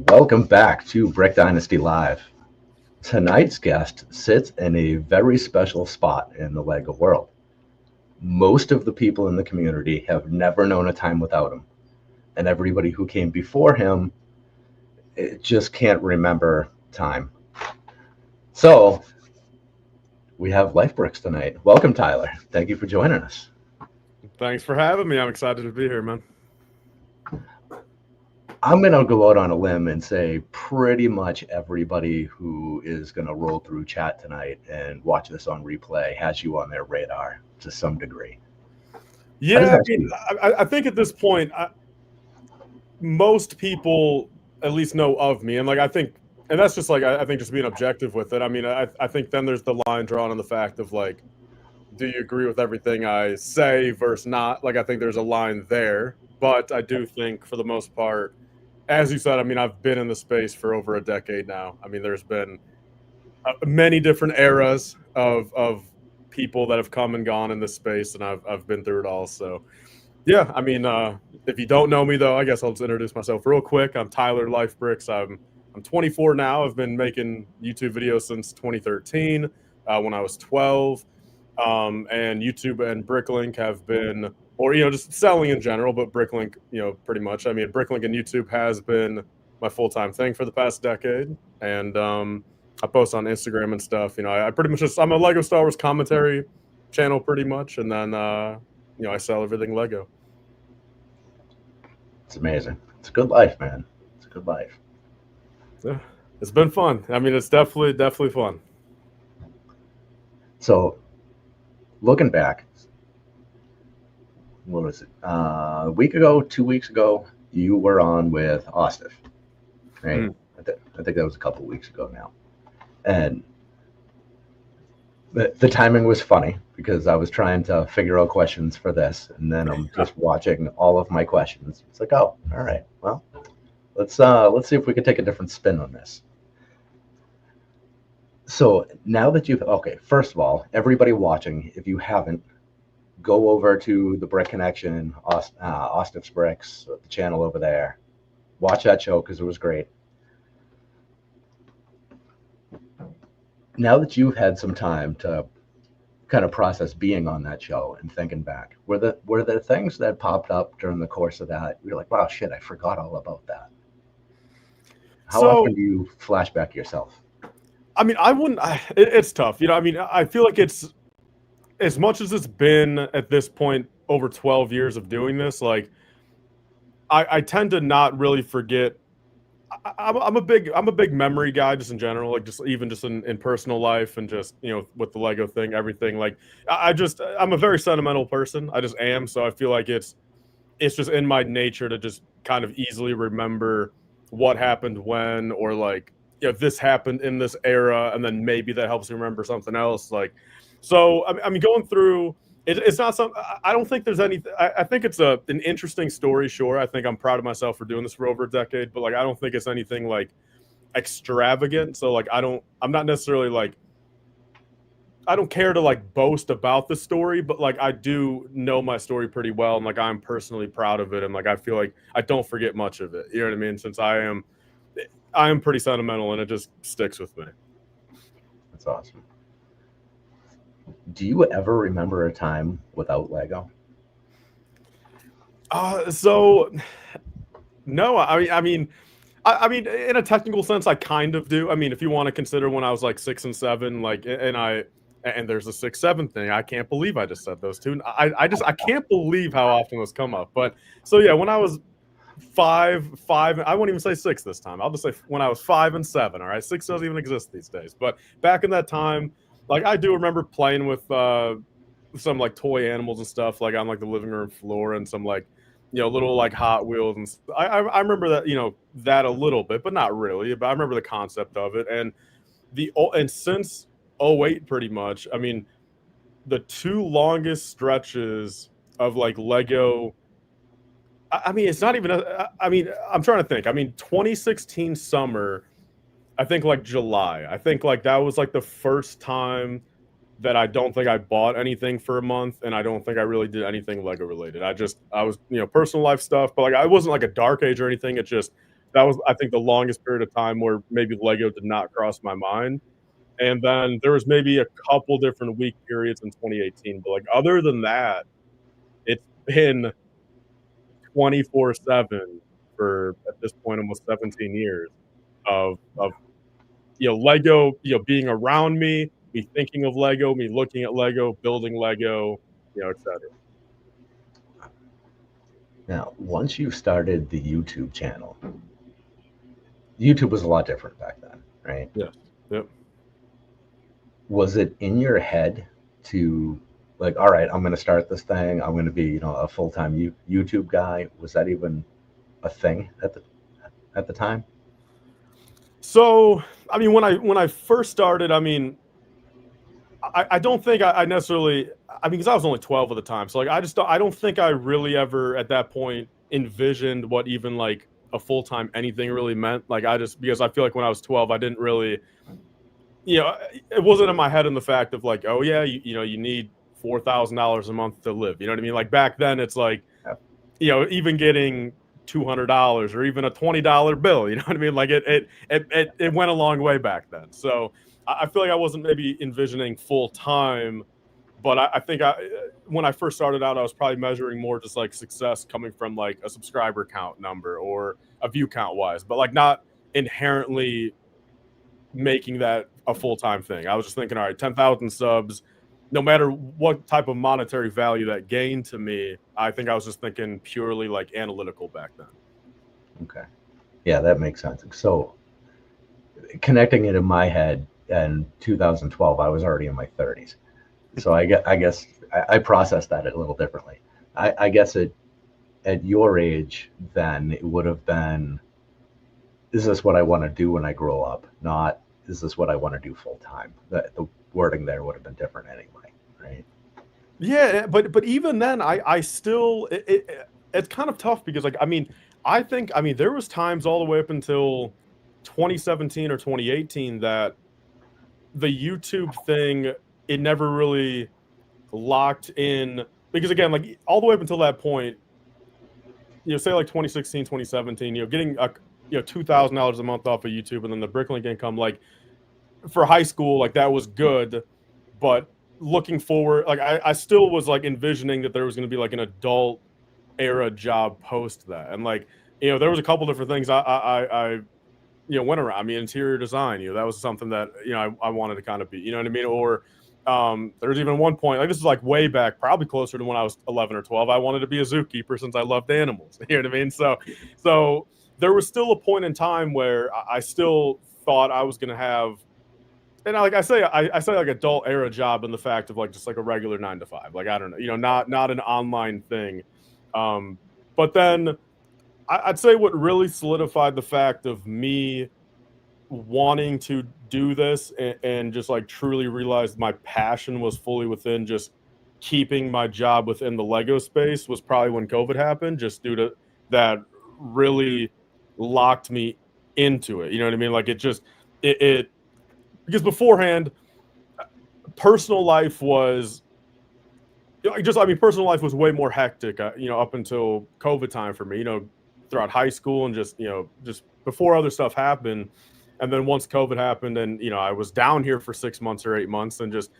Welcome back to Brick Dynasty Live. Tonight's guest sits in a very special spot in the LEGO world. Most of the people in the community have never known a time without him, and everybody who came before him just can't remember time. So, we have LifeBricks tonight. Welcome, Tyler. Thank you for joining us. Thanks for having me. I'm excited to be here, man. I'm going to go out on a limb and say pretty much everybody who is going to roll through chat tonight and watch this on replay has you on their radar to some degree. How does Yeah, that feel? I think at this point, most people at least know of me, and and that's just I think just being objective with it. I think then there's the line drawn on the fact of like, do you agree with everything I say versus not? Like, I think there's a line there, but I do think for the most part, as you said, I've been in the space for over a decade now. There's been many different eras of people that have come and gone in this space, and I've been through it all. So yeah, if you don't know me though, I guess I'll just introduce myself real quick. I'm Tyler LifeBricks. I'm 24 now. I've been making YouTube videos since 2013, when I was 12. And YouTube and Bricklink have been, or just selling in general, but Bricklink, pretty much. Bricklink and YouTube has been my full-time thing for the past decade, and I post on Instagram and stuff. I pretty much I'm a Lego Star Wars commentary channel pretty much, and then I sell everything Lego. It's amazing. It's a good life, man. It's a good life. Yeah, it's been fun. It's definitely fun. So, looking back, what was it? A week ago, 2 weeks ago, you were on with Ostif, right? I think that was a couple weeks ago now. And the timing was funny because I was trying to figure out questions for this, and then I'm just watching all of my questions. It's like, oh, all right, well, let's see if we can take a different spin on this. So now that okay, first of all, everybody watching, if you haven't, go over to the Brick Connection, Ostif's Bricks, the channel over there. Watch that show because it was great. Now that you've had some time to kind of process being on that show and thinking back, were there things that popped up during the course of that? You're like, wow, shit, I forgot all about that. How often do you flash back yourself? I wouldn't. It's tough. I feel like it's, as much as it's been at this point over 12 years of doing this, like I tend to not really forget. I'm a big memory guy just in general, like just even just in personal life and just with the Lego thing, everything. Like I'm a very sentimental person. I just am. So I feel like it's just in my nature to just kind of easily remember what happened when, or like this happened in this era, and then maybe that helps me remember something else. Like, so going through. It's not something. I don't think there's any. I think it's an interesting story. Sure, I think I'm proud of myself for doing this for over a decade, but like I don't think it's anything like extravagant. So like I'm not necessarily like, I don't care to like boast about the story, but like I do know my story pretty well, and like I'm personally proud of it, and like I feel like I don't forget much of it. You know what I mean? Since I am pretty sentimental, and it just sticks with me. That's awesome. Do you ever remember a time without Lego? So no, in a technical sense, I kind of do. If you want to consider when I was like 6 and 7, like, and there's a 6, 7 thing. I can't believe I just said those two. I can't believe how often those come up. But so yeah, when I was 5, I won't even say 6 this time. I'll just say when I was 5 and 7. All right, 6 doesn't even exist these days. But back in that time, like I do remember playing with some like toy animals and stuff, like on like the living room floor, and some like little like Hot Wheels, and I remember that that a little bit, but not really. But I remember the concept of it, and since '08, pretty much. The two longest stretches of like Lego. It's not even. I'm trying to think. 2016 summer. I think like July. I think like that was like the first time that I don't think I bought anything for a month, and I don't think I really did anything Lego related. I was personal life stuff, but like I wasn't like a dark age or anything. It just That was, I think, the longest period of time where maybe Lego did not cross my mind. And then there was maybe a couple different week periods in 2018, but, like, other than that, it's been 24/7 for, at this point, almost 17 years of, Lego, being around me thinking of Lego, me looking at Lego, building Lego, etc. Now, once you started the YouTube channel, YouTube was a lot different back then, right? Yes. Yep. Was it in your head to, like, all right, I'm going to start this thing. I'm going to be, a full-time YouTube guy. Was that even a thing at the time? So, I mean, when I first started, I mean, I don't think I necessarily, I mean, because I was only 12 at the time, so, like, I don't think I really ever at that point envisioned what even, like, a full-time anything really meant. Like, because I feel like when I was 12, I didn't really, it wasn't in my head in the fact of, like, oh yeah, you need $4,000 a month to live. You know what I mean? Like, back then, it's like, even getting $200 or even a $20 bill, you know what I mean? Like, it went a long way back then. So I feel like I wasn't maybe envisioning full time, but I think when I first started out, I was probably measuring more just like success coming from like a subscriber count number or a view count wise, but like not inherently making that a full time thing. I was just thinking, all right, 10,000 subs, no matter what type of monetary value that gained to me, I think I was just thinking purely like analytical back then. Okay. Yeah, that makes sense. So connecting it in my head in 2012, I was already in my 30s. So I guess I processed that a little differently. I guess at your age, then it would have been, is this what I want to do when I grow up? Not, is this what I want to do full time? The wording there would have been different anyway, right? Yeah, but even then, I still it's kind of tough because, like, I mean, I mean there was times all the way up until 2017 or 2018 that the YouTube thing, it never really locked in, because again, like, all the way up until that point, say like 2016, 2017, getting a $2,000 a month off of YouTube, and then the Bricklink income, like, for high school, like, that was good. But looking forward, like, I still was like envisioning that there was going to be like an adult era job post that, and like, there was a couple different things I went around. I mean, interior design, that was something that I wanted to kind of be, you know what I mean? Or there was even one point, like, this is like way back, probably closer to when I was 11 or 12. I wanted to be a zookeeper since I loved animals. You know what I mean? So there was still a point in time where I still thought I was going to have, and I say like adult era job in the fact of like just like a regular 9 to 5. Like, I don't know, not an online thing. But then I'd say what really solidified the fact of me wanting to do this and just like truly realized my passion was fully within just keeping my job within the Lego space was probably when COVID happened, just due to that really locked me into it. You know what I mean? Like, it because beforehand, personal life was personal life was way more hectic, up until COVID time for me, throughout high school and just before other stuff happened. And then once COVID happened and, I was down here for 6 months or 8 months and just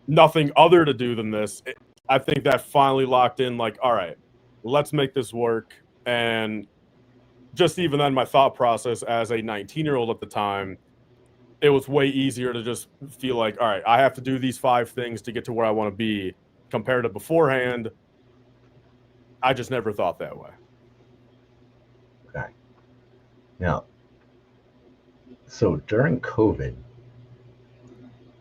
nothing other to do than this, I think that finally locked in, like, all right, let's make this work. And just even then, my thought process as a 19-year-old at the time, it was way easier to just feel like, all right, I have to do these 5 things to get to where I want to be, compared to beforehand. I just never thought that way. Okay. Now, so during COVID,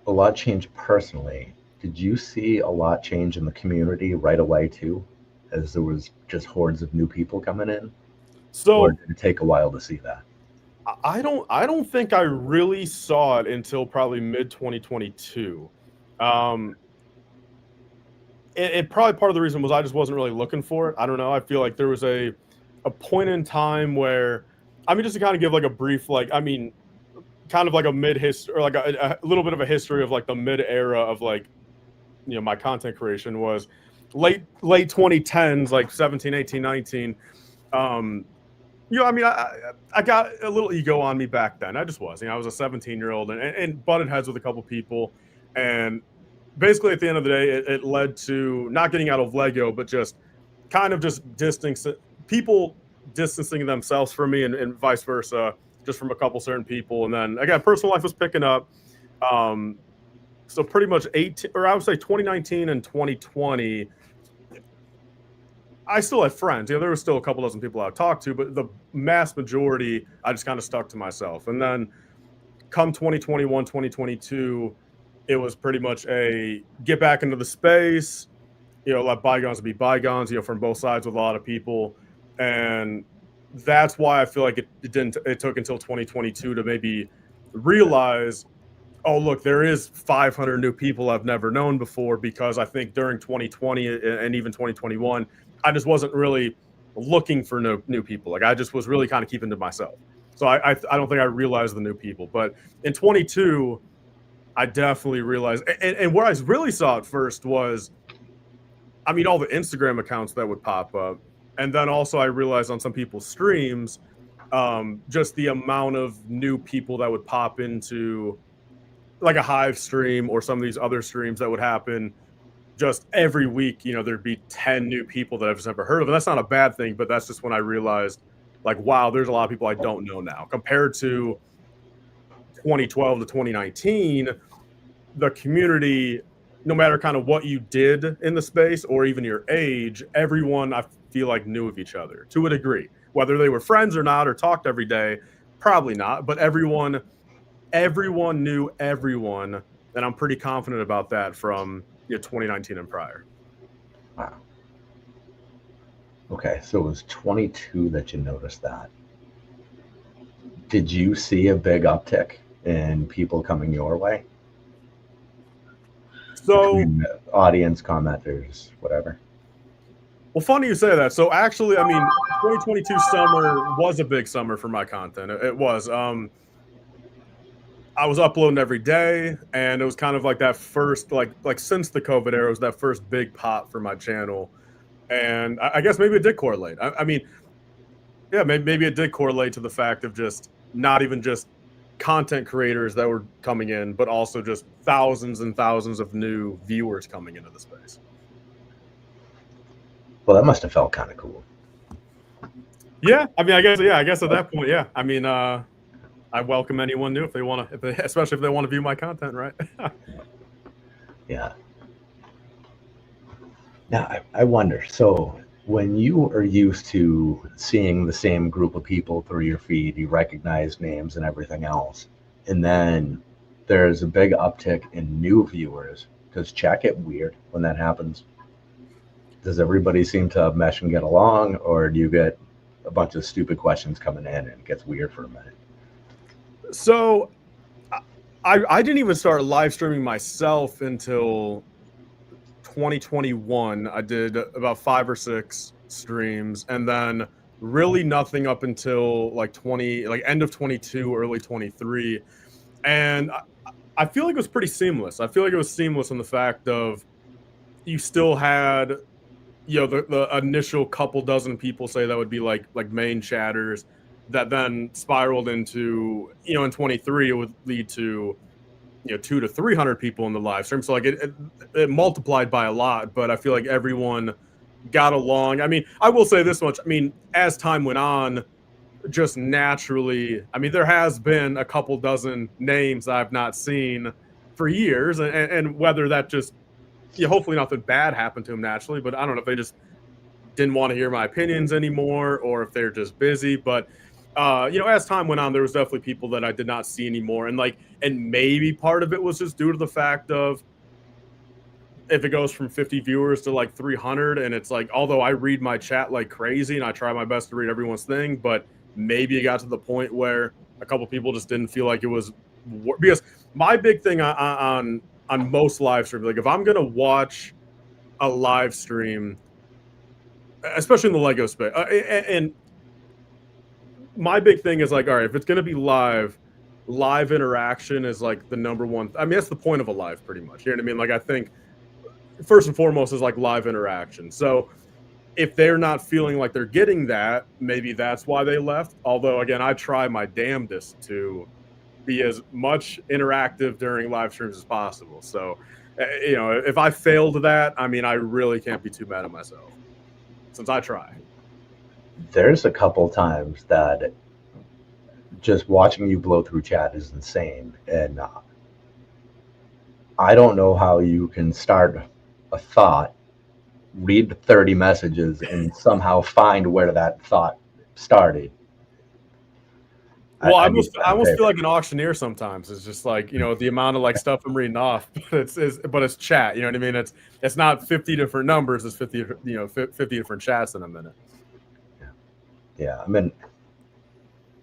a lot changed personally. Did you see a lot change in the community right away too, as there was just hordes of new people coming in? So, or did it take a while to see that? I don't think I really saw it until probably mid 2022. It probably, part of the reason was I just wasn't really looking for it. I don't know. I feel like there was a point in time where, I mean, just to kind of give like a brief, like, I mean, kind of like a mid history, or like a little bit of a history of like the mid era of like, my content creation was late 2010s, like 17, 18, 19. I mean, I got a little ego on me back then. I just was. I was a 17-year-old and butted heads with a couple people. And basically, at the end of the day, it led to not getting out of Lego, but just kind of just people distancing themselves from me and vice versa, just from a couple certain people. And then, again, personal life was picking up. So pretty much 18, or I would say 2019 and 2020, I still had friends. There was still a couple dozen people I would talk to, but the mass majority, I just kind of stuck to myself. And then come 2021, 2022, it was pretty much a get back into the space, let bygones be bygones, from both sides with a lot of people. And that's why I feel like it took until 2022 to maybe realize, oh, look, there is 500 new people I've never known before, because I think during 2020 and even 2021, I just wasn't really looking for new people. Like, I just was really kind of keeping to myself. So I don't think I realized the new people. But in 22, I definitely realized, and where I really saw it first was, I mean, all the Instagram accounts that would pop up. And then also I realized on some people's streams, just the amount of new people that would pop into like a Hive stream or some of these other streams that would happen just every week. There'd be 10 new people that I've just never heard of. And that's not a bad thing, but that's just when I realized, like, wow, there's a lot of people I don't know now. Compared to 2012 to 2019, the community, no matter kind of what you did in the space or even your age, everyone, I feel like, knew of each other to a degree. Whether they were friends or not or talked every day, probably not, but everyone knew everyone, and I'm pretty confident about that from 2019 and prior. Wow. Okay, so it was 22 that you noticed that. Did you see a big uptick in people coming your way? So, audience, commenters, whatever. Well, funny you say that. So actually, I mean, 2022 summer was a big summer for my content. It was. I was uploading every day, and it was kind of like that first, like since the COVID era, it was that first big pop for my channel. And I guess maybe it did correlate. I mean, yeah, maybe it did correlate to the fact of just not even just content creators that were coming in, but also just thousands and thousands of new viewers coming into the space. Well, that must have felt kind of cool. Yeah, I mean, I guess at that point, yeah. I mean, I welcome anyone new if they want to, especially if they want to view my content, right? Yeah. Now, I wonder, so when you are used to seeing the same group of people through your feed, you recognize names and everything else, and then there's a big uptick in new viewers, does chat get weird when that happens? Does everybody seem to mesh and get along, or do you get a bunch of stupid questions coming in and it gets weird for a minute? So I didn't even start live streaming myself until 2021. I did about 5 or 6 streams, and then really nothing up until like end of 22, early 23. And I feel like it was pretty seamless. I feel like it was seamless in the fact of you still had the initial couple dozen people, say, that would be like main chatters, that then spiraled into, in 23 it would lead to 200 to 300 people in the live stream. So like it multiplied by a lot, but I feel like everyone got along. I mean, I will say this much. I mean, as time went on, just naturally, I mean, there has been a couple dozen names I've not seen for years, and whether that just, hopefully nothing bad happened to them naturally, but I don't know if they just didn't want to hear my opinions anymore or if they're just busy. But as time went on, there was definitely people that I did not see anymore. And maybe part of it was just due to the fact of, if it goes from 50 viewers to like 300, and it's like, although I read my chat like crazy and I try my best to read everyone's thing, but maybe it got to the point where a couple people just didn't feel like it was, because my big thing on most live streams, like if I'm going to watch a live stream, especially in the Lego space, and my big thing is like, all right, if it's going to be live interaction is like the number one. I mean, that's the point of a live, pretty much. You know what I mean? Like, I think first and foremost is like live interaction. So if they're not feeling like they're getting that, maybe that's why they left. Although, again, I try my damnedest to be as much interactive during live streams as possible. So, if I failed that, I mean, I really can't be too mad at myself since I try. There's a couple times that just watching you blow through chat is insane, and I don't know how you can start a thought, read 30 messages, and somehow find where that thought started. Well, I almost feel like an auctioneer sometimes. It's just like, the amount of like stuff I'm reading off, but it's chat. You know what I mean? It's not 50 different numbers. It's 50 different chats in a minute. Yeah, I mean,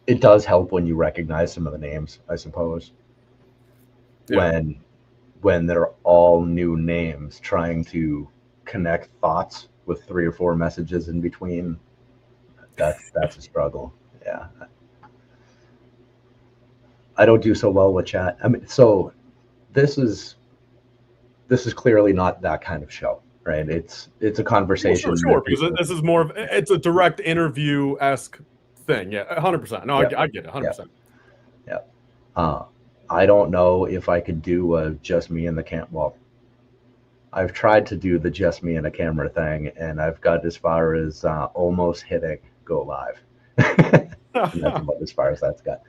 it does help when you recognize some of the names, I suppose. Yeah. When they're all new names, trying to connect thoughts with 3 or 4 messages in between, that's a struggle. Yeah. I don't do so well with chat. I mean, so this is clearly not that kind of show, right? It's a conversation. Well, sure, because this is more of it's a direct interview-esque thing. Yeah, 100%. No, yeah. I get it, 100%. Yeah. I don't know if I could do a just me and the cam. Well, I've tried to do the just me and a camera thing, and I've got as far as almost hitting go live. And that's about as far as that's got.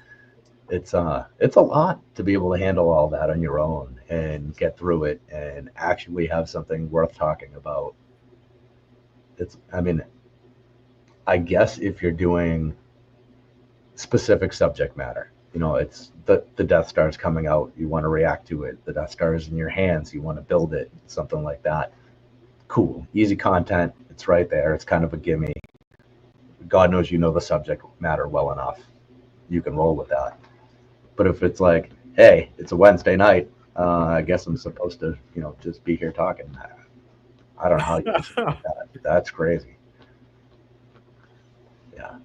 It's a lot to be able to handle all that on your own and get through it and actually have something worth talking about. I mean, I guess if you're doing specific subject matter, it's the Death Star's coming out, you want to react to it. The Death Star is in your hands, you want to build it, something like that. Cool, easy content. It's right there. It's kind of a gimme. God knows you know the subject matter well enough. You can roll with that. But if it's like, hey, it's a Wednesday night, I guess I'm supposed to, just be here talking. I don't know how you do that. That's crazy. Yeah.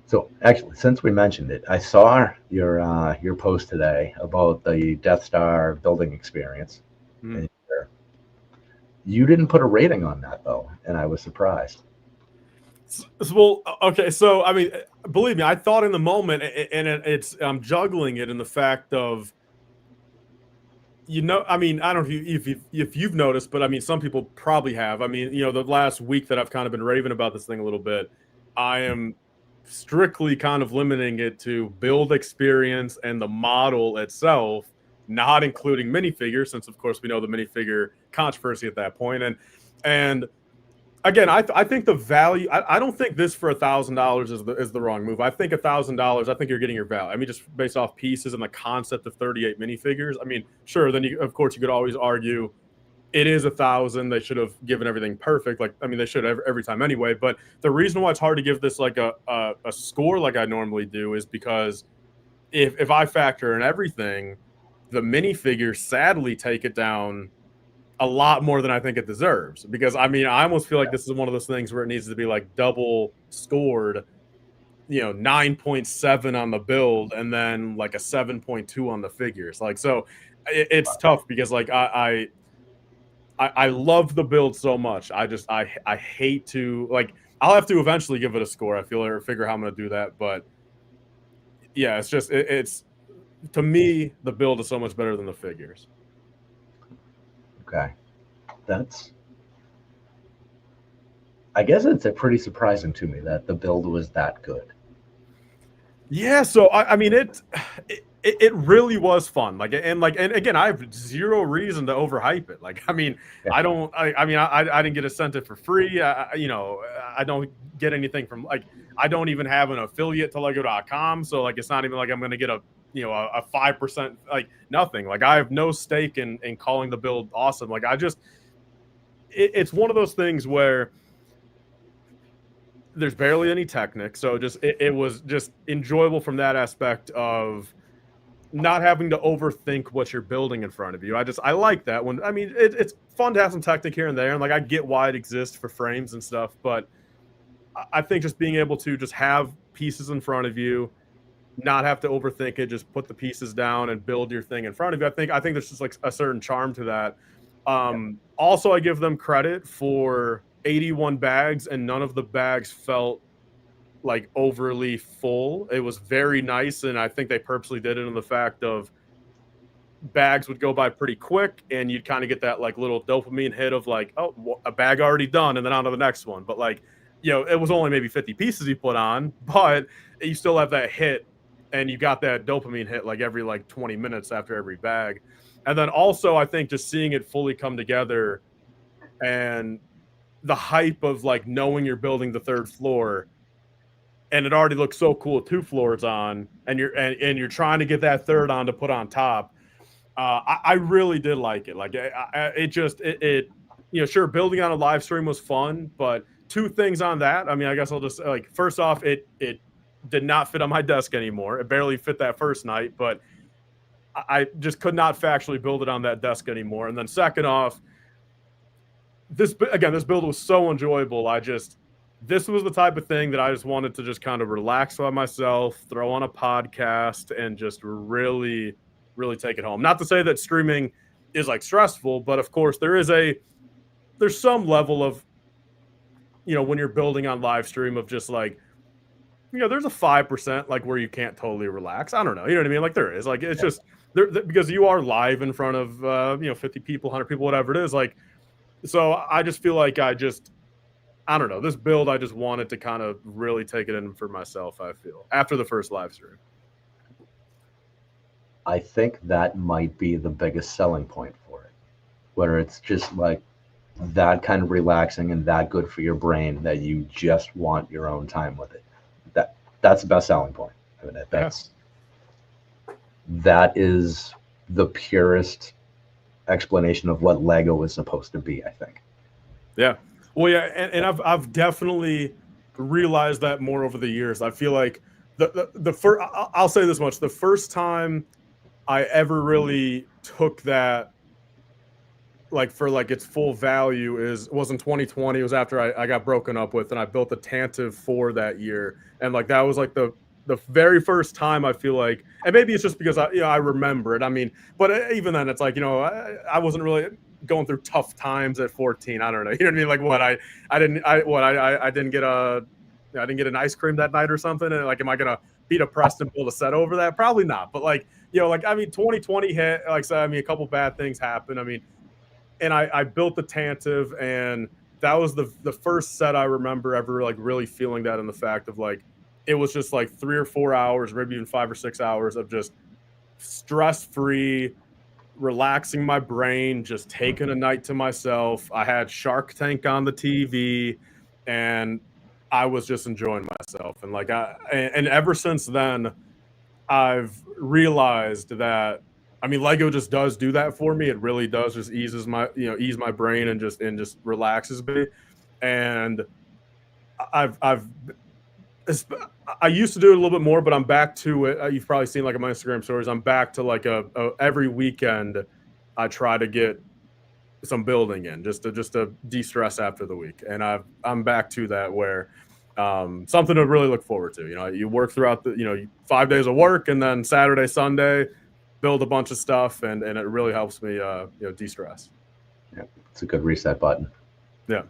So actually, since we mentioned it, I saw your post today about the Death Star building experience. Mm. You didn't put a rating on that though, and I was surprised. Well, okay, so I mean, believe me, I thought in the moment, and I'm juggling it in the fact of, I mean, I don't know if you've noticed, but I mean, some people probably have. I mean, the last week that I've kind of been raving about this thing a little bit, I am strictly kind of limiting it to build experience and the model itself, not including minifigures, since of course we know the minifigure controversy at that point, and again, I think the value. I don't think this for $1,000 is the wrong move. I think $1,000. I think you're getting your value. I mean, just based off pieces and the concept of 38 minifigures. I mean, sure. Then of course you could always argue it is 1,000. They should have given everything perfect. Like, I mean, they should every time anyway. But the reason why it's hard to give this like a score like I normally do is because if I factor in everything, the minifigures sadly take it down a lot more than I think it deserves, because I mean, I almost feel like this is one of those things where it needs to be like double scored, 9.7 on the build and then like a 7.2 on the figures. Like, so it's tough because like I love the build so much. I hate to, like, I'll have to eventually give it a score, I feel, or figure how I'm going to do that. But yeah, it's just, it's to me, the build is so much better than the figures. Okay. I guess it's pretty surprising to me that the build was that good. Yeah, so I mean, it really was fun. Like, and again, I have zero reason to overhype it. Like, I mean, yeah. I didn't get a cent for free. I don't get anything from, like, I don't even have an affiliate to Lego.com. So like, it's not even like I'm going to get a 5%, like nothing. Like, I have no stake in calling the build awesome. Like, it's one of those things where there's barely any Technic, so just it was just enjoyable from that aspect of not having to overthink what you're building in front of you. I like that when, I mean, it's fun to have some Technic here and there, and like I get why it exists for frames and stuff, but I think just being able to just have pieces in front of you, not have to overthink it, just put the pieces down and build your thing in front of you. I think there's just like a certain charm to that. Also, I give them credit for 81 bags, and none of the bags felt like overly full. It was very nice, and I think they purposely did it in the fact of bags would go by pretty quick, and you'd kind of get that like little dopamine hit of like, oh, a bag already done, and then on to the next one. But like, it was only maybe 50 pieces you put on, but you still have that hit, and you got that dopamine hit like every like 20 minutes after every bag. And then also, I think just seeing it fully come together and the hype of like knowing you're building the third floor, and it already looks so cool with 2 floors on, and you're trying to get that third on to put on top. I really did like it. Like sure, building on a live stream was fun, but 2 things on that. I mean, I guess I'll just like, first off, it did not fit on my desk anymore. It barely fit that first night, but I just could not factually build it on that desk anymore. And then second off, this build was so enjoyable. This was the type of thing that I just wanted to just kind of relax by myself, throw on a podcast, and just really, really take it home. Not to say that streaming is like stressful, but of course there's some level of, when you're building on live stream of just like, there's a 5% like where you can't totally relax. I don't know. You know what I mean? Like there is, like, it's just there because you are live in front of, 50 people, 100 people, whatever it is. Like, so I just feel like I don't know, this build, I just wanted to kind of really take it in for myself, I feel, after the first live stream. I think that might be the biggest selling point for it, where it's just like that kind of relaxing and that good for your brain that you just want your own time with it. That's the best selling point. I mean, that is the purest explanation of what Lego is supposed to be, I think. Yeah. Well, yeah, and I've definitely realized that more over the years. I feel like the first, I'll say this much: the first time I ever really took that like for like its full value was in 2020. It was after I got broken up with, and I built a Tantive 4 that year, and like that was like the very first time I feel like, and maybe it's just because I remember it. I mean, but even then, it's like I wasn't really going through tough times at 14. I don't know. You know what I mean? Like what I didn't get an ice cream that night or something. And like, am I gonna be depressed and build a set over that? Probably not. But like, I mean, 2020 hit. Like, so I mean, a couple bad things happened. I mean, and I built the Tantive, and that was the first set I remember ever like really feeling that in the fact of like, it was just like 3 or 4 hours, maybe even 5 or 6 hours of just stress-free, relaxing my brain, just taking a night to myself. I had Shark Tank on the TV, and I was just enjoying myself. And like and ever since then, I've realized that, I mean, Lego just does do that for me. It really does just ease my brain and just relaxes me. And I used to do it a little bit more, but I'm back to it. You've probably seen like in my Instagram stories, I'm back to like every weekend I try to get some building in just to de-stress after the week. And I'm back to that, where something to really look forward to. You work throughout the 5 days of work, and then Saturday, Sunday, build a bunch of stuff, and it really helps me de-stress. Yeah, it's a good reset button. Yeah.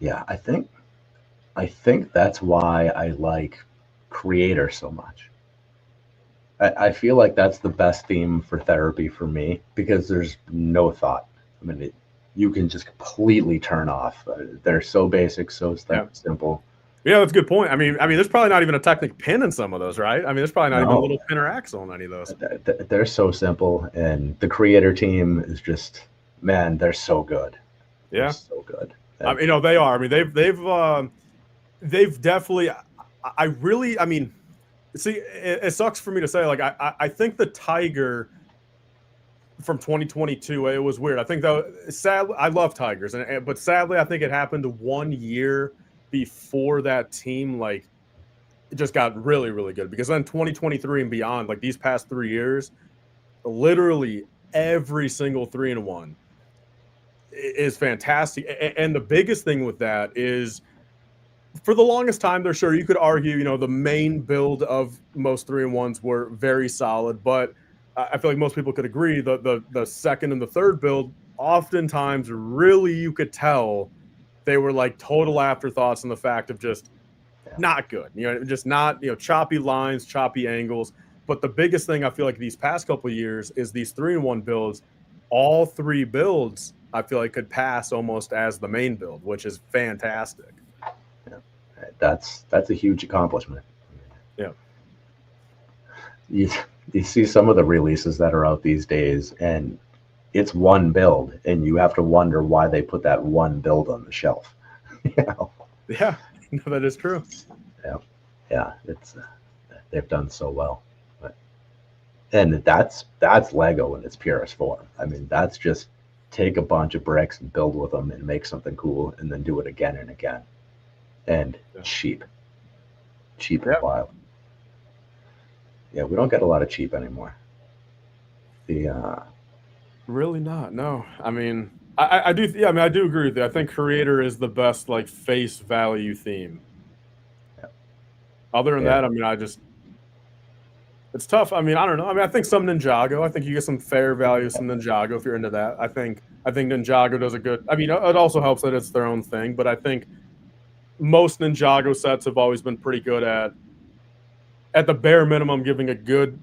Yeah, I think that's why I like Creator so much. I feel like that's the best theme for therapy for me, because there's no thought. I mean, you can just completely turn off. They're so basic, so simple. Yeah, that's a good point. I mean, there's probably not even a Technic pin in some of those, right? I mean, there's probably not even a little pin or axle in any of those. They're so simple, and the Creator team is just, man, they're so good. Yeah, they're so good. I mean, they are. I mean, they've definitely. I mean, see, it sucks for me to say. Like, I think the Tiger from 2022, it was weird. I think sadly, I love Tigers, but sadly, I think it happened 1 year before that team like it just got really, really good, because then 2023 and beyond, like these past 3 years, literally every single 3-in-1 is fantastic. And the biggest thing with that is, for the longest time, there, sure, you could argue, the main build of most 3-in-1s were very solid, but I feel like most people could agree the second and the third build oftentimes really you could tell they were like total afterthoughts on the fact of just not good, just not, choppy lines, choppy angles. But the biggest thing I feel like these past couple of years is these 3-in-1 builds. All 3 builds I feel like could pass almost as the main build, which is fantastic. Yeah. That's a huge accomplishment. Yeah. You see some of the releases that are out these days, and it's one build, and you have to wonder why they put that one build on the shelf. Yeah, no, that is true. Yeah, it's they've done so well, and that's Lego in its purest form. I mean, that's just take a bunch of bricks and build with them and make something cool, and then do it again and again, and cheap and wild. Yeah, we don't get a lot of cheap anymore. Really not. No, I mean, I do. Yeah, I mean, I do agree with you. I think Creator is the best like face value theme. Other than that, I mean, it's tough. I mean, I don't know. I mean, I think some Ninjago. I think you get some fair value, some Ninjago if you're into that. I think Ninjago does a good. I mean, it also helps that it's their own thing, but I think most Ninjago sets have always been pretty good at the bare minimum, giving a good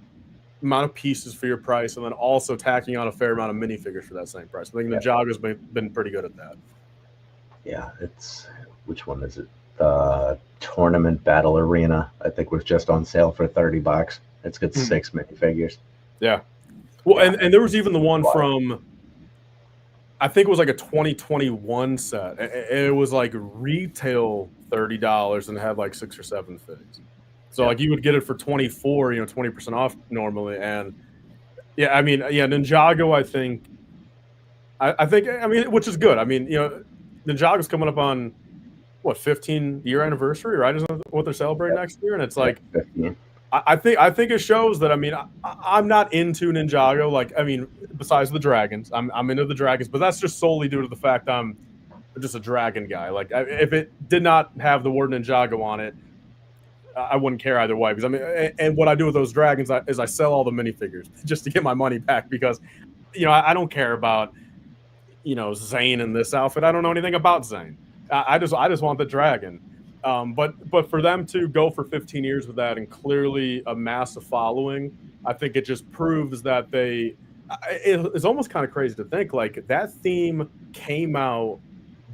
amount of pieces for your price, and then also tacking on a fair amount of minifigures for that same price. I think Ninjago's been pretty good at that. Yeah, it's which one is it? Tournament Battle Arena, I think, was just on sale for $30. It's got 6 minifigures. Yeah. Well, and there was even the one from, I think it was like a 2021 set. It was like retail $30 and had like 6 or 7 figs. So like you would get it for 24, 20% off normally. And yeah, I mean, Ninjago, I think, which is good. I mean, Ninjago's coming up on what, 15-year anniversary, right? Isn't what they're celebrating next year? And it's like, 15. I think it shows that, I mean, I'm not into Ninjago. Like, I mean, besides the dragons, I'm into the dragons, but that's just solely due to the fact I'm just a dragon guy. Like, if it did not have the word Ninjago on it, I wouldn't care either way. Because I mean, and what I do with those dragons is I sell all the minifigures just to get my money back, because, I don't care about, Zane in this outfit. I don't know anything about Zane. I just want the dragon. But for them to go for 15 years with that and clearly amass a following, I think it just proves that it's almost kind of crazy to think like that theme came out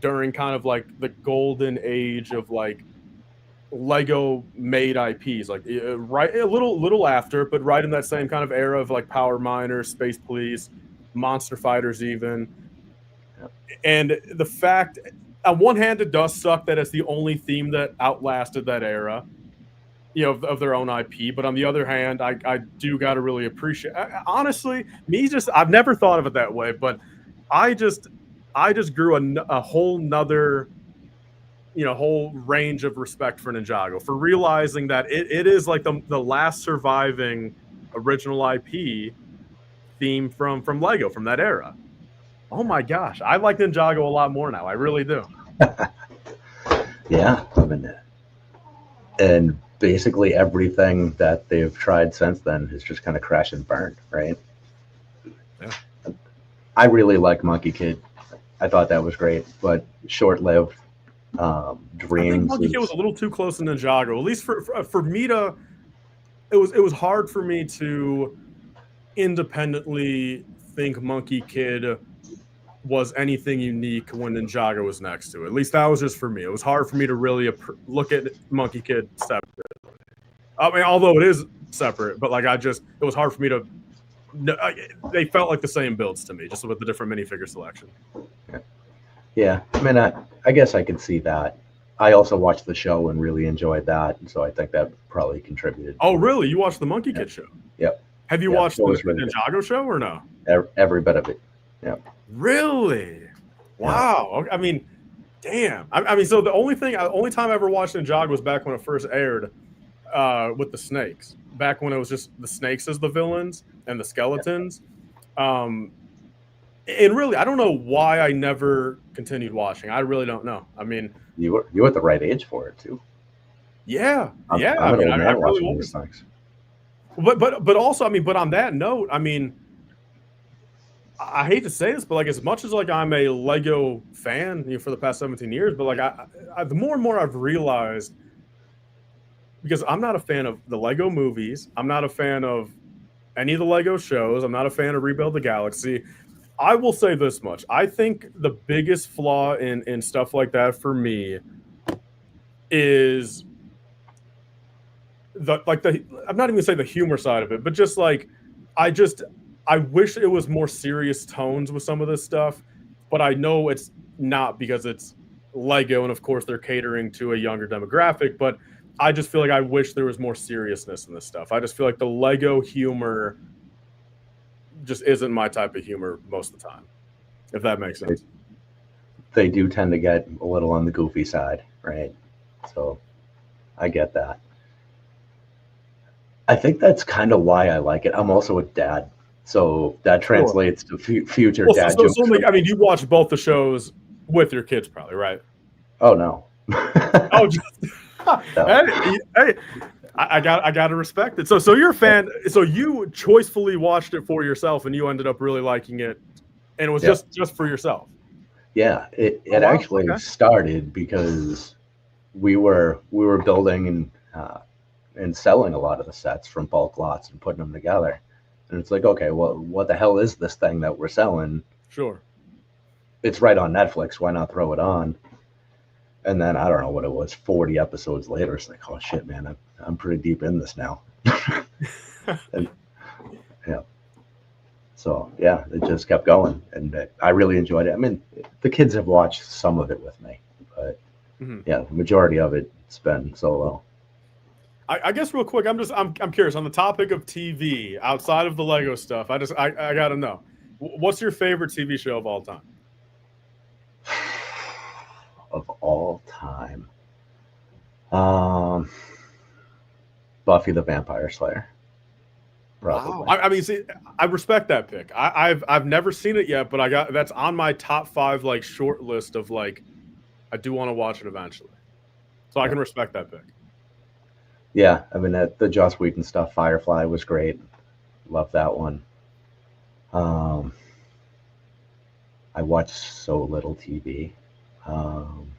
during kind of like the golden age of like Lego made IPs, like right a little after, but right in that same kind of era of like Power Miners, Space Police, Monster Fighters even. And the fact, on one hand, it does suck that it's the only theme that outlasted that era, of their own IP. But on the other hand, I do got to really appreciate, honestly, I've never thought of it that way, but I just grew a whole nother, whole range of respect for Ninjago, for realizing that it is like the last surviving original IP theme from Lego from that era. Oh my gosh, I like Ninjago a lot more now. I really do. Yeah, I mean, and basically everything that they've tried since then has just kind of crashed and burned, right? Yeah. I really like Monkey Kid. I thought that was great, but short-lived. Dreams. I think Monkey Kid was a little too close to Ninjago. At least for me to, it was hard for me to independently think Monkey Kid was anything unique when Ninjago was next to it. At least that was just for me. It was hard for me to really look at Monkey Kid separate. I mean, although it is separate, but like it was hard for me to. They felt like the same builds to me, just with the different minifigure selection. Yeah, I mean, I guess I can see that. I also watched the show and really enjoyed that, so I think that probably contributed. Oh, really? You watched the Monkey Kid show? Yep. Have you watched the Ninjago show or no? Every bit of it. Yeah. Really? Wow. Yeah. I mean, damn. I mean, so the only time I ever watched Ninjago was back when it first aired, with the snakes. Back when it was just the snakes as the villains and the skeletons. Yeah. And really, I don't know why I never continued watching. I really don't know. I mean, you were at the right age for it too. Yeah, I'm I really watching these things. But also, I mean, but on that note, I mean, I hate to say this, but like as much as like I'm a Lego fan, for the past 17 years, but like the more and more I've realized, because I'm not a fan of the Lego movies, I'm not a fan of any of the Lego shows, I'm not a fan of Rebuild the Galaxy. I will say this much: I think the biggest flaw in stuff like that for me is I'm not even gonna say the humor side of it, but just like I just I wish it was more serious tones with some of this stuff, but I know it's not because it's Lego and of course they're catering to a younger demographic, but I just feel like I wish there was more seriousness in this stuff. I just feel like the Lego humor just isn't my type of humor most of the time, if that makes sense. They do tend to get a little on the goofy side, right? So I get that. I think that's kind of why I like it. I'm also a dad, so that Sure. translates to future Well, dad so, jokes. so like, I mean, you watched both the shows with your kids, probably, right? Oh no. Oh, just, No. hey, I got to respect it. So you're a fan. So you choicefully watched it for yourself, and you ended up really liking it, and it was Yeah. just for yourself. Yeah, it Oh wow. actually Okay. started because we were building and selling a lot of the sets from bulk lots and putting them together. And it's like, okay, well, what the hell is this thing that we're selling? Sure. It's right on Netflix. Why not throw it on? And then I don't know what it was, 40 episodes later, it's like, oh shit, man, I'm pretty deep in this now. And yeah, so yeah, it just kept going, and I really enjoyed it. I mean, the kids have watched some of it with me, but Mhm. yeah, the majority of it's been solo. I guess real quick, I'm curious on the topic of TV outside of the Lego stuff. I got to know, what's your favorite TV show of all time? Of all time, um, Buffy the Vampire Slayer, Wow. probably. I mean, see, I respect that pick. I've never seen it yet, but that's on my top 5 like short list of like I do want to watch it eventually. So I Yeah, can respect that pick. yeah. I mean, the Joss Whedon stuff, Firefly was great. Love that one. Um, I watch so little TV. Um,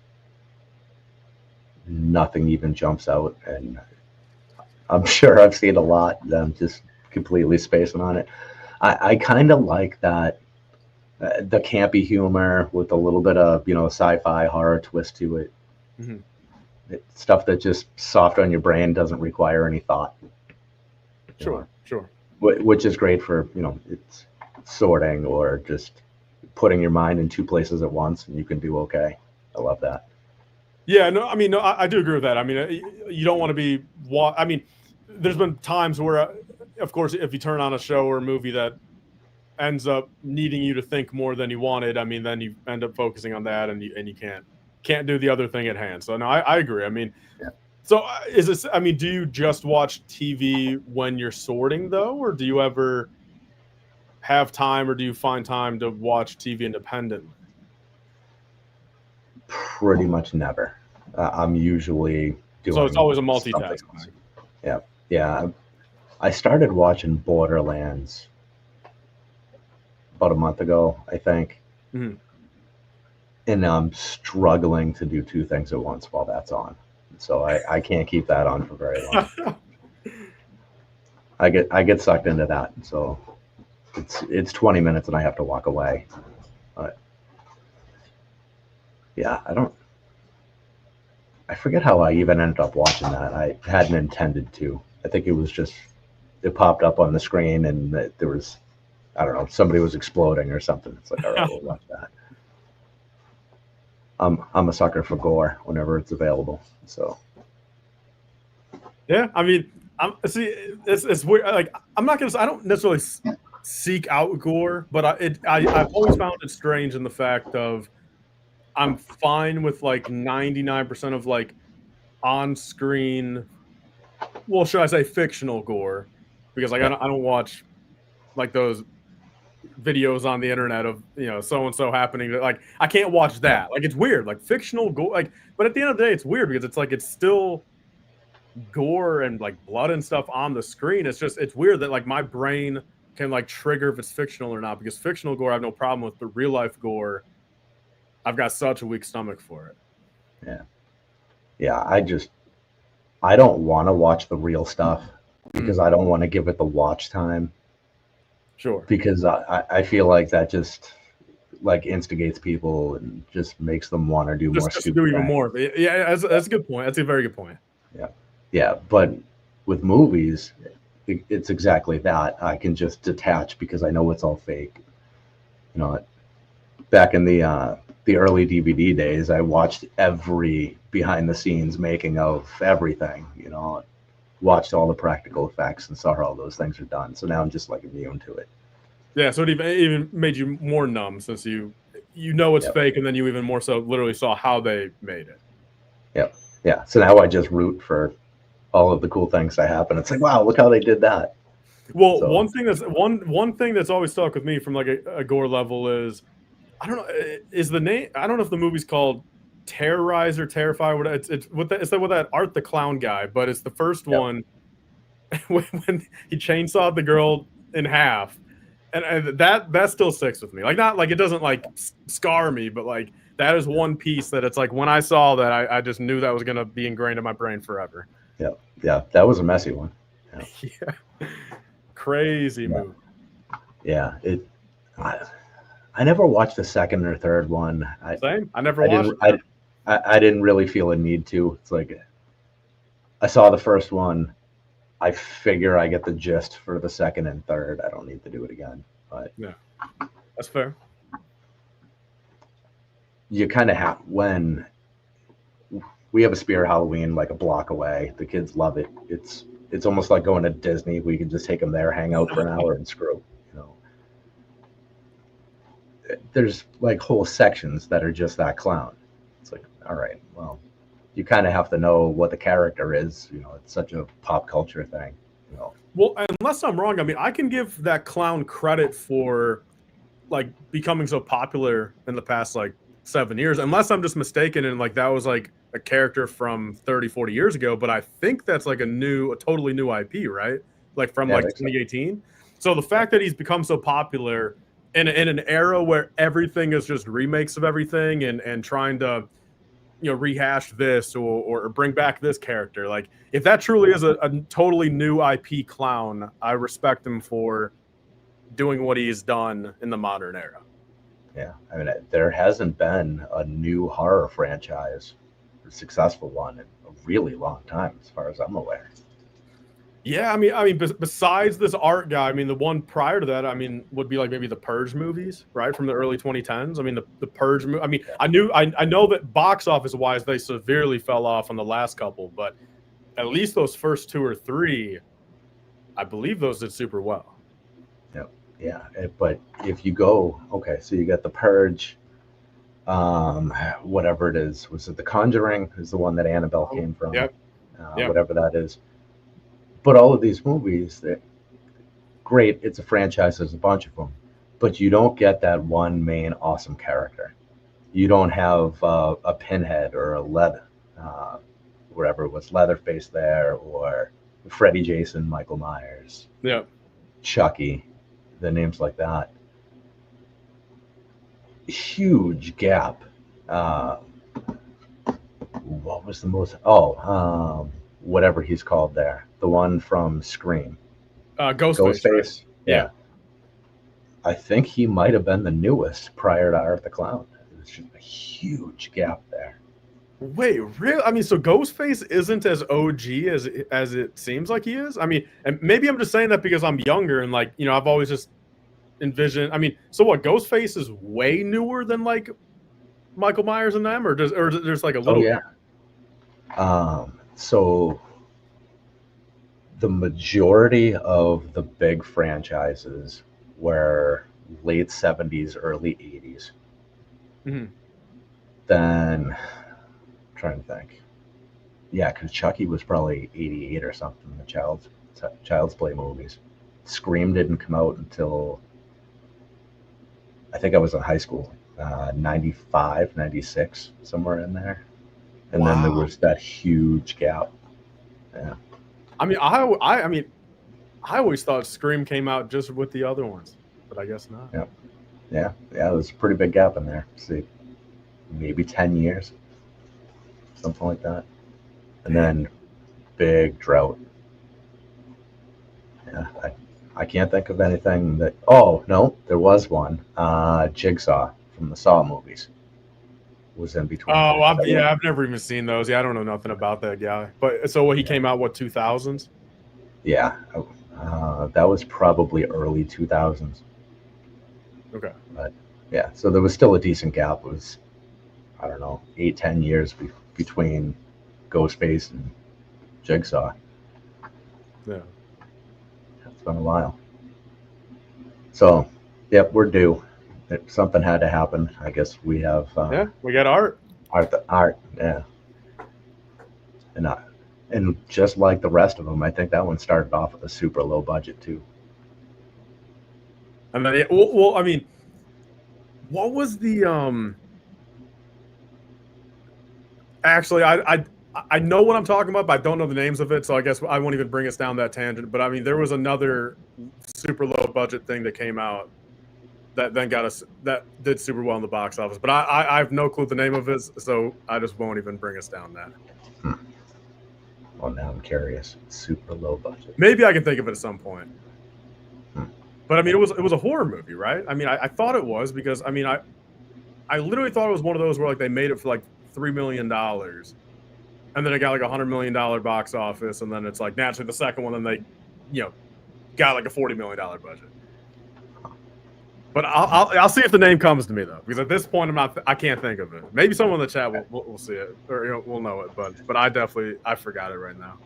Nothing even jumps out, and I'm sure I've seen a lot. I'm just completely spacing on it. I kind of like that the campy humor with a little bit of sci-fi horror twist to it. Mhm. Stuff that just soft on your brain doesn't require any thought. You know, Sure, sure. which is great for it's sorting or just putting your mind in two places at once, and you can do okay. I love that. Yeah, no, I mean, no, I do agree with that. I mean, you don't want to be. I mean, there's been times where, of course, if you turn on a show or a movie that ends up needing you to think more than you wanted, I mean, then you end up focusing on that, and you can't do the other thing at hand. So no, I agree. I mean, Yeah. so is this? I mean, do you just watch TV when you're sorting though, or do you ever have time, or do you find time to watch TV independently? Pretty much never. I'm usually So it's doing always a something multitasking else. thing. Yeah, yeah. I started watching Borderlands about a month ago, I think, Mhm. and I'm struggling to do two things at once while that's on. So I can't keep that on for very long. I get sucked into that. So it's 20 minutes and I have to walk away. But yeah, I forget how I even ended up watching that. I hadn't intended to. I think it was just it popped up on the screen and there was I don't know somebody was exploding or something. It's like all right, we'll watch that. I'm a sucker for gore whenever it's available. So Yeah, I mean, it's weird. Like, I'm not gonna. I don't necessarily seek out gore, but I've always found it strange in the fact of I'm fine with like 99% of like on screen. Well, should I say fictional gore? Because like yeah, I don't watch like those videos on the internet of so and so happening. Like I can't watch yeah, that. Like it's weird. Like fictional gore. Like, but at the end of the day, it's weird because it's like it's still gore and like blood and stuff on the screen. It's weird that like my brain can like trigger if it's fictional or not, because fictional gore I have no problem with, but real life gore, I've got such a weak stomach for it. Yeah. Yeah. I don't want to watch the real stuff because I don't want to give it the watch time Sure. because I feel like that just like instigates people and just makes them want to do more Just to do stupid even things. more. Yeah, that's a good point. That's a very good point. Yeah. Yeah. But with movies, it's exactly that. I can just detach because I know it's all fake. You know, back in the early DVD days, I watched every behind the scenes making of everything. You know, watched all the practical effects and saw how all those things are done. So now I'm just like immune to it. Yeah, so it even made you more numb, since you know it's Yep. fake, and then you even more so literally saw how they made it. Yep. Yeah. So now I just root for all of the cool things that happen. It's like, wow, look how they did that. Well, So one thing that's always stuck with me from like a gore level is, I don't know, is the name, I don't know if the movie's called Terrorize or Terrify, what it's with that, it's with that Art the Clown guy, but it's the first yep. one when he chainsawed the girl in half, and that still sticks with me. Like, not like it doesn't like scar me, but like that is one piece that it's like when I saw that, I just knew that was gonna be ingrained in my brain forever. Yep. Yeah. That was a messy one. Yeah. Yeah, crazy Yeah. movie. Yeah. I never watched the second or third one. Same. I never I watched didn't it. I didn't really feel a need to. It's like I saw the first one. I figure I get the gist for the second and third. I don't need to do it again. But Yeah, that's fair. you kind of have when we have a Spirit Halloween like a block away. The kids love it. It's almost like going to Disney. We can just take them there, hang out for an hour, and screw. You know, there's like whole sections that are just that clown. It's like, all right, well, you kind of have to know what the character is. You know, it's such a pop culture thing. You know, Well, unless I'm wrong, I mean, I can give that clown credit for like becoming so popular in the past like 7 years, unless I'm just mistaken, and like that was like a character from 30, 40 years ago. But I think that's like a totally new IP, right? Like from yeah, I like think so. 2018. So the Yeah, fact that he's become so popular in an era where everything is just remakes of everything, and trying to, rehash this, or bring back this character, like if that truly is a totally new IP clown, I respect him for doing what he's done in the modern era. yeah. I mean, there hasn't been a new horror franchise, a successful one, in a really long time, as far as I'm aware. Yeah, besides this art guy, I mean, the one prior to that, I mean, would be like maybe the Purge movies, right, from the early 2010s. I mean, the Purge movie. I mean, Yeah, I know that box office wise, they severely fell off on the last couple, but at least those first two or three, I believe those did super well. yeah, yeah. But if you go, okay, so you got the Purge, whatever it is. Was it The Conjuring? Is the one that Annabelle Oh, came from? yep, yep. Whatever that is. But all of these movies, they're great. It's a franchise. There's a bunch of them, but you don't get that one main awesome character. You don't have a Pinhead or a whatever it was, Leatherface there, or Freddy, Jason, Michael Myers, Yep. Chucky, the names like that. Huge gap. Uh, what was the most? Oh, whatever he's called there, the one from Scream, Ghostface, right? Ghostface. Yeah. Yeah, I think he might have been the newest prior to Art the Clown. There's just a huge gap there. Wait, real? I mean, so Ghostface isn't as OG as it seems like he is. I mean, and maybe I'm just saying that because I'm younger, and like, I've always just envisioned. I mean, so what? Ghostface is way newer than like Michael Myers and them, or there's like a Oh little yeah. gap? So the majority of the big franchises were late 70s, early 80s. Mhm. Then I'm trying to think. Yeah, because Chucky was probably 88 or something, the Child's Play movies. Scream didn't come out until I think I was in high school, 95, 96, somewhere in there. And then there Wow. was that huge gap. Yeah. I mean, I mean, I always thought Scream came out just with the other ones, but I guess not. Yeah, yeah, yeah. There's a pretty big gap in there. See, maybe 10 years, something like that, and then big drought. Yeah, I can't think of anything that. Oh no, there was one. Jigsaw from the Saw movies was in between Oh, there. yeah, I've never even seen those. Yeah, I don't know nothing about that guy. But so what he Yeah, came out what 2000s? yeah. That was probably early 2000s. Okay. But yeah, so there was still a decent gap. It was, I don't know, 8, 10 years between Ghostface and Jigsaw. Yeah. It's been a while. So, yep, we're due. Something had to happen. I guess we have Yeah, we got art. art, yeah, and and just like the rest of them, I think that one started off with a super low budget too. And then well, I mean, what was the actually I know what I'm talking about, but I don't know the names of it, so I guess I won't even bring us down that tangent. But I mean, there was another super low budget thing that came out that then got us that did super well in the box office. But I have no clue the name of it, so I just won't even bring us down that. Hmm. Well, now I'm curious. Super low budget. Maybe I can think of it at some point. Hmm. But I mean, it was a horror movie, right? I mean, I thought it was because I mean, I literally thought it was one of those where like they made it for like $3 million, and then it got like $100 million box office, and then it's like naturally the second one, then they, got like a $40 million budget. But I'll see if the name comes to me though, because at this point I can't think of it. Maybe someone in the chat will see it or we'll know it, but I forgot it right now.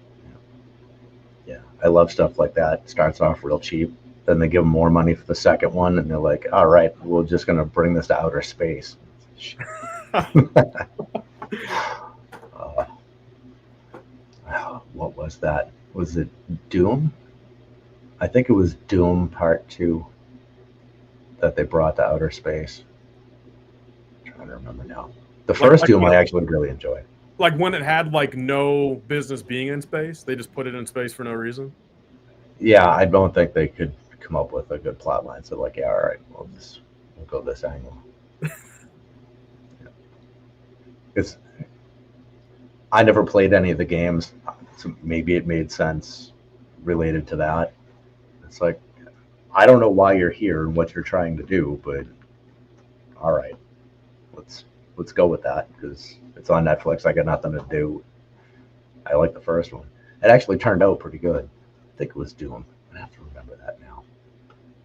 Yeah, I love stuff like that. It starts off real cheap, then they give them more money for the second one, and they're like, "All right, we're just gonna bring this to outer space." What was that? Was it Doom? I think it was Doom Part 2 that they brought to outer space. I'm trying to remember now. The first Doom I actually really enjoyed. Like when it had like no business being in space, they just put it in space for no reason. Yeah, I don't think they could come up with a good plot line. So like, yeah, all right, we'll go this angle. It's I never played any of the games, so maybe it made sense related to that. It's like, I don't know why you're here and what you're trying to do, but all right, let's go with that because it's on Netflix. I got nothing to do. I like the first one. It actually turned out pretty good. I think it was Doom. I have to remember that now.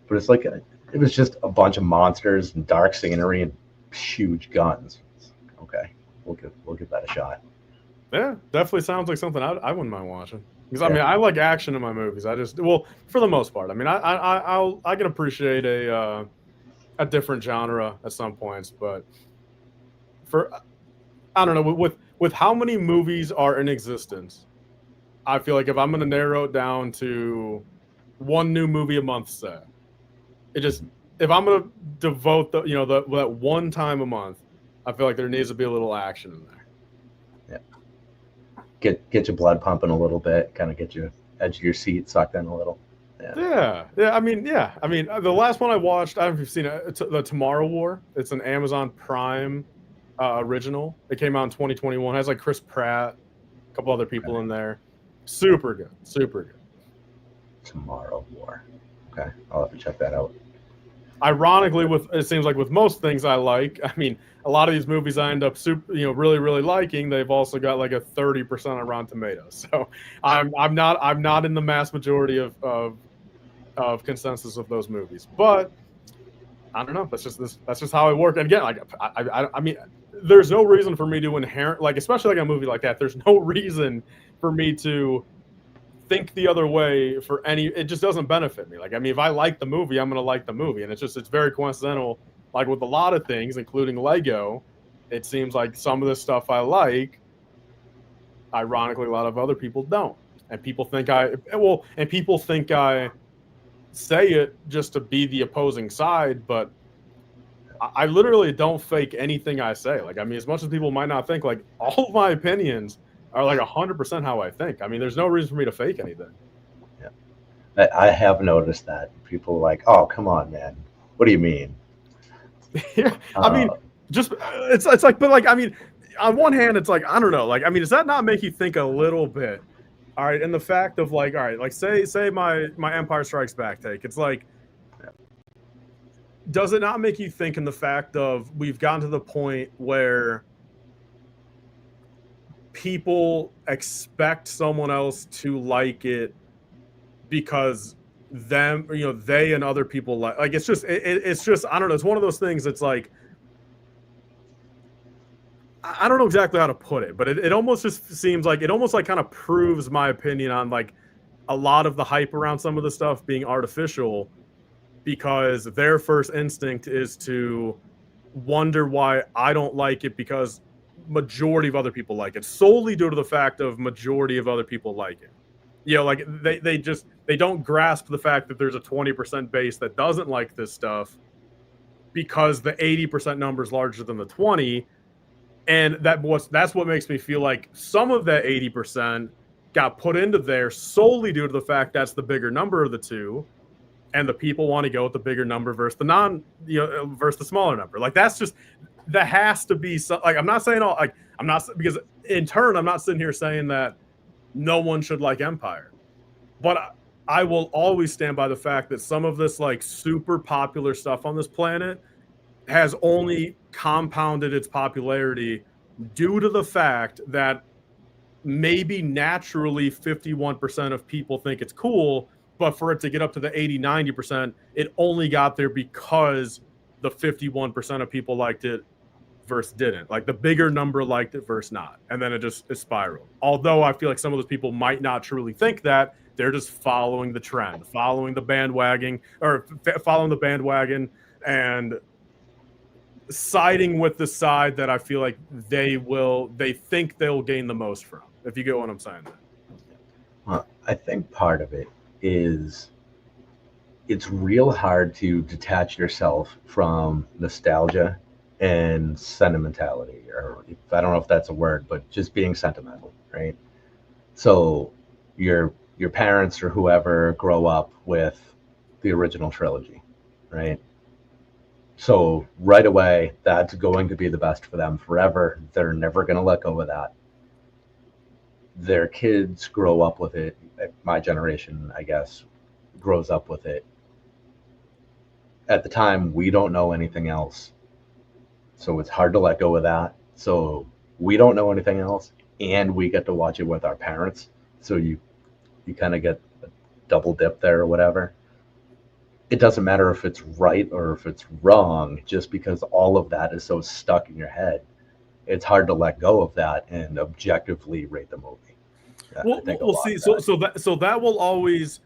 But it's like it was just a bunch of monsters and dark scenery and huge guns. Okay, we'll give that a shot. Yeah, definitely sounds like something I wouldn't mind watching. Because I mean, I like action in my movies. For the most part. I mean, I can appreciate a different genre at some points, but I don't know with how many movies are in existence, I feel like if I'm going to narrow it down to one new movie a month, say, if I'm going to devote that one time a month, I feel like there needs to be a little action in there. Get your blood pumping a little bit, kind of get your edge of your seat sucked in a little. Yeah. I mean, the last one I watched, I don't know if you've seen it. It's the Tomorrow War. It's an Amazon Prime original. It came out in 2021. It has like Chris Pratt, a couple other people in there. Super good. Super good. Tomorrow War. Okay, I'll have to check that out. Ironically, it seems like with most things I like, I mean, a lot of these movies I end up really, really liking. They've also got like a 30% on Rotten Tomatoes. So I'm not in the mass majority of consensus of those movies. But I don't know. That's just how I work. And again, like I mean, there's no reason for me to especially like a movie like that. There's no reason for me to think the other way it just doesn't benefit me. Like, I mean, if I like the movie, I'm going to like the movie. And it's very coincidental. Like with a lot of things, including Lego, it seems like some of the stuff I like, ironically, a lot of other people don't. And people think I say it just to be the opposing side, but I literally don't fake anything I say. Like, I mean, as much as people might not think, like, all of my opinions are like 100% how I think. I mean, there's no reason for me to fake anything. Yeah. I have noticed that people are like, oh, come on, man. What do you mean? Yeah, I mean, Uh, just it's like, but like, I mean, on one hand, it's like, I don't know, like, I mean, does that not make you think a little bit? All right, and the fact of like, all right, like, say my Empire Strikes Back take, it's like, does it not make you think in the fact of we've gotten to the point where people expect someone else to like it because them, they and other people like it's just, I don't know, it's one of those things that's like, I don't know exactly how to put it, but it almost just seems like it almost like kind of proves my opinion on like a lot of the hype around some of the stuff being artificial, because their first instinct is to wonder why I don't like it because majority of other people like it, solely due to the fact of majority of other people like it. Like they don't grasp the fact that there's a 20% base that doesn't like this stuff because the 80% number is larger than the 20. And that's what makes me feel like some of that 80% got put into there solely due to the fact that's the bigger number of the two, and the people want to go with the bigger number versus versus the smaller number. Like that has to be some, like, I'm not saying all, like, I'm not, because in turn I'm not sitting here saying that no one should like Empire, but I will always stand by the fact that some of this like super popular stuff on this planet has only compounded its popularity due to the fact that maybe naturally 51% of people think it's cool, but for it to get up to the 80-90%, it only got there because the 51% of people liked it versus didn't. Like the bigger number liked it versus not, and then it spiraled. Although I feel like some of those people might not truly think that, they're just following the trend, following the bandwagon, and siding with the side that I feel like they think they'll gain the most from, if you get what I'm saying. well, I think part of it is it's real hard to detach yourself from nostalgia and sentimentality, or I don't know if that's a word, but just being sentimental, right? So your parents or whoever grow up with the original trilogy, right? So right away, that's going to be the best for them forever. They're never going to let go of that. Their kids grow up with it. My generation, I guess, grows up with it. At the time, we don't know anything else. So it's hard to let go of that. So we don't know anything else, and we get to watch it with our parents. So you kind of get a double dip there or whatever. It doesn't matter if it's right or if it's wrong, just because all of that is so stuck in your head. It's hard to let go of that and objectively rate the movie. Well, we'll see. So that will always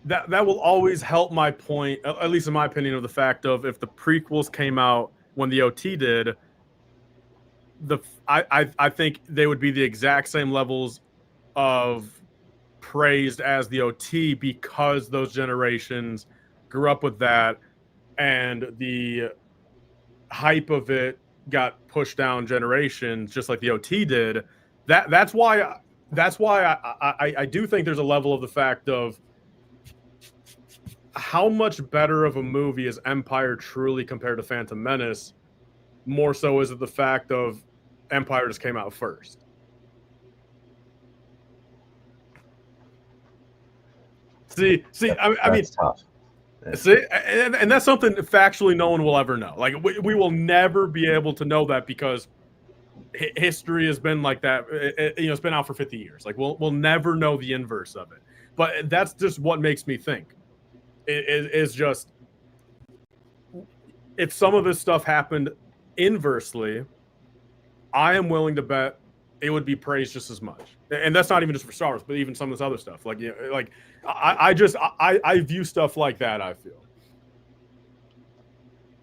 that will always help my point, at least in my opinion, of the fact of if the prequels came out when the OT did, I think they would be the exact same levels of praised as the OT because those generations grew up with that, and the hype of it got pushed down generations just like the OT did. That's why I do think there's a level of the fact of how much better of a movie is Empire truly compared to Phantom Menace. More so is it the fact of Empire just came out first. See, I mean, tough. see, and that's something factually no one will ever know. Like we will never be able to know that because history has been like that. It's been out for 50 years. Like we'll never know the inverse of it. But that's just what makes me think. Is just if some of this stuff happened inversely, I am willing to bet it would be praised just as much. And that's not even just for Star Wars, but even some of this other stuff. Like, like I view stuff like that, I feel.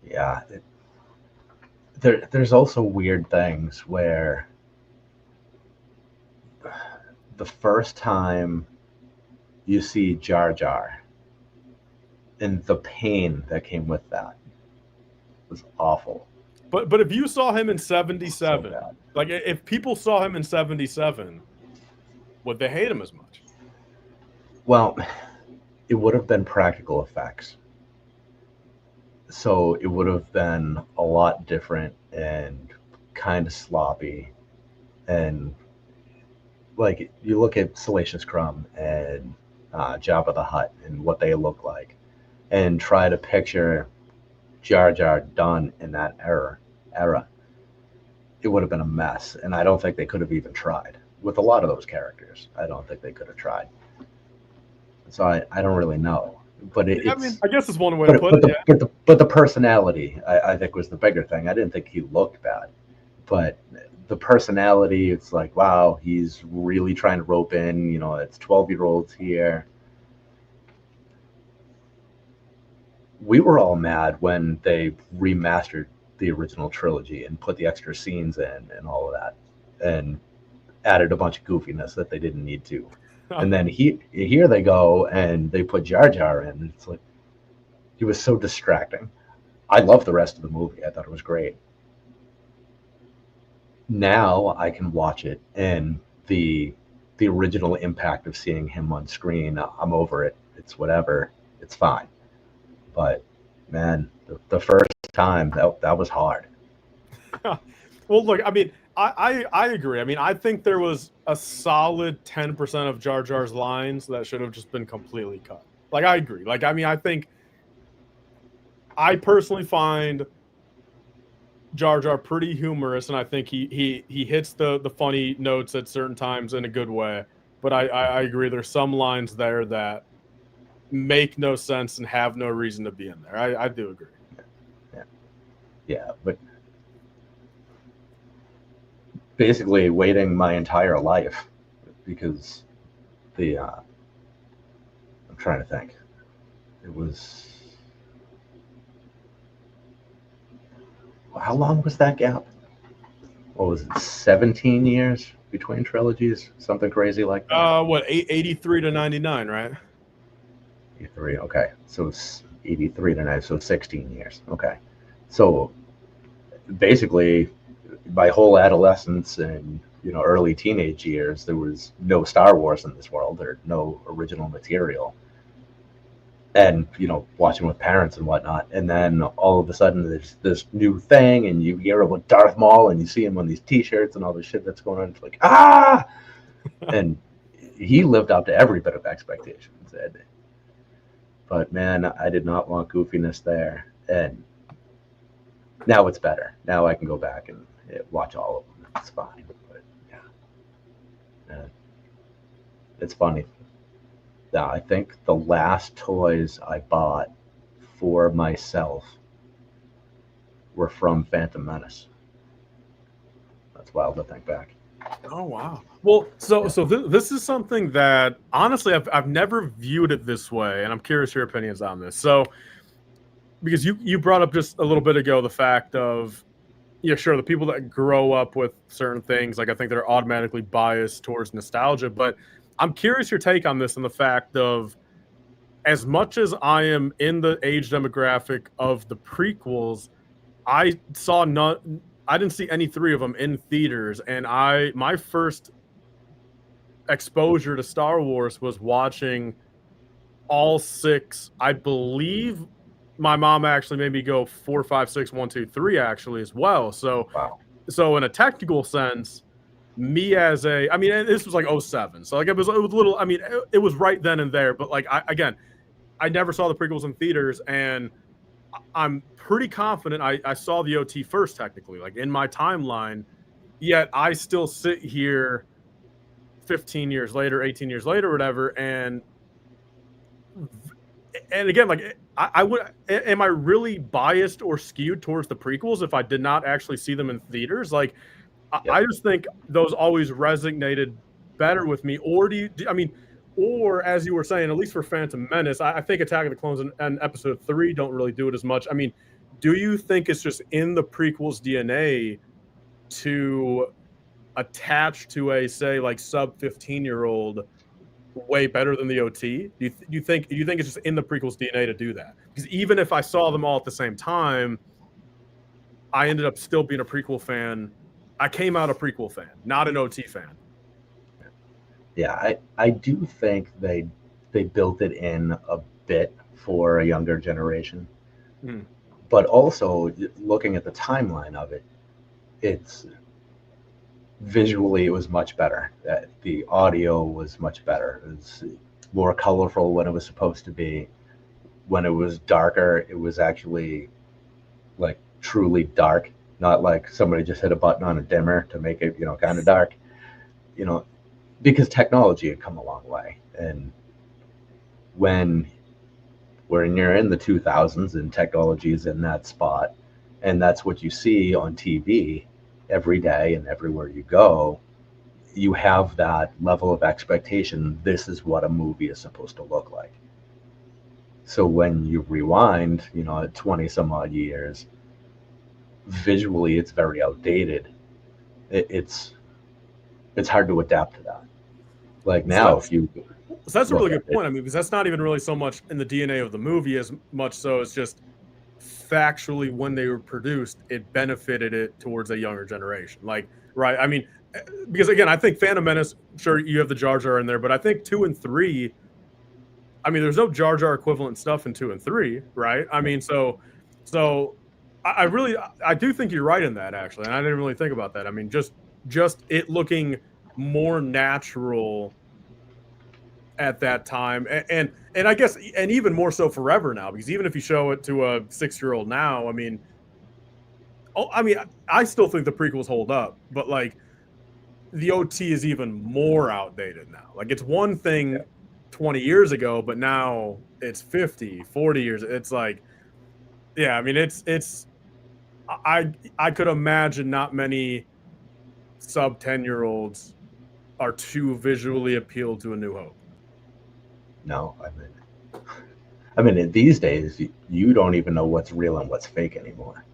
Yeah. There's also weird things where the first time you see Jar Jar and the pain that came with that was awful. But if you saw him in 77, So like if people saw him in 77, would they hate him as much? well, it would have been practical effects. So it would have been a lot different and kind of sloppy. And like you look at Salacious Crumb and Jabba the Hutt and what they look like, and try to picture Jar Jar done in that era, it would have been a mess. And I don't think they could have even tried with a lot of those characters. I don't think they could have tried. So I don't really know, but I mean, it's I guess it's one way to put it. but the personality I think was the bigger thing. I didn't think he looked bad, but the personality, it's like, wow, he's really trying to rope in. It's 12-year-olds here. We were all mad when they remastered the original trilogy and put the extra scenes in and all of that, and added a bunch of goofiness that they didn't need to. And then here they go and they put Jar Jar in. It's like he was so distracting. I love the rest of the movie. I thought it was great. Now I can watch it, and the original impact of seeing him on screen, I'm over it. It's whatever. It's fine. But man, the first time that was hard. Well, look, I mean, I agree. I mean, I think there was a solid 10% of Jar Jar's lines that should have just been completely cut. Like, I agree. Like, I mean, I personally find Jar Jar pretty humorous, and I think he hits the funny notes at certain times in a good way. But I agree. There's some lines there that make no sense and have no reason to be in there. I do agree. Yeah, but basically waiting my entire life because I'm trying to think. It was, how long was that gap? What was it, 17 years between trilogies? Something crazy like that? What, 83 to 99, right? 83, okay. So it's 83 to 9, so 16 years. Okay. So basically, my whole adolescence and early teenage years, there was no Star Wars in this world, or no original material, and watching with parents and whatnot. And then all of a sudden, there's this new thing, and you hear about Darth Maul, and you see him on these T-shirts and all this shit that's going on. It's like, ah, and he lived up to every bit of expectations. But man, I did not want goofiness there, and now it's better. Now I can go back and watch all of them. It's fine. But yeah, it's funny. Yeah, I think the last toys I bought for myself were from Phantom Menace. That's wild to think back. Oh wow. Well, this is something that honestly I've never viewed it this way, and I'm curious your opinions on this. So, because you brought up just a little bit ago the fact of, yeah, sure, the people that grow up with certain things, like I think they're automatically biased towards nostalgia, but I'm curious your take on this and the fact of, as much as I am in the age demographic of the prequels, I didn't see any three of them in theaters, and my first exposure to Star Wars was watching all six. I believe my mom actually made me go 4, 5, 6, 1, 2, 3 actually as well. So, wow. So in a technical sense, me as I mean, this was like 07. So like it was a little, I mean, it was right then and there, but like, I never saw the prequels in theaters, and I'm pretty confident I saw the OT first, technically, like in my timeline, yet I still sit here 15 years later, 18 years later, whatever. And again, like I would, am I really biased or skewed towards the prequels if I did not actually see them in theaters? Like, I just think those always resonated better with me. Or I mean, or as you were saying, at least for Phantom Menace, I think Attack of the Clones and Episode 3 don't really do it as much. I mean, do you think it's just in the prequels DNA to attach to a, say, like sub 15-year-old way better than the OT? Do you think it's just in the prequels DNA to do that? Because even if I saw them all at the same time, I ended up still being a prequel fan. I came out a prequel fan, not an OT fan. Yeah, I do think they they built it in a bit for a younger generation. Mm. But also looking at the timeline of it, it's visually it was much better. The audio was much better. It was more colorful when it was supposed to be. When it was darker, it was actually like truly dark, not like somebody just hit a button on a dimmer to make it, kind of dark, because technology had come a long way. And when you're in the 2000s and technology is in that spot, and that's what you see on TV every day and everywhere you go, you have that level of expectation. This is what a movie is supposed to look like. So when you rewind, 20 some odd years, visually it's very outdated. It's hard to adapt to that. Like now, So that's a really good point. I mean, because that's not even really so much in the DNA of the movie as much so it's just factually when they were produced, it benefited it towards a younger generation. Like, right? I mean, because again, I think Phantom Menace, sure, you have the Jar Jar in there, but I think 2 and 3, I mean, there's no Jar Jar equivalent stuff in 2 and 3, right? I mean, so I do think you're right in that actually, and I didn't really think about that. I mean, just it looking more natural at that time, and I guess, and even more so forever now, because even if you show it to a 6-year-old now, I mean, I still think the prequels hold up, but like the OT is even more outdated now. Like it's one thing 20 years ago, but now it's 50, 40 years. It's like, yeah, I mean, I could imagine not many sub 10-year-olds are too visually appealed to A New Hope. No, I mean, these days you don't even know what's real and what's fake anymore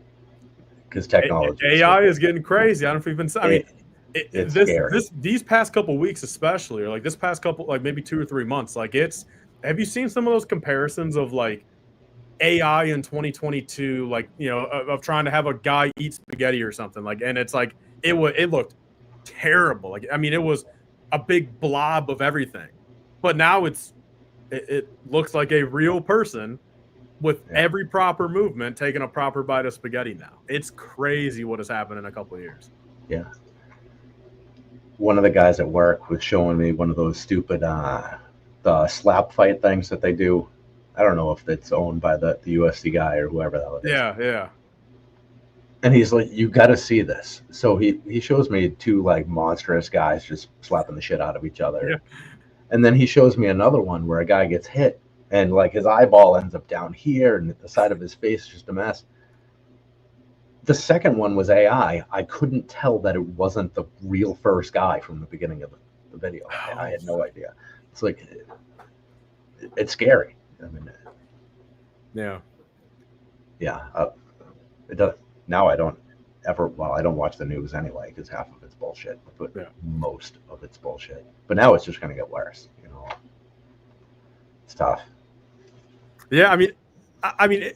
because technology. AI is getting crazy. I don't know if you've been. I mean, it's scary. These past couple weeks, especially, or like this past couple, like maybe 2 or 3 months, like it's. Have you seen some of those comparisons of like AI in 2022, like of trying to have a guy eat spaghetti or something, like, and it's like it looked terrible. Like, I mean, it was a big blob of everything, but now it looks like a real person with every proper movement taking a proper bite of spaghetti now. It's crazy what has happened in a couple of years. Yeah. One of the guys at work was showing me one of those stupid the slap fight things that they do. I don't know if it's owned by the UFC guy or whoever that is. Yeah. And he's like, you got to see this. So he shows me 2 like monstrous guys just slapping the shit out of each other. Yeah. And then he shows me another one where a guy gets hit and like his eyeball ends up down here and the side of his face is just a mess. The second one was AI. I couldn't tell that it wasn't the real first guy from the beginning of the video. I had no idea. It's like, it's scary. I mean, yeah. It does. Now I don't watch the news anyway because half of it's bullshit, but most of it's bullshit. But now it's just going to get worse. It's tough. Yeah, I mean,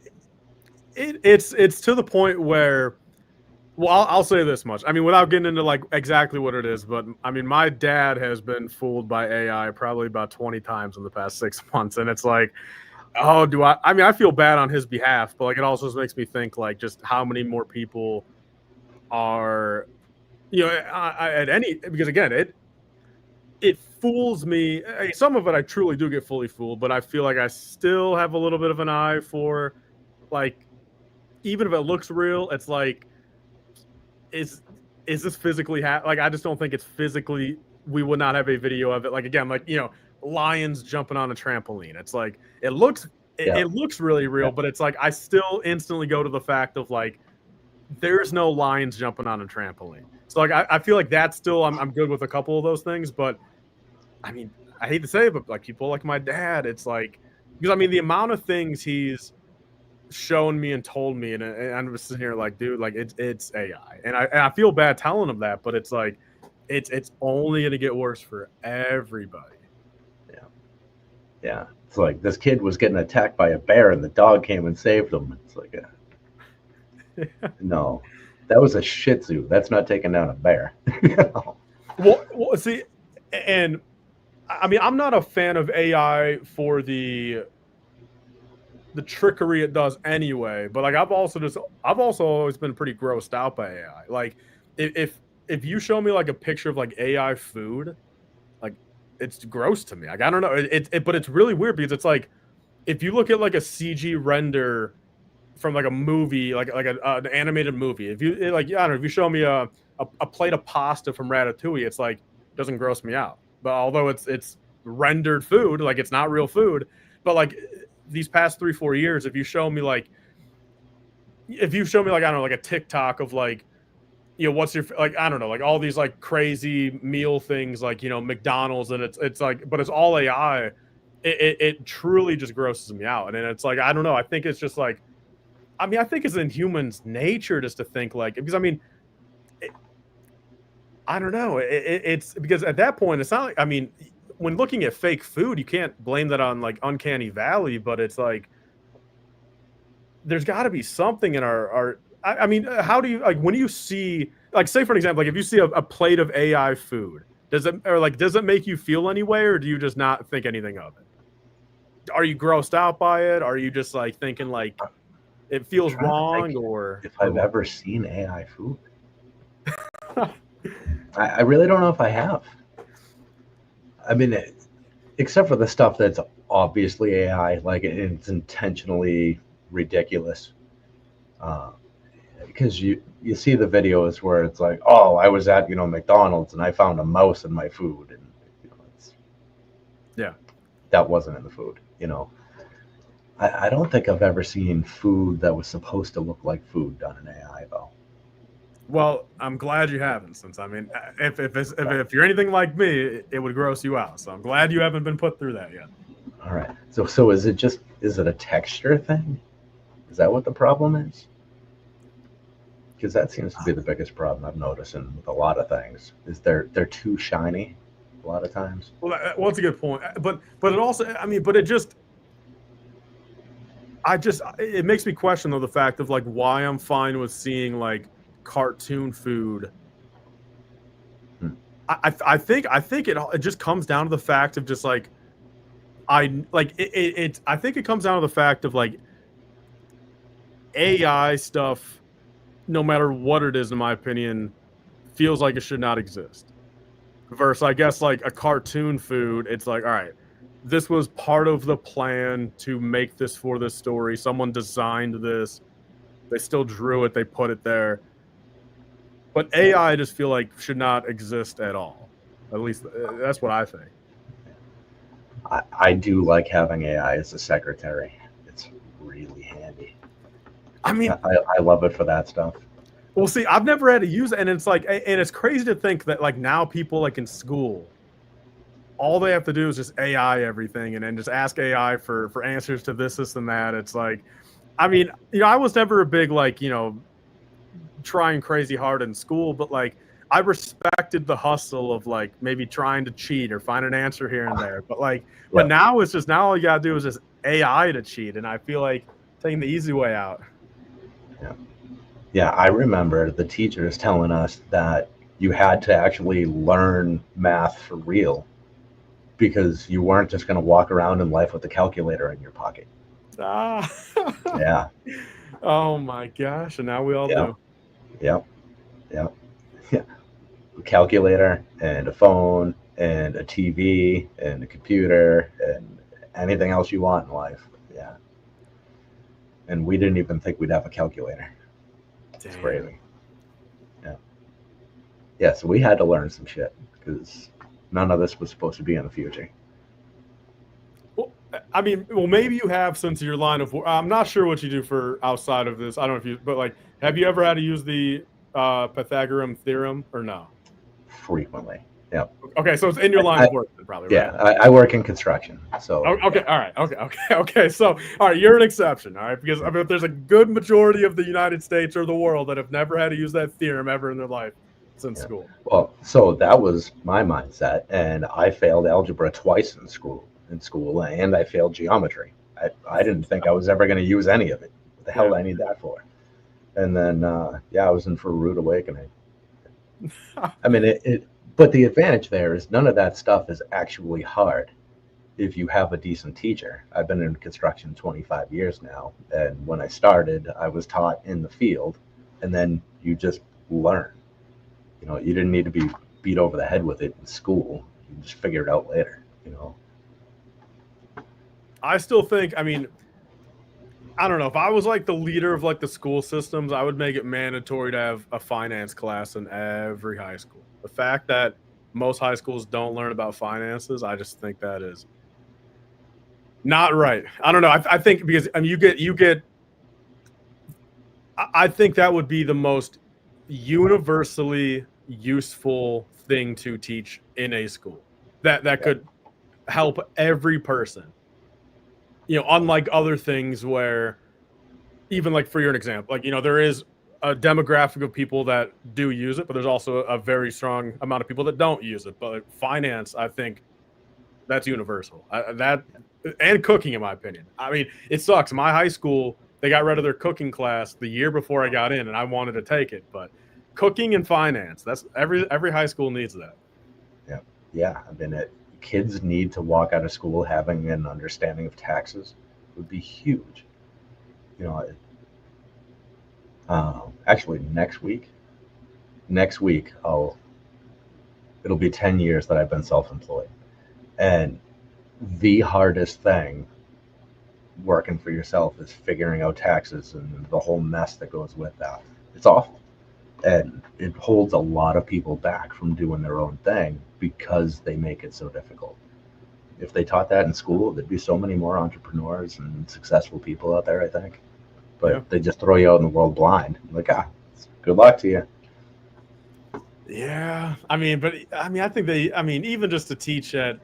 it's to the point where, well, I'll say this much. I mean, without getting into like exactly what it is, but I mean, my dad has been fooled by AI probably about 20 times in the past 6 months, and it's like, oh, I mean, I feel bad on his behalf, but like it also just makes me think like just how many more people are, at any, because again, it fools me. Some of it I truly do get fully fooled, but I feel like I still have a little bit of an eye for, like, even if it looks real, it's like, is this physically like, I just don't think it's physically. We would not have a video of it. Like, again, like, lions jumping on a trampoline. It's like it looks really real, but it's like I still instantly go to the fact of like there's no lions jumping on a trampoline. So like I feel like that's still I'm good with a couple of those things, but I mean, I hate to say it, but like people like my dad, it's like, because I mean the amount of things he's shown me and told me, and I'm just sitting here like, dude, like it's AI, and I feel bad telling him that, but it's like it's only gonna get worse for everybody. Yeah, it's like this kid was getting attacked by a bear and the dog came and saved him. It's like, no, that was a Shih Tzu. That's not taking down a bear. Well, see, and I mean, I'm not a fan of AI for the trickery it does anyway. But like, I've also always been pretty grossed out by AI. Like, if you show me like a picture of like AI food, like it's gross to me. Like I don't know, but it's really weird because it's like if you look at like a CG render from like a movie, an animated movie. If you like, I don't know, if you show me a plate of pasta from Ratatouille, it's like it doesn't gross me out. But although it's rendered food, like it's not real food. But like these past 3-4 years, if you show me like I don't know, like a TikTok of like what's your like I don't know, like all these like crazy meal things like McDonald's, and it's like, but it's all AI. It truly just grosses me out, and it's like I don't know. I think it's just like I think it's in humans' nature just to think like, because I mean, I don't know. It's because at that point, it's not like, when looking at fake food, you can't blame that on like uncanny valley, but it's like, there's got to be something in our, how do you, like, when you see, like, say for an example, like if you see a plate of AI food, does it make you feel any way, or do you just not think anything of it? Are you grossed out by it? Are you just like thinking like, it feels wrong, or if I've ever seen AI food? I really don't know if I have. I mean, except for the stuff that's obviously AI, like it's intentionally ridiculous. Because you see the videos where it's like, oh, I was at McDonald's and I found a mouse in my food, and yeah, that wasn't in the food. I don't think I've ever seen food that was supposed to look like food done in AI though. Well, I'm glad you haven't, since if you're anything like me, it would gross you out. So I'm glad you haven't been put through that yet. All right. So is it a texture thing? Is that what the problem is? Because that seems to be the biggest problem I've noticed with a lot of things. Is they're too shiny a lot of times. Well, that's a good point. But it also, but it makes me question though the fact of like why I'm fine with seeing like cartoon food. I think it just comes down to the fact of just like I think it comes down to the fact of like AI stuff, no matter what it is, in my opinion, feels like it should not exist. Versus, I guess, like a cartoon food, it's like, all right, this was part of the plan to make this for this story. Someone designed this. They still drew it. They put it there. But AI, I just feel like should not exist at all. At least that's what I think. I do like having AI as a secretary. It's really handy. I love it for that stuff. Well, see, I've never had to use it, and it's like, and it's crazy to think that like now people like in school, all they have to do is just AI everything, and then just ask AI for answers to this, and that. It's like, I was never a big like trying crazy hard in school, but like I respected the hustle of like maybe trying to cheat or find an answer here and there. But like, but now it's just, now all you gotta do is just AI to cheat, and I feel like taking the easy way out. Yeah, I remember the teachers telling us that you had to actually learn math for real because you weren't just going to walk around in life with a calculator in your pocket. Yeah. Oh my gosh! And now we all do. Yep. Yeah. A calculator and a phone and a TV and a computer and anything else you want in life. Yeah. And we didn't even think we'd have a calculator. It's crazy. Yeah, so we had to learn some shit because none of this was supposed to be in the future. Well, maybe you have, since your line of work. I'm not sure what you do for outside of this. I don't know if you, but like, have you ever had to use the Pythagorean theorem or no? Frequently. Yeah. Okay, so it's in your line of work, probably, right? Yeah, I work in construction, so. Okay, all right, okay. So, all right, you're an exception, all right, because there's a good majority of the United States or the world that have never had to use that theorem ever in their life since school. Well, so that was my mindset, and I failed algebra twice in school, and I failed geometry. I didn't think I was ever going to use any of it. What the hell did I need that for? And then, I was in for a rude awakening. But the advantage there is none of that stuff is actually hard if you have a decent teacher. I've been in construction 25 years now, and when I started, I was taught in the field, and then you just learn. You didn't need to be beat over the head with it in school. You just figure it out later. I still think, I mean, I don't know. If I was like the leader of like the school systems, I would make it mandatory to have a finance class in every high school. The fact that most high schools don't learn about finances, I just think that is not right. I don't know. I think because I mean, you get. I think that would be the most universally useful thing to teach in a school. That could help every person. Unlike other things where, even like for your example, like there is a demographic of people that do use it, but there's also a very strong amount of people that don't use it. But like finance, I think that's universal. And cooking, in my opinion. I mean, it sucks. My high school, they got rid of their cooking class the year before I got in, and I wanted to take it. But cooking and finance, that's every high school needs that. Yeah. I mean, kids need to walk out of school having an understanding of taxes. Would be huge. Actually, next week, it'll be 10 years that I've been self-employed, and the hardest thing working for yourself is figuring out taxes and the whole mess that goes with that. It's awful, and it holds a lot of people back from doing their own thing because they make it so difficult. If they taught that in school, there'd be so many more entrepreneurs and successful people out there, I think. But They just throw you out in the world blind. Like, good luck to you. Yeah. I mean, I think even just to teach at,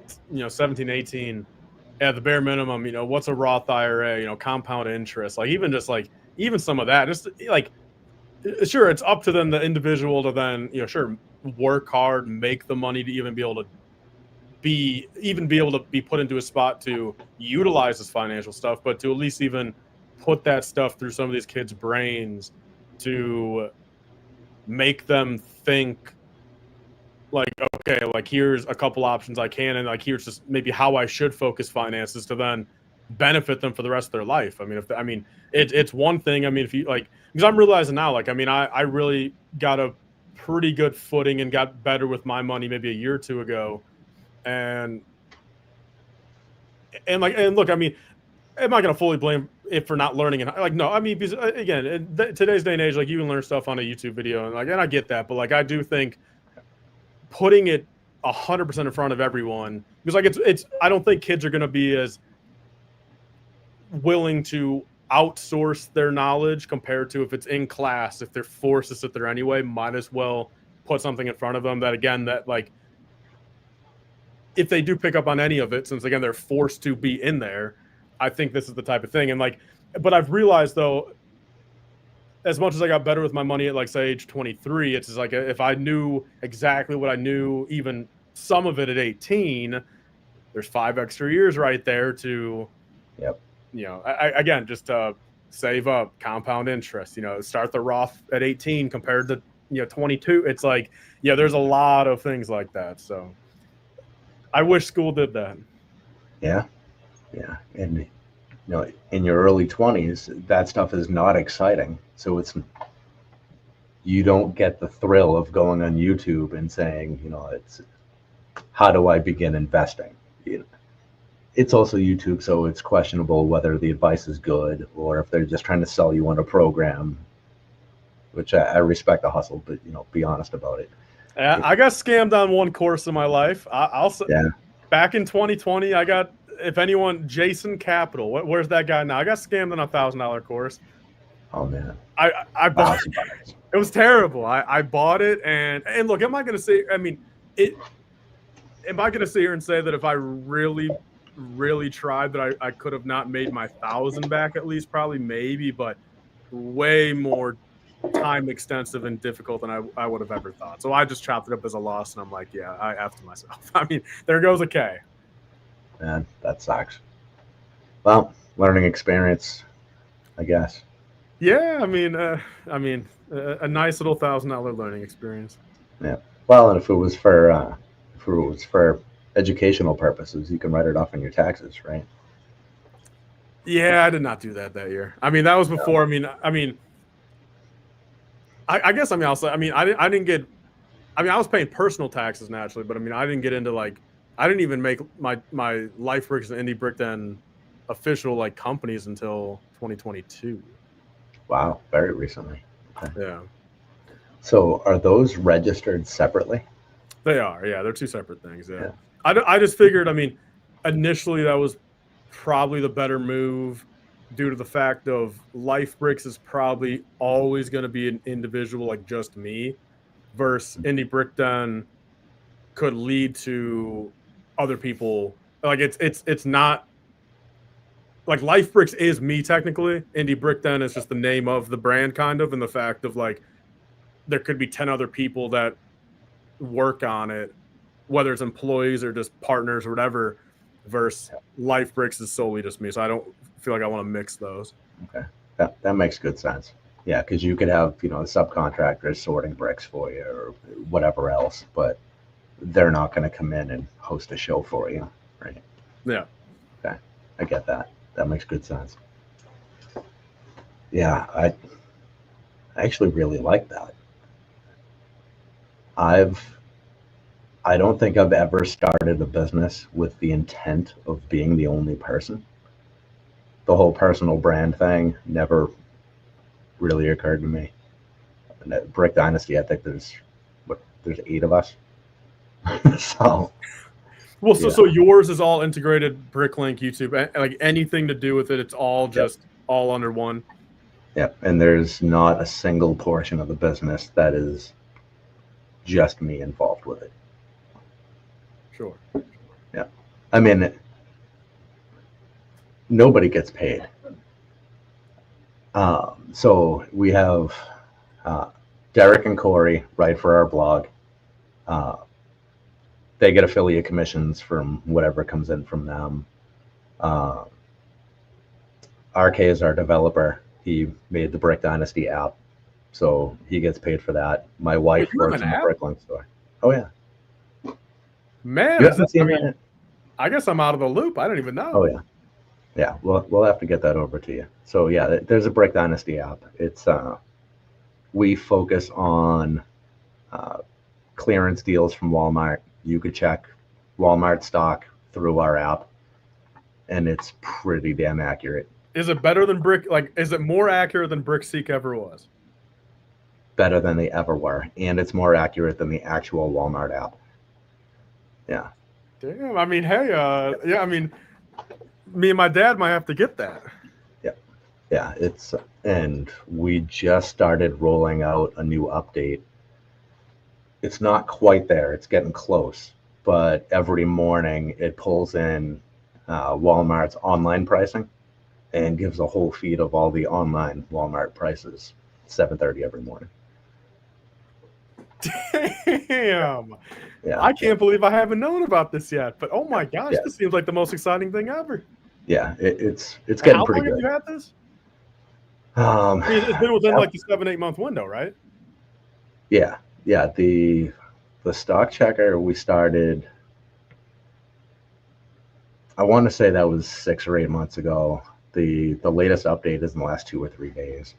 17, 18, at the bare minimum, what's a Roth IRA, compound interest, like even some of that, just like, sure, it's up to then the individual to then, sure, work hard, make the money to even be able to be put into a spot to utilize this financial stuff, but to at least even put that stuff through some of these kids' brains to make them think like, okay, like here's a couple options I can, and like here's just maybe how I should focus finances to then benefit them for the rest of their life. I mean, it's one thing. I mean, if you like, because I'm realizing now, like, I mean, I really got a pretty good footing and got better with my money maybe a year or two ago, and look, I mean, am I going to fully blame it for not learning? And like, no, I mean, because again, in today's day and age, like you can learn stuff on a YouTube video, and I get that, but like I do think putting it 100% in front of everyone, because like it's I don't think kids are going to be as willing to outsource their knowledge compared to if it's in class. If they're forced to sit there anyway, might as well put something in front of them that like if they do pick up on any of it, since again they're forced to be in there, I think this is the type of thing. And like, but I've realized though, as much as I got better with my money at like say age 23, it's just like if I knew exactly what I knew, even some of it at 18, there's 5 extra years right there to, again, just to save up, compound interest, start the Roth at 18 compared to, 22. It's like, there's a lot of things like that. So I wish school did that. Yeah. And in your early 20s, that stuff is not exciting. So you don't get the thrill of going on YouTube and saying, it's how do I begin investing? It's also YouTube, so it's questionable whether the advice is good or if they're just trying to sell you on a program, which I respect the hustle, but be honest about it. I got scammed on one course in my life. I'll say, back in 2020, I got, if anyone, Jason Capital. Where's that guy now? I got scammed on a $1,000 course. Oh man, I bought it. It was terrible. I bought it, and look, am I going to say? I mean, am I going to sit here and say that if I really, really tried, that I could have not made my 1,000 back at least? Probably, maybe, but way more time extensive and difficult than I would have ever thought. So I just chopped it up as a loss, and I'm like, yeah, I effed myself. I mean, there goes a K. Man, that sucks. Well, learning experience, I guess. Yeah, I mean, a nice little $1,000 learning experience. Yeah. Well, and if it was for educational purposes, you can write it off on your taxes, right? Yeah, I did not do that year. I mean, that was No. before. I guess. I mean, I'll say. I mean, I didn't get. I mean, I was paying personal taxes naturally, but I mean, I didn't get into like. I didn't even make my LifeBricks and Indie Brick then official like companies until 2022. Wow, very recently. Okay. Yeah, So are those registered separately? they are. Yeah, they're two separate things. Yeah, Yeah. I just figured. I mean, initially that was probably the better move due to the fact of LifeBricks is probably always going to be an individual like just me versus Indie Brick then could lead to other people. Like it's not like LifeBricks is me technically. Indie Brick then is just the name of the brand kind of, and the fact of like there could be 10 other people that work on it, whether it's employees or just partners or whatever, versus LifeBricks is solely just me. So I don't feel like I want to mix those. Okay. That makes good sense. Yeah, because you could have, subcontractors sorting bricks for you or whatever else, but they're not going to come in and host a show for you, right? Yeah. Okay. I get that. That makes good sense. Yeah, I actually really like that. I've I don't think I've ever started a business with the intent of being the only person. The whole personal brand thing never really occurred to me. And at Brick Dynasty, I think there's 8 of us. So Well, so yeah, so yours is all integrated Bricklink YouTube, like anything to do with it, it's all yep, just all under one. yep. And there's not a single portion of the business that is just me involved with it. Sure. Yeah, I mean, nobody gets paid. So we have uh, Derek and Corey write for our blog. Uh, they get affiliate commissions from whatever comes in from them. Uh, RK is our developer. He made the Brick Dynasty app, so he gets paid for that. My Wait, wife you have works an in the app? Bricklink store. Oh yeah, Man, you is that, haven't I seen mean, that? I guess I'm out of the loop. I don't even Oh know. yeah, yeah. We'll have to get that over to you. So yeah, there's a Brick Dynasty app. It's we focus on uh, clearance deals from Walmart. You could check Walmart stock through our app, and it's pretty damn accurate. Is it better than Brick? Like, is it more accurate than BrickSeek ever was? Better than they ever were, and it's more accurate than the actual Walmart app. Yeah, Damn. I mean, hey, yeah. I mean, me and my dad might have to get that. yeah, yeah. And we just started rolling out a new update. It's not quite there. It's getting close, but every morning it pulls in Walmart's online pricing and gives a whole feed of all the online Walmart prices. 7:30 every morning. Damn. Yeah, I can't believe I haven't known about this yet. But oh my gosh, yeah, this seems like the most exciting thing ever. yeah. It's getting How pretty long have good. you had this? Um, I mean, it's been within yeah, like the 7, 8 month window, right? yeah, yeah. The stock checker we started. I want to say that was 6 or 8 months ago. The latest update is in the last 2 or 3 days.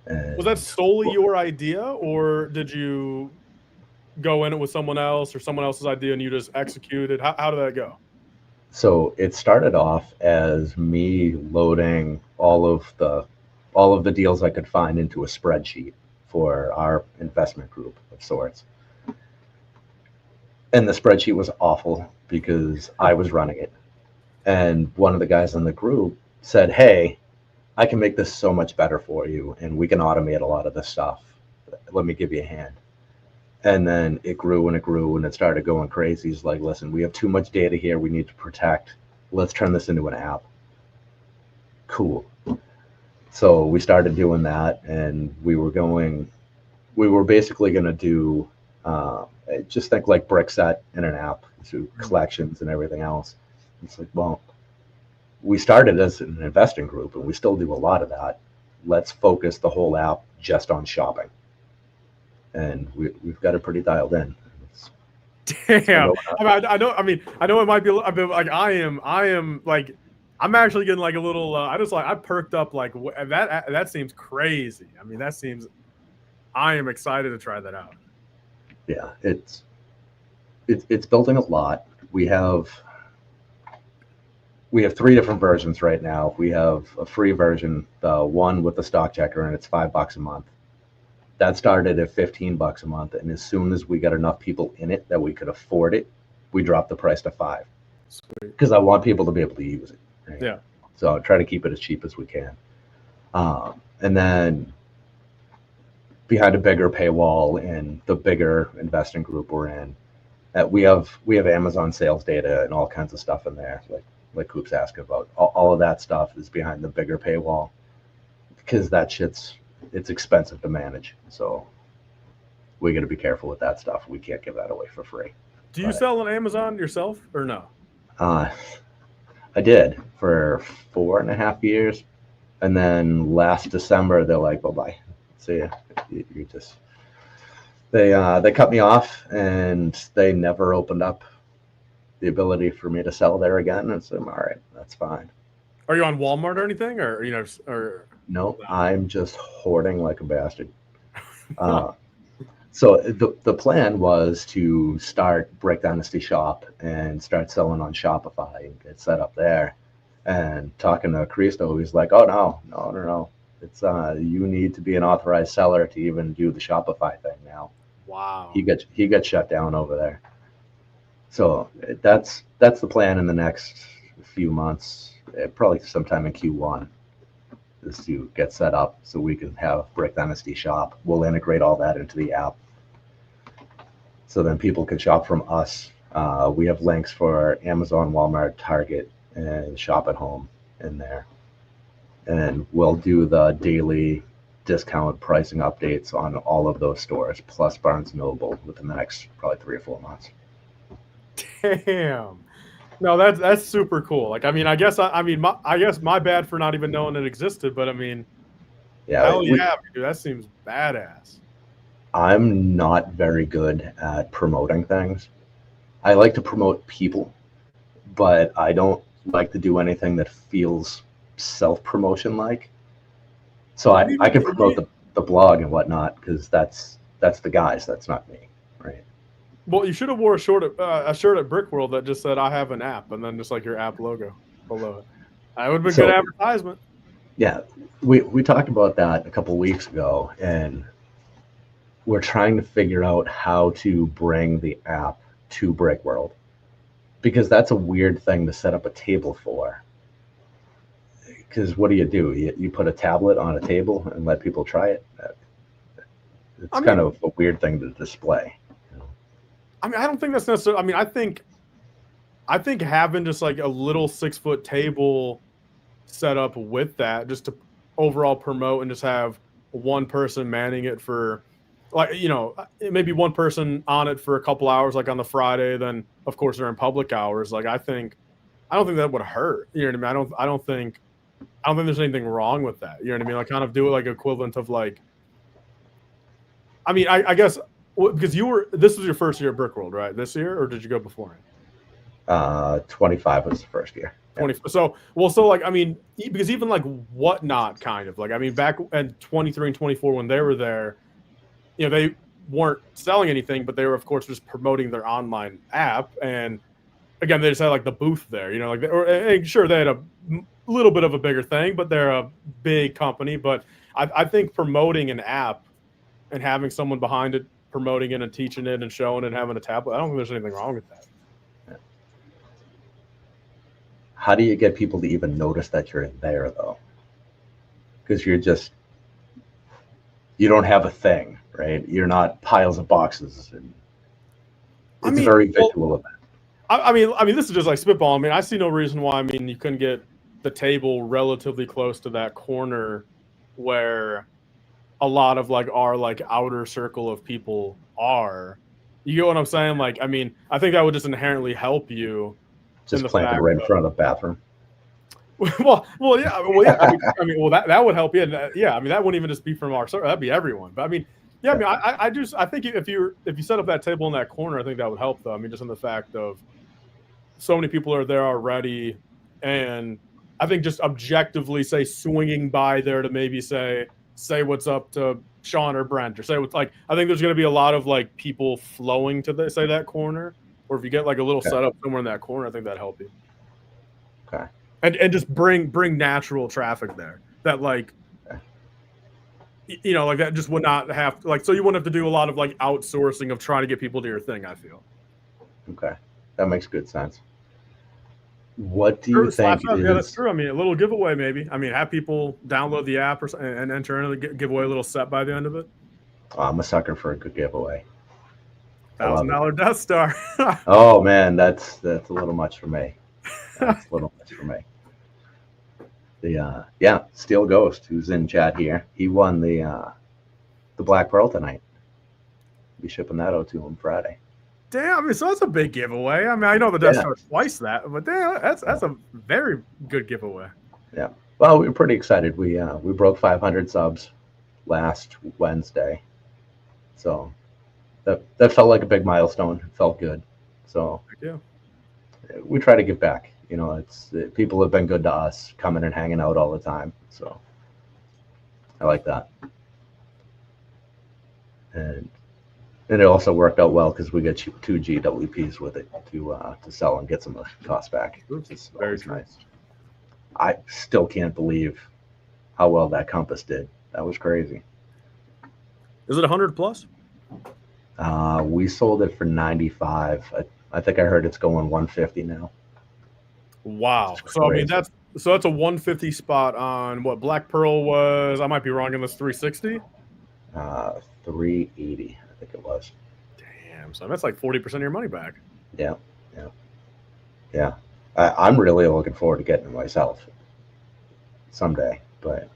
Was that And solely your idea, or did you go in it with someone else or someone else's idea and you just executed? How did that go? so it started off as me loading all of the deals I could find into a spreadsheet for our investment group of sorts. And the spreadsheet was awful because I was running it. And one of the guys in the group said, "Hey, I can make this so much better for you, and we can automate a lot of this stuff. Let me give you a hand." And then it grew and it grew and it started going crazy. He's like, "Listen, we have too much data here. We need to protect. Let's turn this into an app." Cool. So we started doing that, and we were basically going to do, just think like Brickset in an app, so collections and everything else. It's like, well, we started as an investing group, and we still do a lot of that. Let's focus the whole app just on shopping, and we've got it pretty dialed in. Damn. I know it might be a bit like I am like, I'm actually getting like a little, I perked up like that seems crazy. I mean, I am excited to try that out. Yeah, it's building a lot. We have three different versions right now. We have a free version, the one with the stock checker, and it's $5 a month. That started at $15 a month, and as soon as we got enough people in it that we could afford it, we dropped the price to $5. Because I want people to be able to use it. Right? Yeah. So I try to keep it as cheap as we can. And then behind a bigger paywall in the bigger investing group we're in, we have Amazon sales data and all kinds of stuff in there, like Coop's asking about. All of that stuff is behind the bigger paywall because it's expensive to manage. So we got to be careful with that stuff. We can't give that away for free. Do you sell on Amazon yourself or no? I did for 4.5 years, and then last December they're like, bye. See ya. You just they cut me off, and they never opened up the ability for me to sell there again. And so, all right, that's fine. Are you on Walmart or anything, or no? I'm just hoarding like a bastard. So the plan was to start Brick Dynasty Shop and start selling on Shopify and get set up there. And talking to Cristo, he's like, "Oh no. It's you need to be an authorized seller to even do the Shopify thing now." Wow. He got shut down over there. So that's the plan in the next few months, probably sometime in Q1, is to get set up so we can have Brick Dynasty Shop. We'll integrate all that into the app, so then people can shop from us. We have links for Amazon, Walmart, Target, and Shop at Home in there. And we'll do the daily discount pricing updates on all of those stores, plus Barnes & Noble, within the next probably 3 or 4 months. Damn. No, that's super cool. Like, I mean, I guess my bad for not even knowing it existed, but I mean, yeah, dude, that seems badass. I'm not very good at promoting things. I like to promote people, but I don't like to do anything that feels self-promotion like. So I can promote the blog and whatnot because that's the guys. That's not me, right? Well, you should have wore a shirt at Brickworld that just said "I have an app" and then just like your app logo below it. That would have been good advertisement. Yeah, we talked about that a couple weeks ago, and we're trying to figure out how to bring the app to Brickworld, because that's a weird thing to set up a table for. Because what do? You put a tablet on a table and let people try it? It's kind of a weird thing to display. I mean, I don't think that's necessarily. I mean, I think having just like a little 6-foot table set up with that, just to overall promote and just have one person manning it for, like, maybe one person on it for a couple hours, like on the Friday. Then of course they're in public hours. Like, I don't think that would hurt. You know what I mean? I don't think there's anything wrong with that. You know what I mean? Like, kind of do it like equivalent of like. I mean, I guess because this was your first year at Brickworld, right? This year, or did you go before it? 25 was the first year. 20. So like, I mean, because even like Whatnot, kind of like, I mean, back in 23 and 24 when they were there, they weren't selling anything, but they were of course just promoting their online app. And again, they just had like the booth there, sure they had a little bit of a bigger thing, but they're a big company. But I think promoting an app and having someone behind it promoting it and teaching it and showing it and having a tablet, I don't think there's anything wrong with that. Yeah. How do you get people to even notice that you're there, though? Because you don't have a thing, right? You're not piles of boxes. And it's a very visual event. I mean, this is just like spitball. I mean, I see no reason why. I mean, you couldn't get the table relatively close to that corner where a lot of like our like outer circle of people are. You get what I'm saying? Like, I mean, I think that would just inherently help you. Just plant it right in front of the bathroom. well, yeah. I mean, that would help. Yeah. I mean, that wouldn't even just be from our circle. That'd be everyone. But I mean, Yeah, I mean, I think if you set up that table in that corner, I think that would help, though. I mean, just in the fact of so many people are there already, and I think just objectively, say, swinging by there to maybe say what's up to Sean or Brent, or say what's like. I think there's going to be a lot of like people flowing to say that corner, or if you get like a little Okay. setup somewhere in that corner, I think that'd help you. Okay. And just bring natural traffic there that like. You know, like that just would not have like, so you wouldn't have to do a lot of like outsourcing of trying to get people to your thing, I feel. Okay. That makes good sense. What do Sure, you think yeah, that's is? true. I mean, a little giveaway, maybe. I mean, have people download the app and enter in the giveaway a little set by the end of it. I'm a sucker for a good giveaway. I love it. $1,000 Death Star. Oh man, that's a little much for me. That's a little much for me. The Steel Ghost, who's in chat here, he won the Black Pearl tonight. Be shipping that out to him Friday. Damn, I mean, so that's a big giveaway. I mean, I know the Death Star twice that, but damn, that's a very good giveaway. Yeah. Well, we were pretty excited. We broke 500 subs last Wednesday, so that felt like a big milestone. It felt good. So we try to give back. You know, people have been good to us, coming and hanging out all the time. So I like that, and it also worked out well because we got 2 GWPs with it to sell and get some of the cost back. It's very nice. I still can't believe how well that compass did. That was crazy. Is it 100 plus? We sold it for 95. I think I heard it's going 150 now. Wow. So I mean that's a 150 spot on what Black Pearl was. I might be wrong in this 360. 380, I think it was. Damn. So that's like 40% of your money back. Yeah. I'm really looking forward to getting it myself someday, but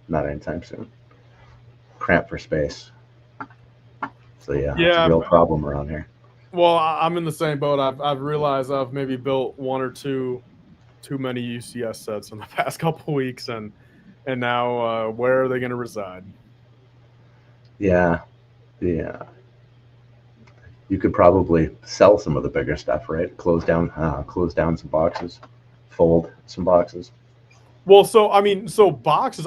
not anytime soon. Cramp for space. So it's a real problem around here. Well, I'm in the same boat. I've realized I've maybe built 1 or 2 too many UCS sets in the past couple of weeks, and now where are they going to reside? Yeah. You could probably sell some of the bigger stuff, right? Close down some boxes, fold some boxes. Well, so I mean, boxes.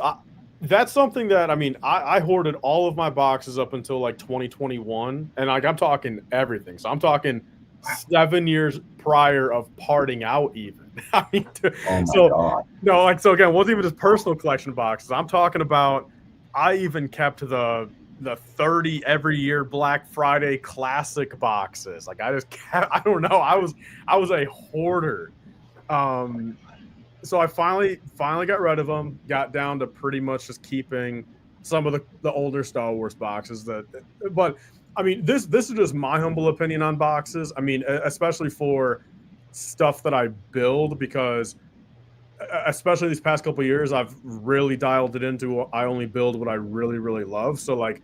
That's something that, I mean, I hoarded all of my boxes up until like 2021, and like I'm talking everything. So I'm talking 7 years prior of parting out, even. I mean, God. No, like, so again, it wasn't even just personal collection boxes. I'm talking about, I even kept the 30 every year Black Friday classic boxes. Like I just kept, I don't know. I was a hoarder. So I finally got rid of them, got down to pretty much just keeping some of the older Star Wars boxes but I mean, this is just my humble opinion on boxes. I mean, especially for stuff that I build, because especially these past couple of years, I've really dialed it into, I only build what I really, really love. So like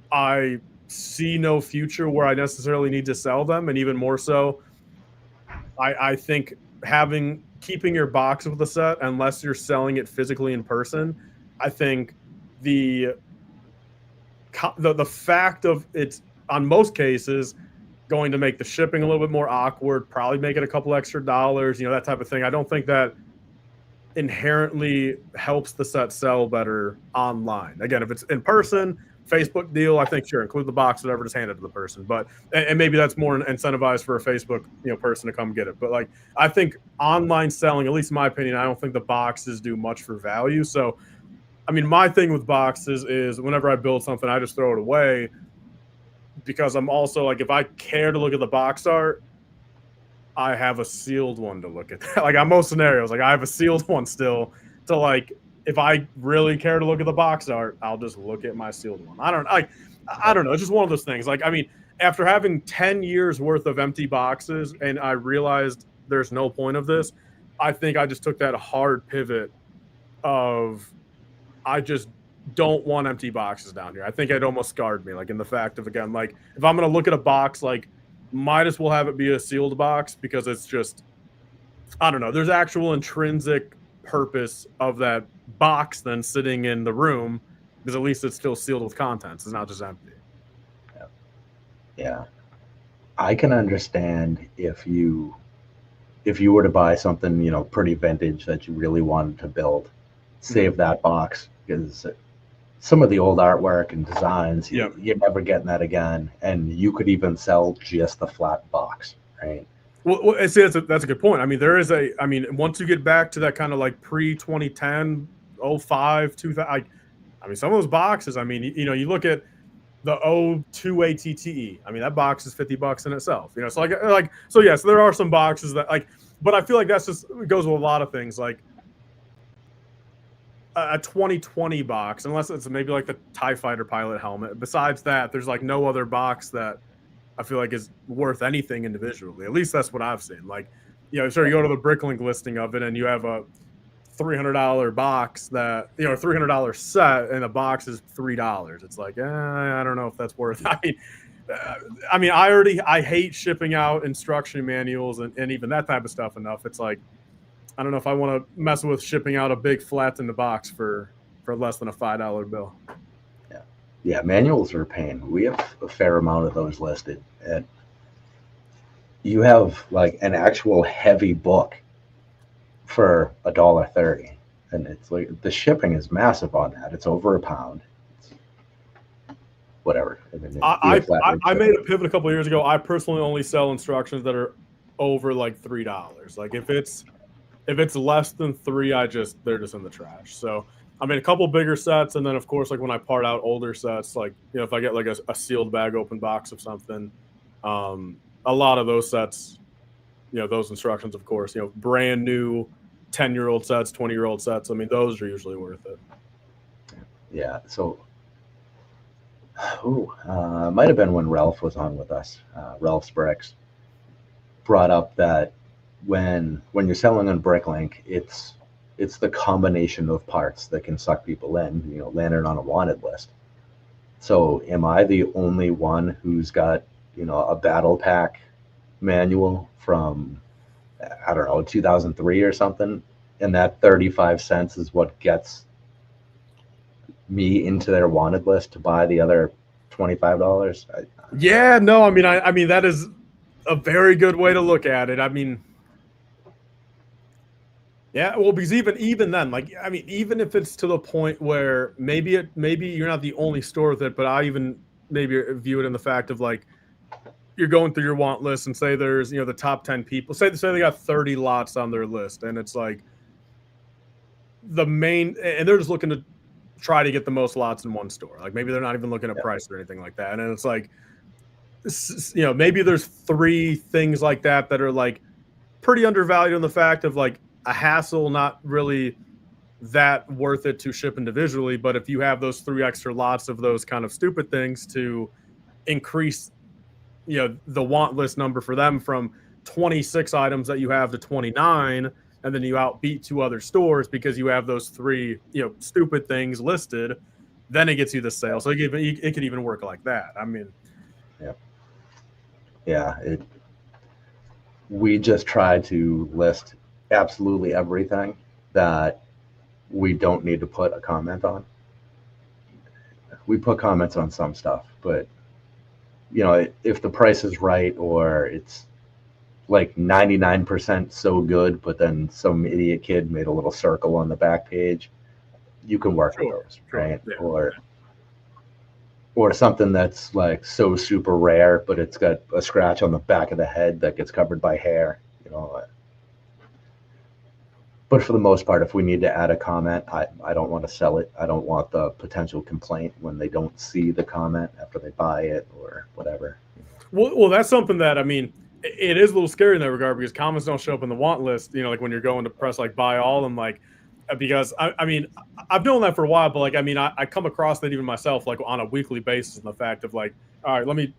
I see no future where I necessarily need to sell them. And even more so, I think keeping your box with the set, unless you're selling it physically in person, I think the fact of it's, on most cases, going to make the shipping a little bit more awkward, probably make it a couple extra dollars, that type of thing. I don't think that inherently helps the set sell better online. Again, if it's in person, Facebook deal, I think sure, include the box, whatever, just hand it to the person. But and maybe that's more incentivized for a Facebook person to come get it. But like I think online selling, at least in my opinion, I don't think the boxes do much for value. So I mean, my thing with boxes is whenever I build something, I just throw it away, because I'm also like, if I care to look at the box art, I have a sealed one to look at. Like on most scenarios, like I have a sealed one still to like, if I really care to look at the box art, I'll just look at my sealed one. I don't know. It's just one of those things. Like, I mean, after having 10 years worth of empty boxes and I realized there's no point of this, I think I just took that hard pivot of, I just don't want empty boxes down here. I think it almost scarred me, like in the fact of, again, like if I'm going to look at a box, like might as well have it be a sealed box, because it's just, I don't know, there's actual intrinsic purpose of that box then sitting in the room because at least it's still sealed with contents. It's not just empty. Yeah. I can understand if you were to buy something, pretty vintage that you really wanted to build, save that box because some of the old artwork and designs, Yep. you're never getting that again. And you could even sell just the flat box, right? Well, see, that's a good point. I mean, there is once you get back to that kind of like pre 2010, 05, 2000, I mean, some of those boxes, I mean, you look at the 02 ATTE. I mean, that box is $50 in itself. So so yes, there are some boxes that but I feel like that's just it goes with a lot of things. Like a 2020 box, unless it's maybe like the TIE Fighter pilot helmet. Besides that, there's like no other box that I feel like is worth anything individually. At least that's what I've seen. Like, sure, you go to the Bricklink listing of it and you have a $300 box that, a $300 set and the box is $3. It's like, I don't know if that's worth it. I hate shipping out instruction manuals and even that type of stuff enough. It's like, I don't know if I want to mess with shipping out a big flat in the box for less than a $5 bill. Yeah, manuals are a pain. We have a fair amount of those listed. And you have like an actual heavy book for $1.30. And it's like the shipping is massive on that. It's over a pound. It's whatever. I made a pivot a couple of years ago. I personally only sell instructions that are over like $3. Like if it's less than $3, they're just in the trash. So I mean, a couple bigger sets, and then of course, like when I part out older sets, like if I get like a sealed bag, open box of something, a lot of those sets, those instructions, of course, brand new 10-year-old sets, 20-year-old sets. I mean, those are usually worth it. Yeah. So, might have been when Ralph was on with us. LifeBricks brought up that when you're selling on Bricklink, it's the combination of parts that can suck people in, landing on a wanted list. So am I the only one who's got, a battle pack manual from, I don't know, 2003 or something? And that 35 cents is what gets me into their wanted list to buy the other $25? Yeah, no, I mean, that is a very good way to look at it. I mean, yeah, well, because even then, like, I mean, even if it's to the point where maybe you're not the only store with it, but I even maybe view it in the fact of like you're going through your want list and say there's the top 10 people, say they got 30 lots on their list, and it's like and they're just looking to try to get the most lots in one store. Like maybe they're not even looking at price or anything like that, and it's like maybe there's 3 things like that are like pretty undervalued in the fact of like a hassle, not really that worth it to ship individually. But if you have those 3 extra lots of those kind of stupid things to increase, the want list number for them from 26 items that you have to 29, and then you outbeat 2 other stores because you have those 3, stupid things listed, then it gets you the sale. So it could even work like that. I mean, we just try to list absolutely everything that we don't need to put a comment on. We put comments on some stuff, but if the price is right or it's like 99% so good, but then some idiot kid made a little circle on the back page, you can work with those, right? Yeah. Or something that's like so super rare, but it's got a scratch on the back of the head that gets covered by hair, But for the most part, if we need to add a comment, I don't want to sell it. I don't want the potential complaint when they don't see the comment after they buy it or whatever. Well, that's something that, I mean, it is a little scary in that regard because comments don't show up in the want list, like when you're going to press like buy all, and like, because I mean, I've known that for a while, but like, I mean, I come across that even myself, like on a weekly basis, in the fact of like, all right, let me,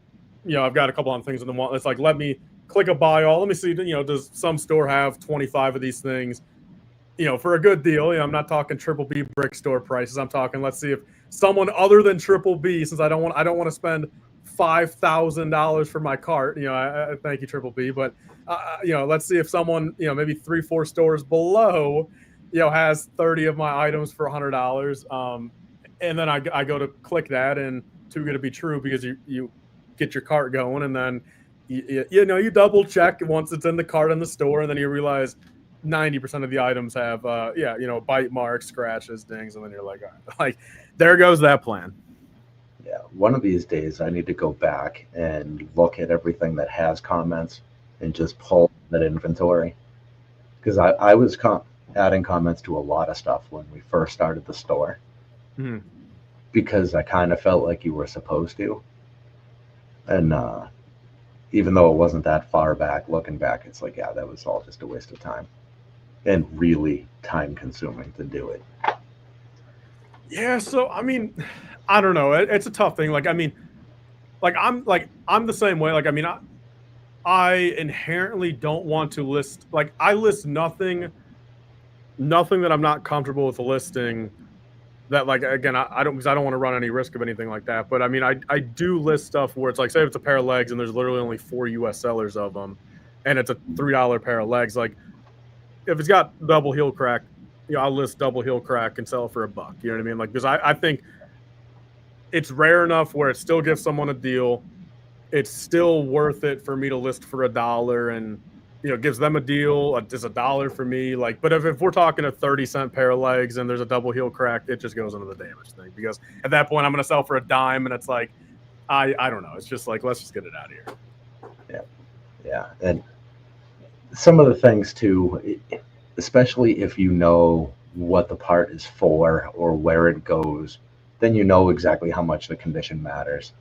I've got a couple of things in the want list. Like, let me click a buy all. Let me see, does some store have 25 of these things? For a good deal. I'm not talking Triple B brick store prices. I'm talking, let's see if someone other than Triple B, since I don't want to spend $5,000 for my cart. I thank you, Triple B, but let's see if someone, maybe 3-4 stores below, has 30 of my items for $100. and then I go to click that, and too good to be true, because you get your cart going, and then you double check once it's in the cart in the store, and then you realize 90% of the items have bite marks, scratches, dings, and then you're like, all right, like there goes that plan. Yeah, one of these days I need to go back and look at everything that has comments and just pull that inventory, because I was adding comments to a lot of stuff when we first started the store, Mhm. because I kind of felt like you were supposed to. And even though it wasn't that far back, looking back, it's like, yeah, that was all just a waste of time and really time consuming to do it. Yeah, so I mean, I don't know. It's a tough thing. Like, I mean, I'm the same way. Like, I mean, I inherently don't want to list, like, I list nothing that I'm not comfortable with listing. That, like, again, I don't, because I don't want to run any risk of anything like that. But I mean, I do list stuff where it's like, say if it's a pair of legs and there's literally only 4 US sellers of them, and it's a $3 pair of legs. Like, if it's got double heel crack, I'll list double heel crack and sell it for $1. You know what I mean? Like, because I think it's rare enough where it still gives someone a deal. It's still worth it for me to list for $1, and gives them a deal. It's $1 for me. Like, but if we're talking a 30-cent pair of legs and there's a double heel crack, it just goes into the damage thing, because at that point I'm going to sell for a dime, and it's like, I don't know. It's just like, let's just get it out of here. Yeah, yeah, and some of the things too, especially if you know what the part is for or where it goes, then you know exactly how much the condition matters.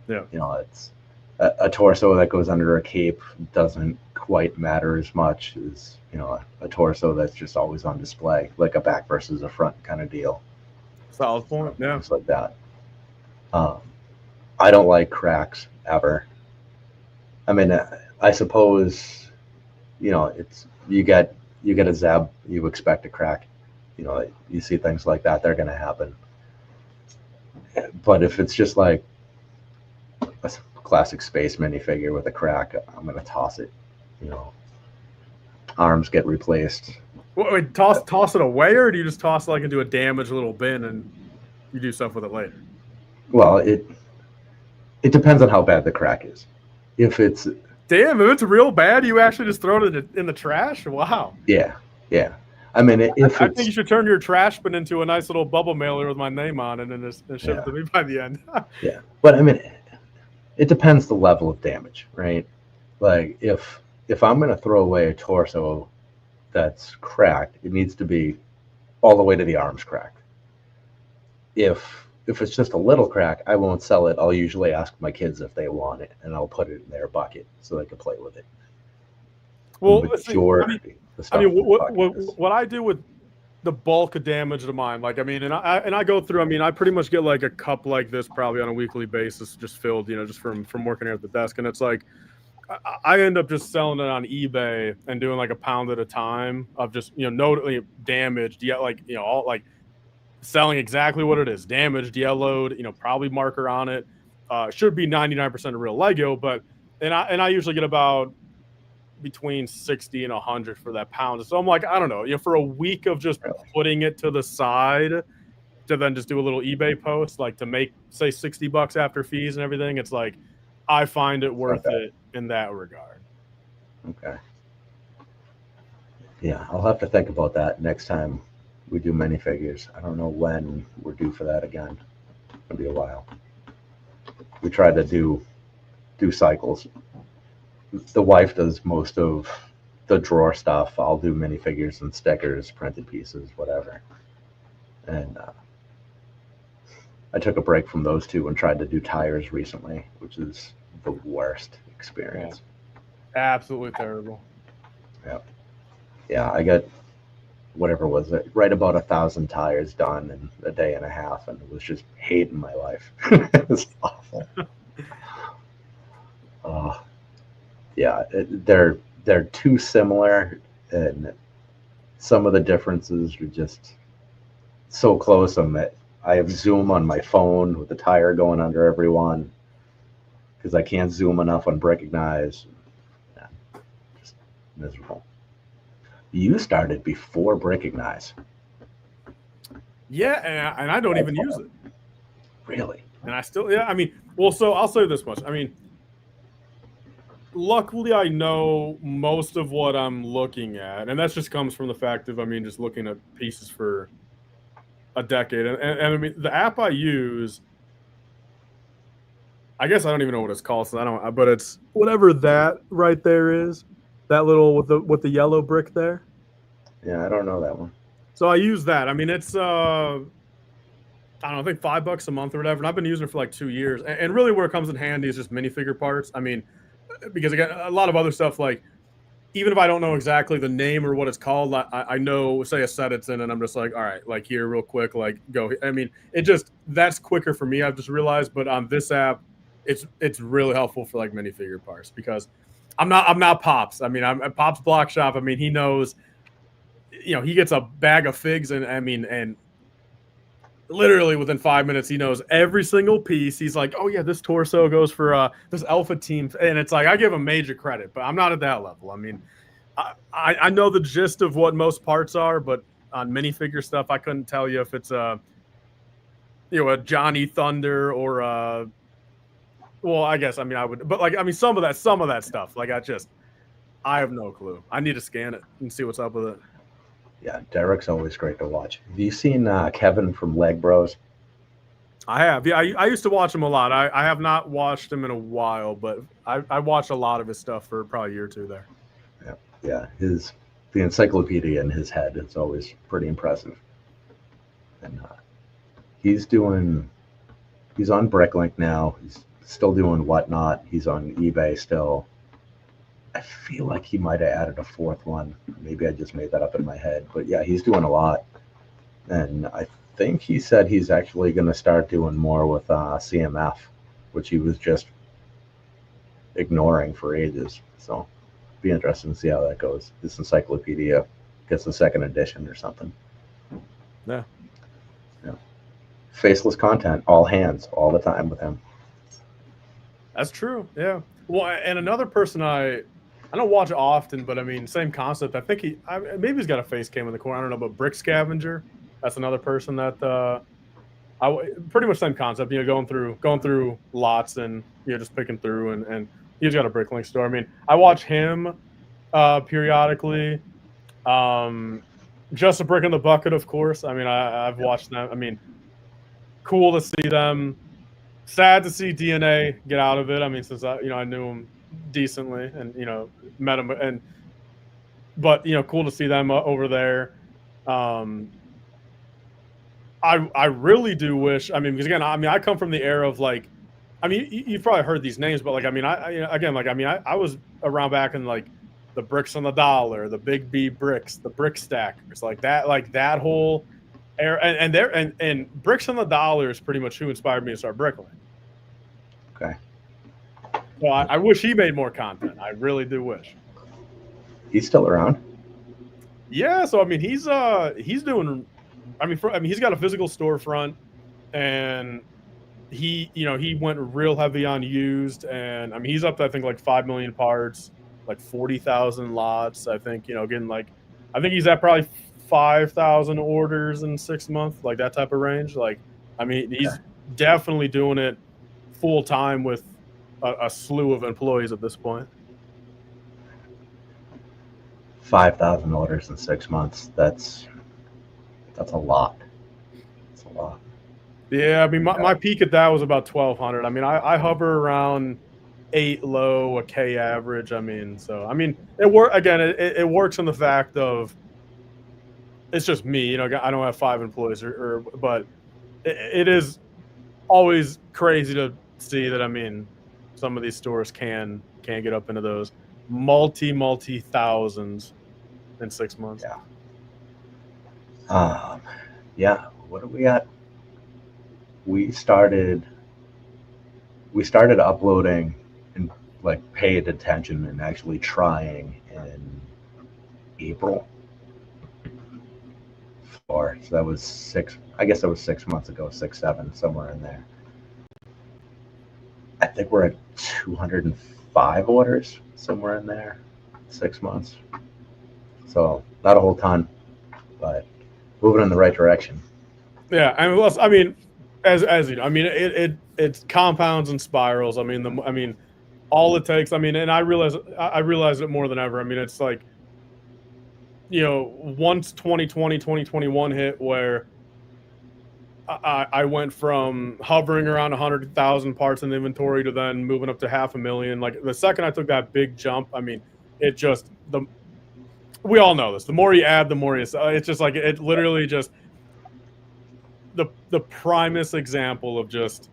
Yeah. It's a torso that goes under a cape doesn't quite matter as much as a torso that's just always on display, like a back versus a front kind of deal. Solid point. Yeah. Things like that. I don't like cracks ever. I mean, I suppose it's you get a zeb, you expect a crack. You see things like that, they're going to happen. But if it's just like a classic space minifigure with a crack, I'm going to toss it. Arms get replaced. Wait, toss it away, or do you just toss it like into a damaged little bin and you do stuff with it later? Well, it depends on how bad the crack is. If it's it's real bad, you actually just throw it in the trash? Wow. Yeah. I mean, I think you should turn your trash bin into a nice little bubble mailer with my name on it, and just ship it to me by the end. Yeah, but I mean, it depends the level of damage, right? Like if I'm going to throw away a torso that's cracked, it needs to be all the way to the arms cracked. If it's just a little crack, I won't sell it. I'll usually ask my kids if they want it, and I'll put it in their bucket so they can play with it. Well, what I do with the bulk of damage to mine, like, I mean, and I go through, I mean, I pretty much get like a cup like this probably on a weekly basis, just filled, just from working here at the desk. And it's like, I end up just selling it on eBay and doing like a pound at a time of just, notably damaged, all like selling exactly what it is, damaged, yellowed, probably marker on it. Should be 99% of real Lego, but, and I usually get about between 60 and 100 for that pound. So I'm like, I don't know, for a week of just putting it to the side to then just do a little eBay post, like to make, say, $60 after fees and everything. It's like, I find it worth it in that regard. Okay. Yeah, I'll have to think about that next time we do minifigures. I don't know when we're due for that again. It'll be a while. We try to do cycles. The wife does most of the drawer stuff. I'll do minifigures and stickers, printed pieces, whatever. And I took a break from those two and tried to do tires recently, which is the worst experience. Yeah. Absolutely terrible. Yeah, I got, whatever was it, right about 1,000 tires done in a day and a half, and it was just hating my life. It was awful. Yeah, they're too similar, and some of the differences are just so close. I have Zoom on my phone with the tire going under every one because I can't zoom enough on Brickignise. Yeah, just miserable. You started before Brickignise. Yeah, and I don't even use it. Really? And I still, yeah, I mean, well, so I'll say this much. I mean, luckily I know most of what I'm looking at, and that just comes from the fact of, I mean, just looking at pieces for a decade. And I mean, the app I use, I guess I don't even know what it's called, so I don't, but it's whatever that right there is, that little with the yellow brick there. Yeah, I don't know that one. So I use that. I mean, it's I don't know, I think $5 a month or whatever. And I've been using it for like 2 years. And really, where it comes in handy is just minifigure parts. I mean, because again, a lot of other stuff, like even if I don't know exactly the name or what it's called, I know, say a set it's in, and I'm just like, all right, like here, real quick, like go. I mean, it just, that's quicker for me. I've just realized, but on this app, it's really helpful for like minifigure parts, because I'm not Pops. I mean, I'm at Pops Block Shop. I mean, he knows, he gets a bag of figs, and I mean, and literally within 5 minutes, he knows every single piece. He's like, oh yeah, this torso goes for this alpha team, and it's like, I give him major credit, but I'm not at that level. I mean, I know the gist of what most parts are, but on minifigure stuff, I couldn't tell you if it's a Johnny Thunder or well, I guess, I mean, I would, but like, I mean, some of that stuff, like I have no clue. I need to scan it and see what's up with it. Yeah, Derek's always great to watch. Have you seen Kevin from Leg Bros? I have. Yeah, I used to watch him a lot. I have not watched him in a while, but I watched a lot of his stuff for probably a year or two there. Yeah. The encyclopedia in his head is always pretty impressive. And he's on Bricklink now. He's still doing Whatnot. He's on eBay still. I feel like he might have added a fourth one. Maybe I just made that up in my head. But yeah, he's doing a lot. And I think he said he's actually going to start doing more with CMF, which he was just ignoring for ages. So be interesting to see how that goes. This encyclopedia gets a second edition or something. Yeah. Faceless content, all hands, all the time with him. That's true. Yeah. Well, and another person I don't watch often, but I mean, same concept. I think maybe he's got a face cam in the corner. I don't know, but Brick Scavenger. That's another person that pretty much same concept. Going through lots and just picking through, and he's got a Bricklink store. I mean, I watch him periodically. Just a Brick in the Bucket, of course. I mean, I've watched them. I mean, cool to see them. Sad to see DNA get out of it. I mean, since I knew him decently and met him, but cool to see them over there. I really do wish. I mean, because again, I come from the era of like, I mean, you've probably heard these names, but like, I mean, I was around back in like the Bricks on the Dollar, the Big B Bricks, the Brick Stackers, like that whole era, and Bricks on the Dollar is pretty much who inspired me to start Bricklink. Okay. So I wish he made more content. I really do wish. He's still around. Yeah. So I mean, he's doing. I mean, he's got a physical storefront, and he went real heavy on used, and I mean, he's up to, I think, like 5 million parts, like 40,000 lots. I think again, like, I think he's at probably 5,000 orders in 6 months, like that type of range. Like, I mean, he's definitely doing it full time with a slew of employees at this point. 5,000 orders in 6 months. That's a lot. That's a lot. Yeah, I mean, my peak at that was about 1,200. I mean, I hover around 8 low, a K average. I mean, so I mean, it works on the fact of it's just me. I don't have 5 employees, but it is always crazy to see that. I mean, some of these stores can get up into those multi thousands in 6 months. Yeah. What are we at? We started uploading and like paid attention and actually trying in April. So that was 6. I guess that was 6 months ago, 6, 7, somewhere in there. I think we're at 205 orders, somewhere in there, 6 months. So not a whole ton, but moving in the right direction. Yeah, I mean, As you know, I mean, it compounds and spirals. I mean, all it takes. I mean, and I realize it more than ever. I mean, it's like, once 2020, 2021 hit, where I went from hovering around 100,000 parts in the inventory to then moving up to 500,000. Like the second I took that big jump, I mean, it just we all know this. The more you add, the more you sell. It's just like it literally just the primest example of just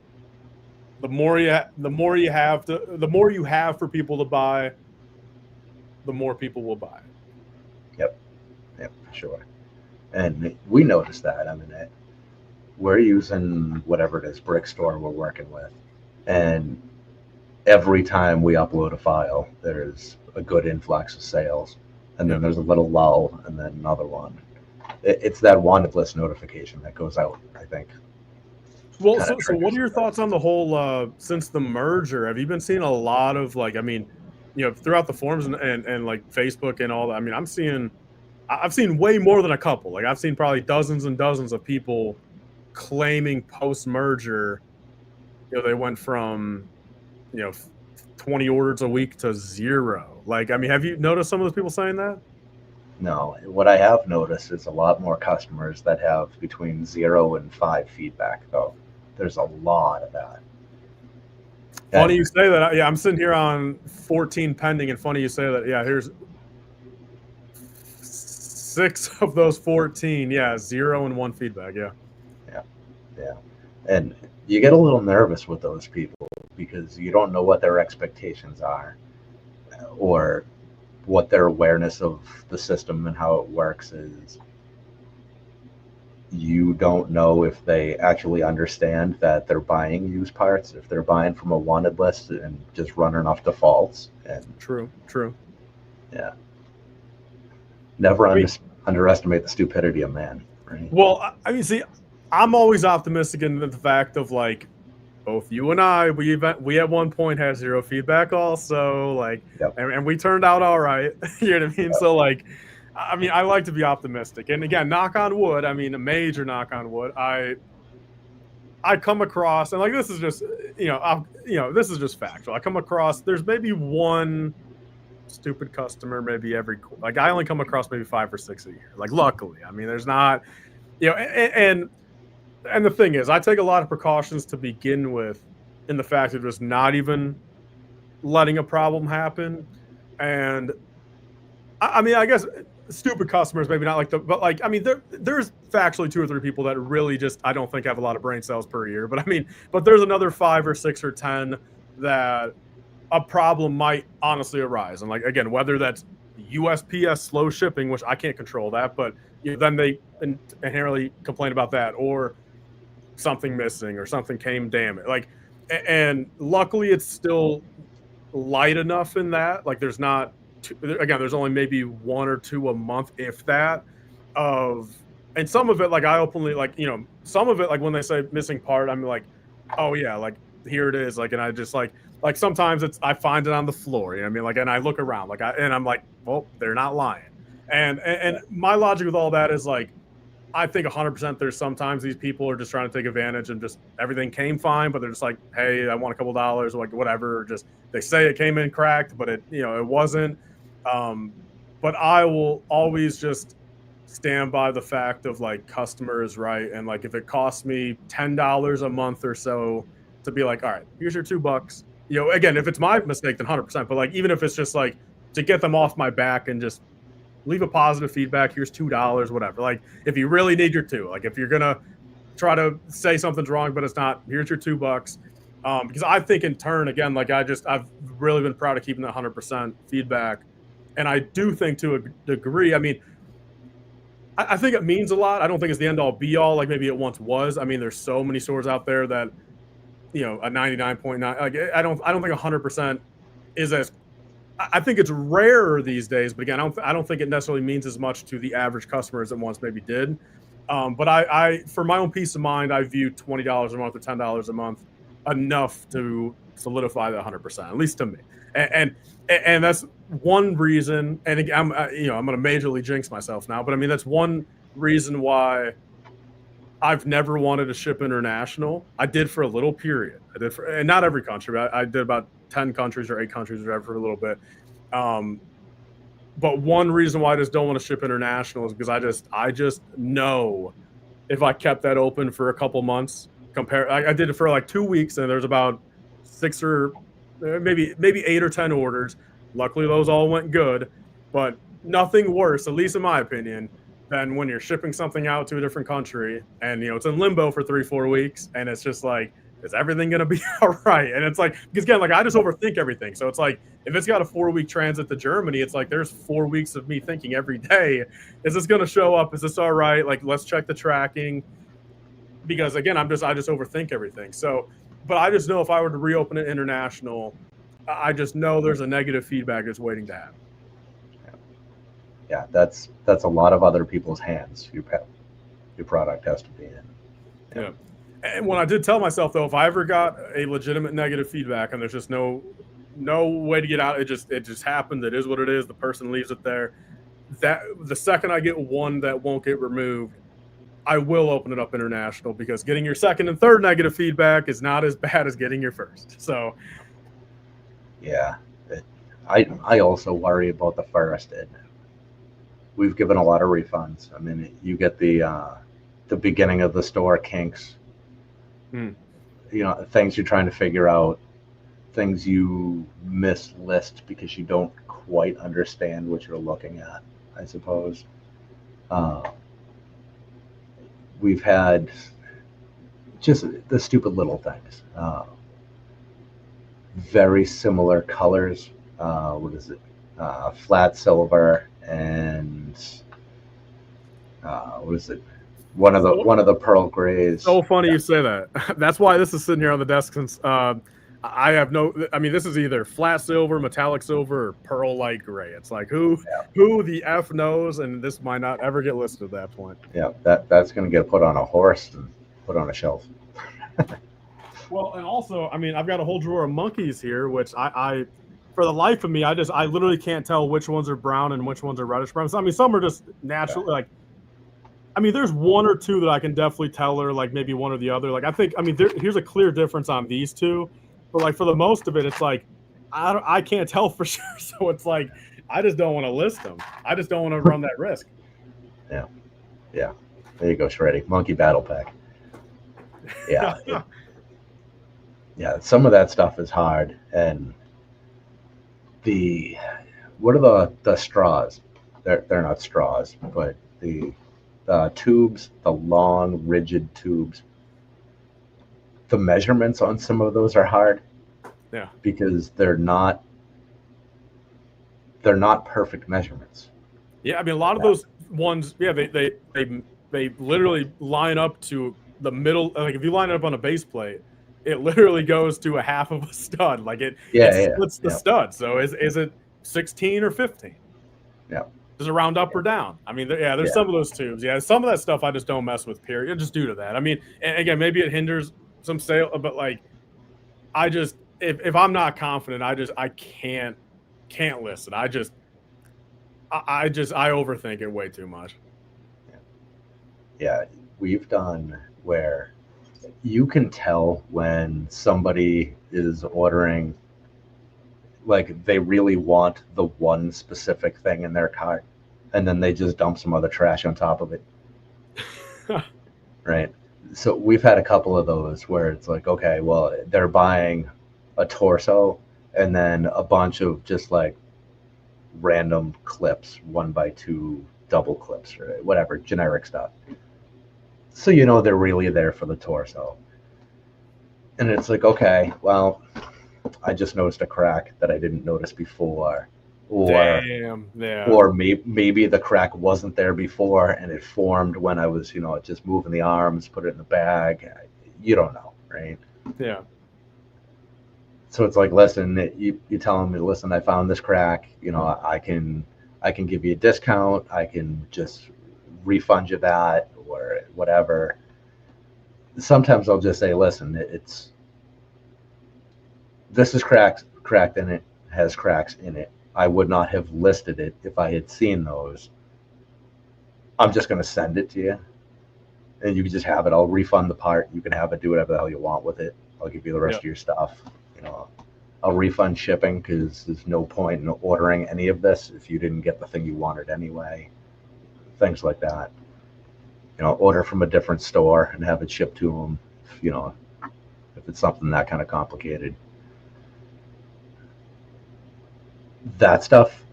the more you have for people to buy, the more people will buy. Yep, for sure. And we noticed that. I mean, we're using whatever it is, brick store we're working with, and every time we upload a file, there's a good influx of sales, and then there's a little lull, and then another one. It's that wanted list notification that goes out, I think. Well, so what are your thoughts on the whole since the merger? Have you been seeing a lot of like, I mean, throughout the forums and like Facebook and all that? I mean, I've seen way more than a couple. Like I've seen probably dozens and dozens of people claiming post merger, they went from 20 orders a week to 0. Like, I mean, have you noticed some of those people saying that? No, what I have noticed is a lot more customers that have between 0 and 5 feedback, though. There's a lot of that. Funny you say that. Yeah, I'm sitting here on 14 pending, and funny you say that. Yeah, here's 6 of those 14. Yeah, 0 and 1 feedback. Yeah. And you get a little nervous with those people because you don't know what their expectations are or what their awareness of the system and how it works is. You don't know if they actually understand that they're buying used parts, if they're buying from a wanted list and just running off defaults. And True. Yeah. Never underestimate the stupidity of man. Right? Well, I mean, see, I'm always optimistic in the fact of like, both you and I, we at one point had 0 feedback also, like, and we turned out all right. You know what I mean? So like, I mean, I like to be optimistic, and again, knock on wood. I mean, a major knock on wood. I come across, and like this is just, this is just factual. I come across, there's maybe one stupid customer, maybe every, like I only come across maybe 5 or 6 a year. Like, luckily, I mean, there's not, and the thing is, I take a lot of precautions to begin with in the fact of just not even letting a problem happen. And I mean, I guess stupid customers, maybe not like but like, I mean, there's factually 2 or 3 people that really just, I don't think have a lot of brain cells per year. But I mean, but there's another 5 or 6 or 10 that a problem might honestly arise. And like, again, whether that's USPS slow shipping, which I can't control that, but then they inherently complain about that, or something missing or something came damaged. Like, and luckily it's still light enough in that, like there's not again, there's only maybe 1 or 2 a month, if that, and some of it, like I openly, like, some of it, like when they say missing part, I'm like, oh yeah, like here it is, like, and I just like sometimes I find it on the floor, I mean, like, and I look around, like, and I'm like, well, they're not lying. And my logic with all that is like, I think 100% there's sometimes these people are just trying to take advantage and just everything came fine, but they're just like, hey, I want a couple dollars, or like whatever. Or just they say it came in cracked, but it wasn't. But I will always just stand by the fact of like, customer is right, and like if it costs me $10 a month or so to be like, all right, here's your $2. Again, if it's my mistake, then 100%. But like, even if it's just like to get them off my back and just leave a positive feedback, here's $2, whatever. Like, if you really need your 2, like if you're gonna try to say something's wrong but it's not, here's your $2. Because I think in turn, again, like I've really been proud of keeping that 100% feedback, and I do think to a degree, I mean, I think it means a lot. I don't think it's the end all be all like maybe it once was. I mean, there's so many stores out there that a 99.9, like I don't think 100% is as, I think it's rarer these days, but again, I don't think it necessarily means as much to the average customer as it once maybe did. But I, for my own peace of mind, I view $20 a month or $10 a month enough to solidify that 100%, at least to me. And that's one reason. And again, I'm going to majorly jinx myself now, but I mean, that's one reason why I've never wanted to ship international. I did for a little period. I did for, and not every country, but I did about 10 countries or 8 countries or whatever for a little bit. But one reason why I just don't want to ship international is because I just know if I kept that open for a couple months, I did it for like 2 weeks, and there's about 6 or maybe 8 or 10 orders. Luckily, those all went good, but nothing worse, at least in my opinion, than when you're shipping something out to a different country and it's in limbo for 3-4 weeks, and it's just like, is everything gonna be all right? And it's like, because again, like I just overthink everything. So it's like if it's got a 4-week transit to Germany, it's like there's 4 weeks of me thinking every day, is this gonna show up? Is this all right? Like, let's check the tracking. Because again, I just overthink everything. So, but I just know if I were to reopen it international, I just know there's a negative feedback that's waiting to happen. Yeah, that's a lot of other people's hands. Your product has to be in. Yeah. And when I did tell myself though, if I ever got a legitimate negative feedback and there's just no way to get out, it just happened. It is what it is. The person leaves it there. That the second I get one that won't get removed, I will open it up international, because getting your second and third negative feedback is not as bad as getting your first. So yeah, I also worry about the first. And we've given a lot of refunds. I mean, you get the beginning of the store kinks. Things you're trying to figure out, things you mislist because you don't quite understand what you're looking at, I suppose. We've had just the stupid little things. Very similar colors. What is it? Flat silver and what is it? One of the pearl grays. So funny you say that. That's why this is sitting here on the desk, since I have no. I mean, this is either flat silver, metallic silver, or pearl light gray. It's like who the F knows, and this might not ever get listed at that point. Yeah, that's going to get put on a horse and put on a shelf. Well, and also, I mean, I've got a whole drawer of monkeys here, which I for the life of me, I literally can't tell which ones are brown and which ones are reddish brown. So, I mean, some are just naturally like. I mean, there's one or two that I can definitely tell are like maybe one or the other. Like, I think, I mean, here's a clear difference on these two, but like for the most of it, it's like I can't tell for sure. So it's like I just don't want to list them. I just don't want to run that risk. Yeah. There you go, Shreddy. Monkey Battle Pack. Yeah. Yeah. Some of that stuff is hard, and what are the straws? They're not straws, but the tubes, the long, rigid tubes. The measurements on some of those are hard. Yeah. Because they're not perfect measurements. Yeah, I mean, a lot of those ones, yeah, they literally line up to the middle. Like if you line it up on a base plate, it literally goes to a half of a stud. Like it splits the stud. So is it 16 or 15? Yeah. Does it round up or down? I mean, there's some of those tubes. Yeah, some of that stuff I just don't mess with, period. Just due to that. I mean, and again, maybe it hinders some sale, but like, I just, if I'm not confident, I can't list it. I overthink it way too much. Yeah, we've done where you can tell when somebody is ordering, like they really want the one specific thing in their cart, and then they just dump some other trash on top of it. Right. So we've had a couple of those where it's like, okay, well, they're buying a torso and then a bunch of just like random clips, 1x2 double clips or whatever, generic stuff. So they're really there for the torso. And it's like, okay, well, I just noticed a crack that I didn't notice before, or maybe the crack wasn't there before and it formed when I was, just moving the arms, put it in the bag. You don't know, right? Yeah. So it's like, listen, you telling me, listen, I found this crack. I can give you a discount. I can just refund you that or whatever. Sometimes I'll just say, listen, this is cracked in it, has cracks in it. I would not have listed it if I had seen those. I'm just going to send it to you. and you can just have it. I'll refund the part. You can have it, do whatever the hell you want with it. I'll give you the rest Yep. of your stuff. You know, I'll refund shipping because there's no point in ordering any of this if you didn't get the thing you wanted anyway. Things like that. You know, order from a different store and have it shipped to them. You know, if it's something that kind of complicated. That stuff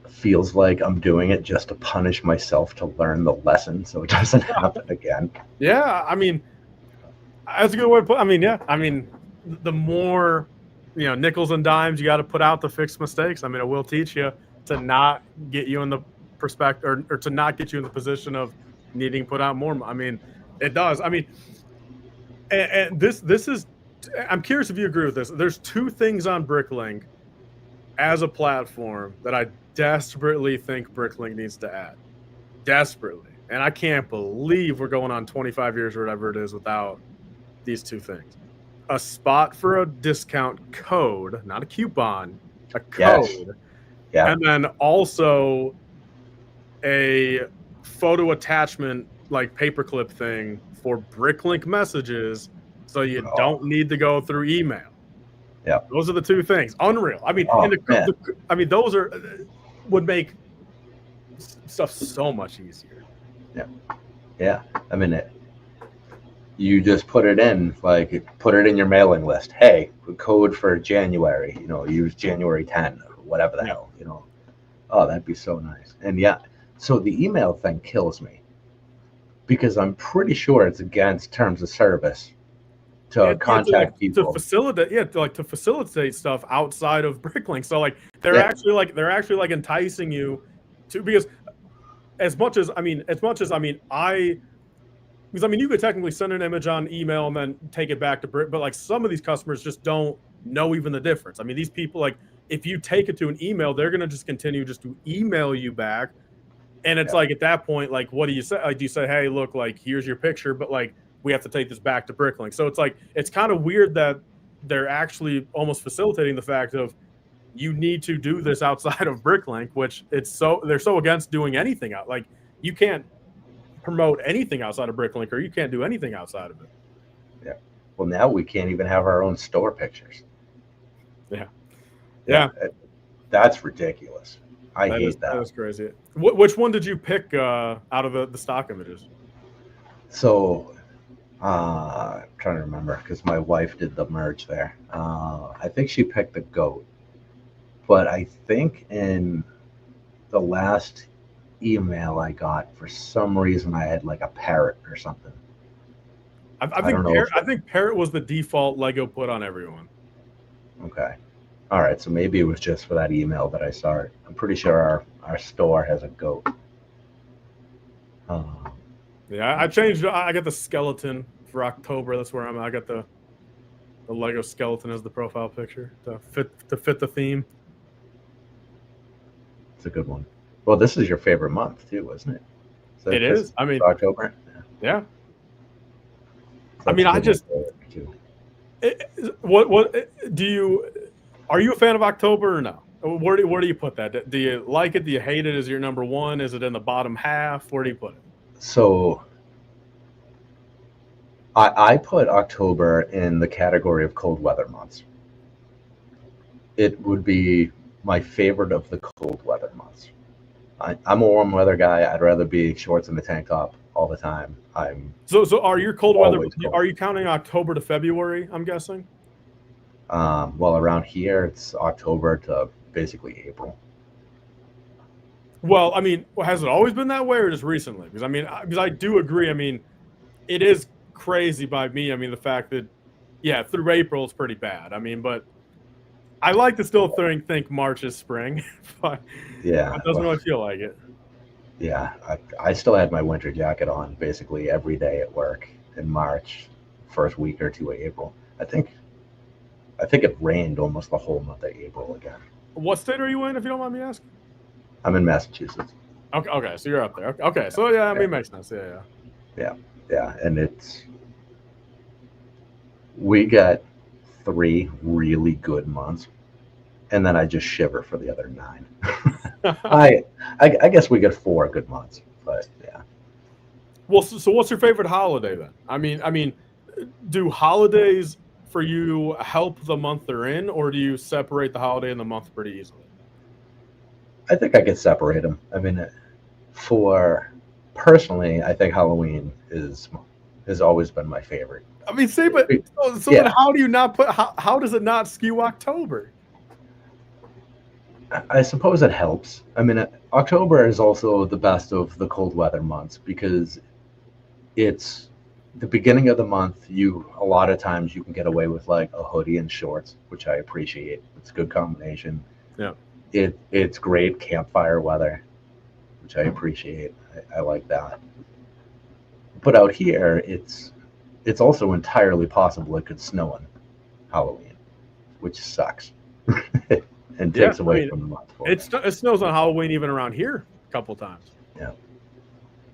feels like I'm doing it just to punish myself to learn the lesson so it doesn't happen again. Yeah, I mean, that's a good way to put. I mean, yeah, I mean, the more nickels and dimes you got to put out to fix mistakes. I mean, it will teach you to not get you in the perspective or to not get you in the position of needing to put out more. I mean, it does. I mean, and this is. I'm curious if you agree with this. There's two things on Bricklink as a platform that I desperately think Bricklink needs to add. Desperately. And I can't believe we're going on 25 years or whatever it is without these two things. A spot for a discount code, not a coupon, a code. Yes. Yeah. And then also a photo attachment like paperclip thing for Bricklink messages so you don't need to go through email. Yeah. Those are the two things. Unreal. I mean, I mean, those would make stuff so much easier. Yeah. Yeah. I mean, you just put it in, like, put it in your mailing list. Hey, code for January, use January 10 or whatever the hell, Oh, that'd be so nice. And yeah, so the email thing kills me because I'm pretty sure it's against terms of service to contact people to facilitate stuff outside of Bricklink. So like they're actually like enticing you to, because because you could technically send an image on email and then take it back to Brick, but like some of these customers just don't know even the difference. I mean, these people, like, if you take it to an email, they're gonna just continue just to email you back, and it's like at that point, like, what do you say? Like, do you say, hey, look, like, here's your picture, but like we have to take this back to Bricklink? So it's like it's kind of weird that they're actually almost facilitating the fact of you need to do this outside of Bricklink, which they're so against doing anything out. Like, you can't promote anything outside of Bricklink, or you can't do anything outside of it. Yeah. Well, now we can't even have our own store pictures. Yeah. That's ridiculous. I hate that. That is crazy. Which one did you pick out of the stock images? So, I'm trying to remember because my wife did the merge there. I think she picked the goat, but I think in the last email I got, for some reason I had like a parrot or something. I think parrot was the default Lego put on everyone. Okay. All right. So maybe it was just for that email that I saw it. I'm pretty sure our store has a goat. Yeah, I changed. I got the skeleton for October. That's where I got the Lego skeleton as the profile picture to fit the theme. It's a good one. Well, this is your favorite month too, isn't it? So it is. I mean, October. Yeah. So I mean, I just. What do you? Are you a fan of October or no? Where do you put that? Do you like it? Do you hate it? Is it your number one? Is it in the bottom half? Where do you put it? So I put October in the category of cold weather months. It would be my favorite of the cold weather months. I'm a warm weather guy. I'd rather be shorts and a tank top all the time. So are your cold weather? Cold. Are you counting October to February? I'm guessing. Well, around here it's October to basically April. Well, I mean, has it always been that way, or just recently? Because I do agree. I mean, it is crazy by me. I mean, the fact that through April it's pretty bad. I mean, but I like to still think March is spring, but it doesn't really feel like it. Yeah, I still had my winter jacket on basically every day at work in March, first week or two of April. I think it rained almost the whole month of April again. What state are you in, if you don't mind me asking? I'm in Massachusetts. Okay, so you're up there. Okay, so yeah, I mean, it makes sense. Yeah, and we got 3 really good months, and then I just shiver for the other 9. I guess we get 4 good months, but yeah. Well, so what's your favorite holiday then? I mean, do holidays for you help the month they're in, or do you separate the holiday and the month pretty easily? I think I could separate them. I mean, for personally, I think Halloween is has always been my favorite. I mean, say, but so then Yeah, how do you not put how does it not skew October? I suppose it helps. I mean, October is also the best of the cold weather months because it's the beginning of the month. You a lot of times you can get away with like a hoodie and shorts, which I appreciate. It's a good combination. Yeah. It's great campfire weather, which I appreciate. I like that. But out here, it's also entirely possible it could snow on Halloween, which sucks and Yeah, takes I away mean, from the month for me. it snows on Halloween even around here a couple times. Yeah,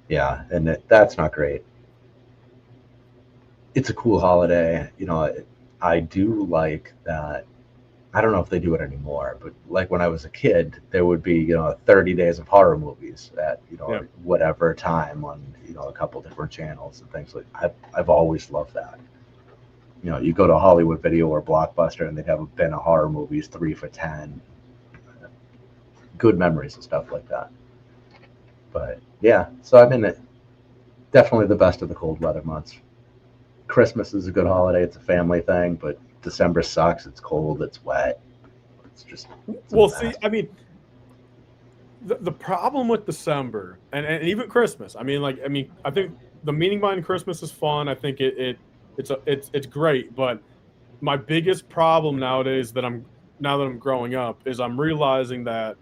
yeah, and that's not great. It's a cool holiday. I do like that. I don't know if they do it anymore, but like when I was a kid, there would be 30 days of horror movies at Yeah. whatever time on a couple different channels and things like. I've always loved that. You go to Hollywood Video or Blockbuster, and they'd have a bin of horror movies, 3 for $10. Good memories and stuff like that. But yeah, so I mean, definitely the best of the cold weather months. Christmas is a good holiday. It's a family thing, but December sucks. It's cold. It's wet. It's a Well, see, mess. I mean, the problem with December and even Christmas, I think the meaning behind Christmas is fun. I think it's great, but my biggest problem nowadays now that I'm growing up is I'm realizing that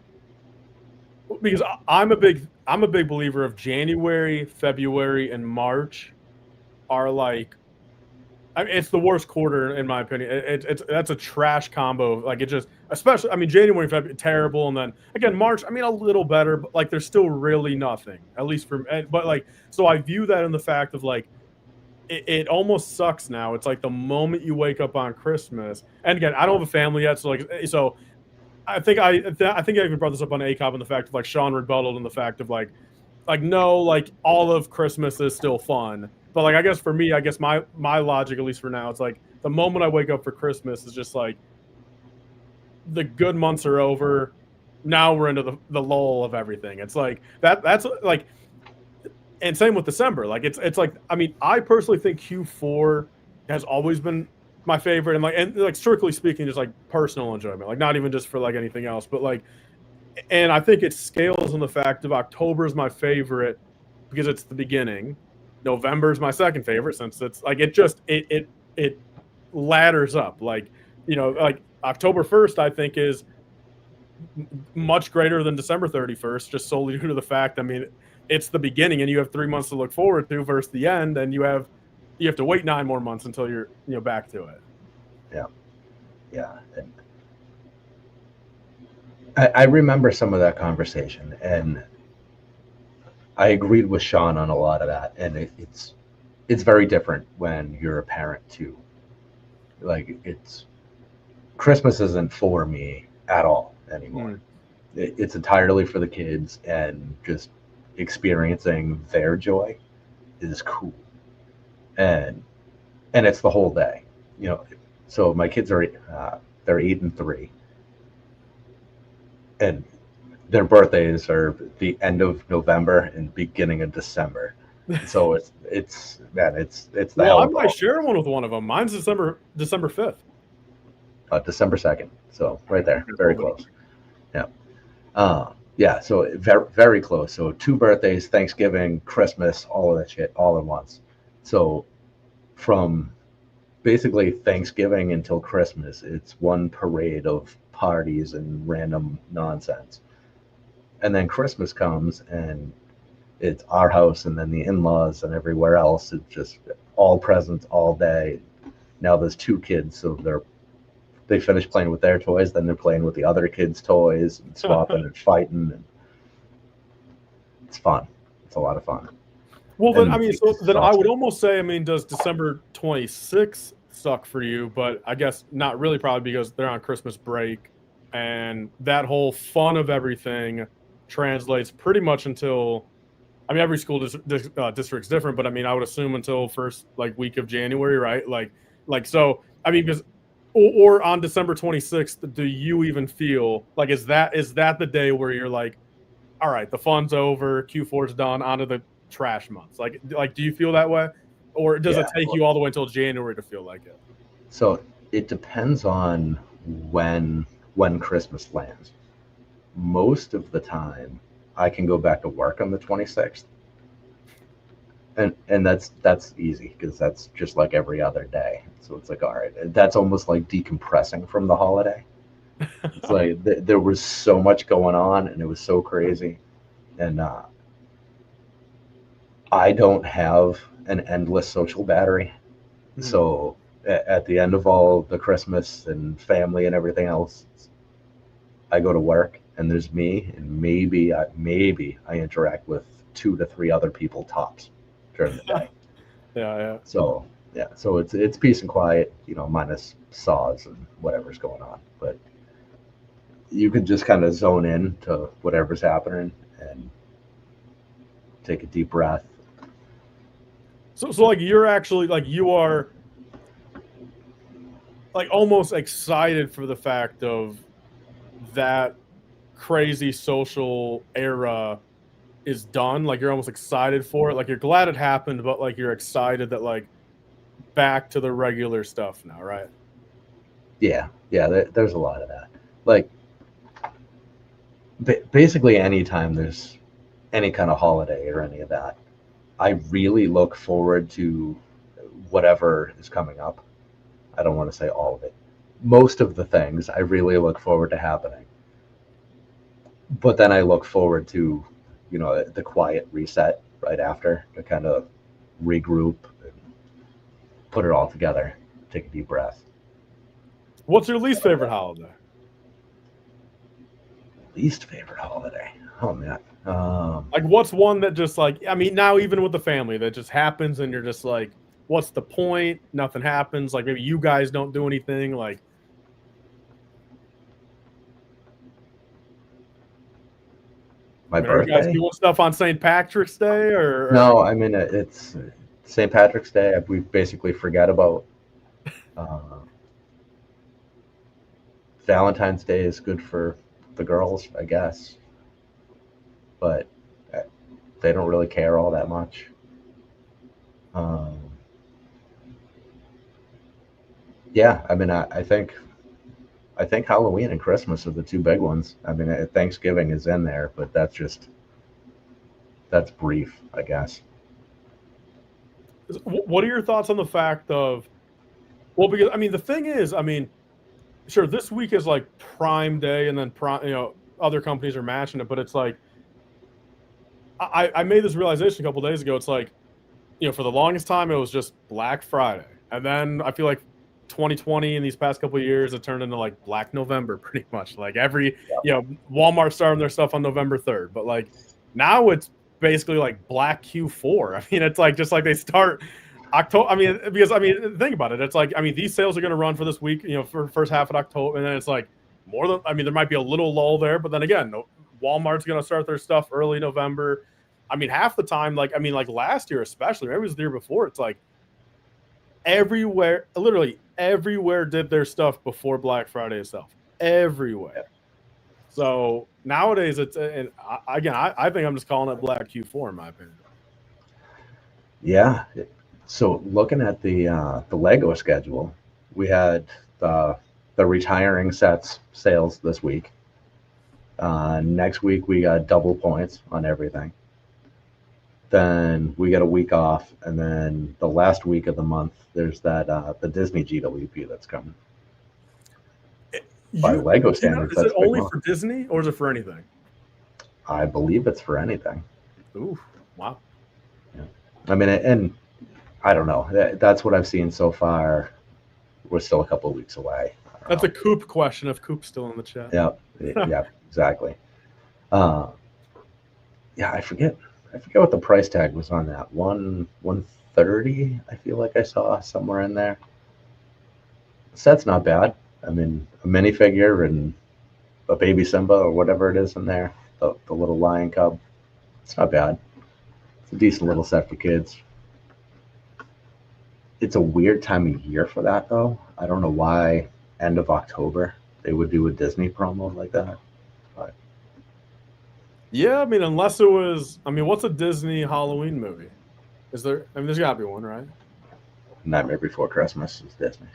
because I'm a big believer of January, February, and March are like I mean, it's the worst quarter in my opinion. It's that's a trash combo. Like it just, especially, I mean, January, February, terrible, and then again March. I mean, a little better, but like there's still really nothing. At least for, but like, so I view that in the fact of like it almost sucks now. It's like the moment you wake up on Christmas, and again, I don't have a family yet, so like, so I think I even brought this up on ACOP and the fact of like Sean rebutted and the fact of like no, like all of Christmas is still fun. But like I guess for me, I guess my logic, at least for now, it's like the moment I wake up for Christmas is just like the good months are over. Now we're into the lull of everything. It's like that's like, and same with December. Like it's like, I mean, I personally think Q4 has always been my favorite, and like strictly speaking, just like personal enjoyment, like not even just for like anything else, but like, and I think it scales on the fact of October is my favorite because it's the beginning. November is my second favorite since it's like it ladders up. Like like October 1st, I think is much greater than December 31st, just solely due to the fact. I mean, it's the beginning, and you have 3 months to look forward to versus the end, and you have to wait 9 more months until you're back to it. Yeah, yeah. And I remember some of that conversation, and I agreed with Sean on a lot of that. And it's very different when you're a parent too. Like Christmas isn't for me at all anymore. It's entirely for the kids, and just experiencing their joy is cool. And it's the whole day. So my kids are they're 8 and 3, and their birthdays are the end of November and beginning of December. So it's man, it's the Well, hell I of might all. share one with one of them. Mine's December 5th. December 2nd. So right there, very close. Yeah. Yeah. So very very close. So 2 birthdays, Thanksgiving, Christmas, all of that shit all at once. So from basically Thanksgiving until Christmas, it's one parade of parties and random nonsense. And then Christmas comes, and it's our house, and then the in-laws and everywhere else. It's just all presents all day. Now there's 2 kids, so they finish playing with their toys, then they're playing with the other kids' toys and swapping and fighting. And it's fun. It's a lot of fun. Well, then I And mean, so then I would almost say, I mean, does December 26th suck for you? But I guess not really, probably because they're on Christmas break, and that whole fun of everything translates pretty much until I mean, every school district's different, but I mean, I would assume until first like week of January, right? Like so. I mean, because or on December 26th, do you even feel like is that the day where you're like, all right, the fun's over, Q4's done, onto the trash months? Like, do you feel that way, or does Yeah. it take you all the way until January to feel like it? So it depends on when Christmas lands. Most of the time, I can go back to work on the 26th, and that's easy because that's just like every other day. So it's like, all right, that's almost like decompressing from the holiday. It's like there was so much going on, and it was so crazy, and I don't have an endless social battery. Mhm. So at the end of all the Christmas and family and everything else, I go to work and there's me and maybe I interact with 2 to 3 other people tops during the day. Yeah. So yeah, so it's peace and quiet, minus saws and whatever's going on. But you can just kind of zone in to whatever's happening and take a deep breath. So like you're actually like you are like almost excited for the fact of that crazy social era is done. Like you're almost excited for it. Like you're glad it happened, but like you're excited that like back to the regular stuff now, right? Yeah, there's a lot of that. Like basically anytime there's any kind of holiday or any of that, I really look forward to whatever is coming up. I don't want to say all of it. Most of the things I really look forward to happening. But then I look forward to, the quiet reset right after to kind of regroup and put it all together, take a deep breath. What's your least favorite holiday? Least favorite holiday? Oh, man. Like what's one that just like, I mean, now even with the family that just happens and you're just like, what's the point? Nothing happens. Like maybe you guys don't do anything. Like my I mean, are you guys birthday? doing stuff on St. Patrick's Day or... No, I mean, it's St. Patrick's Day. We basically forget about. Uh, Valentine's Day is good for the girls, I guess, but they don't really care all that much. Yeah, I mean, I think Halloween and Christmas are the 2 big ones. I mean, Thanksgiving is in there, but that's brief, I guess. What are your thoughts on the fact of, well, because I mean, the thing is, I mean, sure, this week is like Prime Day, and then other companies are matching it, but it's like I made this realization a couple days ago. It's like, for the longest time it was just Black Friday, and then I feel like 2020 in these past couple of years it turned into like Black November pretty much. Like every Walmart starting their stuff on November 3rd, but like now it's basically like Black Q4. I mean, it's like just like they start October. I mean, because I mean, think about it. It's like, I mean, these sales are going to run for this week, for first half of October, and then it's like more than. I mean, there might be a little lull there, but then again, Walmart's going to start their stuff early November. I mean, half the time, like I mean, like last year especially, maybe it was the year before. It's like everywhere, literally everywhere, did their stuff before Black Friday itself. Everywhere. So nowadays, it's and again, I think I'm just calling it Black Q4 in my opinion. Yeah. So looking at the Lego schedule, we had the retiring sets sales this week. Next week we got double points on everything. Then we get a week off, and then the last week of the month there's that the Disney GWP that's coming. By Lego standards, is it that's only big for Disney or is it for anything? I believe it's for anything. Ooh, wow. Yeah. I mean, and I don't know. That's what I've seen so far. We're still a couple of weeks away. That's a Coop question. If Coop's still in the chat. Yeah, yeah, exactly. Yeah, I forget what the price tag was on that. 130. I feel like I saw somewhere in there. So that's not bad. I mean, a minifigure and a baby Simba or whatever it is in there, the little lion cub. It's not bad. It's a decent little set for kids. It's a weird time of year for that, though. I don't know why end of October they would do a Disney promo like that. But Yeah, I mean, unless it was, I mean, what's a Disney Halloween movie? Is there? I mean, there's got to be one, right? Nightmare Before Christmas is Disney.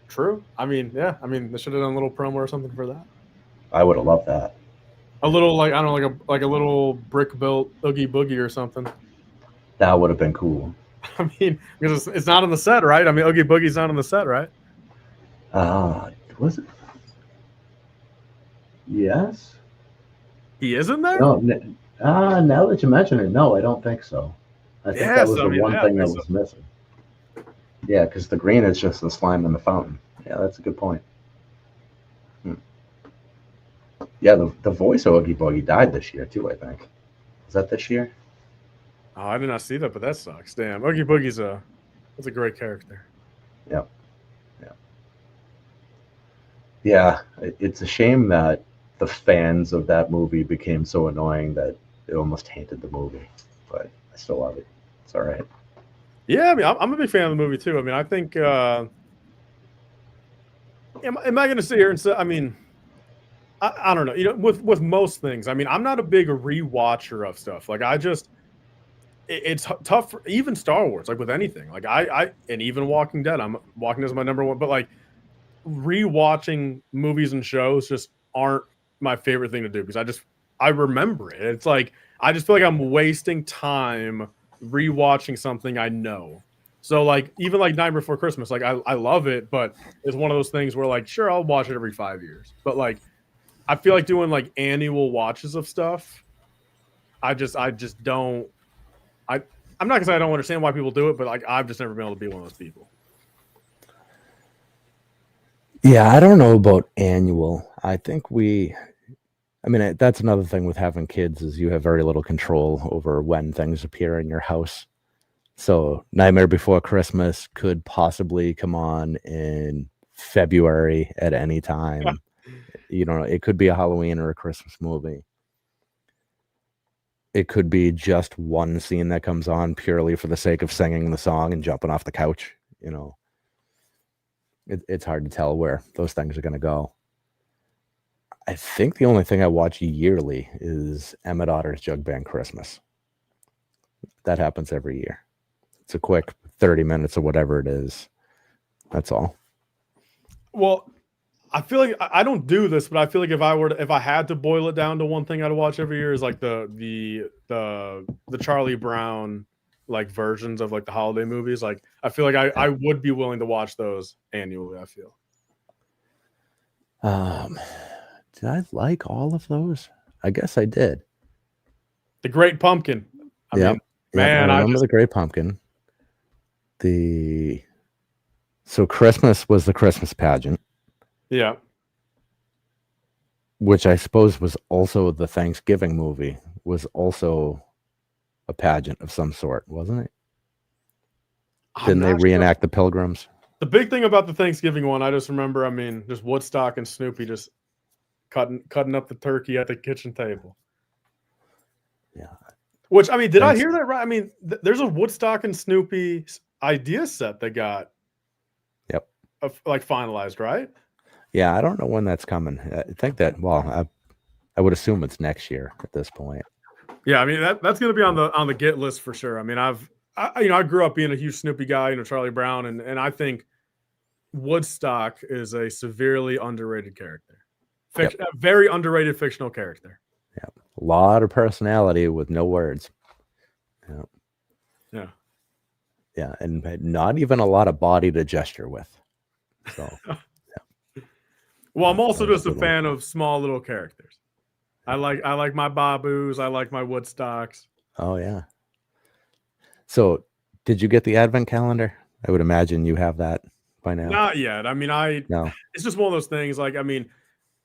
True. I mean, yeah. I mean, they should have done a little promo or something for that. I would have loved that. A little like I don't know, like a little brick built Oogie Boogie or something. That would have been cool. I mean, because it's not on the set, right? I mean, Oogie Boogie's not on the set, right? Was it? Yes. He is in there. No. Now that you mention it, no, I don't think so. I think that was the one thing that was missing. Yeah, because the green is just the slime in the fountain. Yeah, that's a good point. Yeah, the voice of Oogie Boogie died this year too, I think. Is that this year? Oh, I did not see that, but that sucks. Damn, Oogie Boogie's that's a great character. Yep. Yeah, it's a shame that the fans of that movie became so annoying that they almost hated the movie. But I still love it. It's all right. Yeah, I mean, I'm a big fan of the movie too. I mean, I think. Am I going to sit here and say? I mean, I don't know. You know, with most things, I mean, I'm not a big rewatcher of stuff. Like, it's tough for even Star Wars. Like with anything, like and even Walking Dead. Walking Dead is my number one. But like rewatching movies and shows just aren't my favorite thing to do because I remember it. It's like I just feel like I'm wasting time rewatching something I know. So like even like Night Before Christmas, like I love it, but it's one of those things where like sure I'll watch it every 5 years, but like I feel like doing like annual watches of stuff. I just don't. I'm not gonna say I don't understand why people do it, but like I've just never been able to be one of those people. Yeah, I don't know about annual. I think I mean, that's another thing with having kids is you have very little control over when things appear in your house. So Nightmare Before Christmas could possibly come on in February at any time. Yeah. You know, it could be a Halloween or a Christmas movie. It could be just one scene that comes on purely for the sake of singing the song and jumping off the couch. You know, it's hard to tell where those things are going to go. I think the only thing I watch yearly is Emmett Otter's Jug Band Christmas. That happens every year. It's a quick 30 minutes or whatever it is. That's all. Well, I feel like I don't do this, but I feel like if I had to boil it down to one thing I'd watch every year is like the Charlie Brown like versions of like the holiday movies. Like I feel like I would be willing to watch those annually. I feel. Did I like all of those? I guess I did. The Great Pumpkin. I mean, man, I remember the Great Pumpkin. So Christmas was the Christmas pageant. Yeah. Which I suppose was also the Thanksgiving movie, was also a pageant of some sort, wasn't it? Didn't they reenact the Pilgrims? The big thing about the Thanksgiving one, I just remember, I mean, just Woodstock and Snoopy just cutting up the turkey at the kitchen table. Yeah. Which, I mean, did I hear that right? I mean, there's a Woodstock and Snoopy idea set that got like finalized, right? Yeah, I don't know when that's coming. I think that, well, I would assume it's next year at this point. Yeah, I mean that's going to be on the get list for sure. I mean, I grew up being a huge Snoopy guy, you know, Charlie Brown, and I think Woodstock is a severely underrated character, a very underrated fictional character. Yeah, a lot of personality with no words. Yeah, and not even a lot of body to gesture with. So. Well, I'm also just a fan of small little characters. I like my Babus. I like my Woodstocks. Oh yeah. So, did you get the Advent calendar? I would imagine you have that by now. Not yet. I mean, no. It's just one of those things. Like, I mean,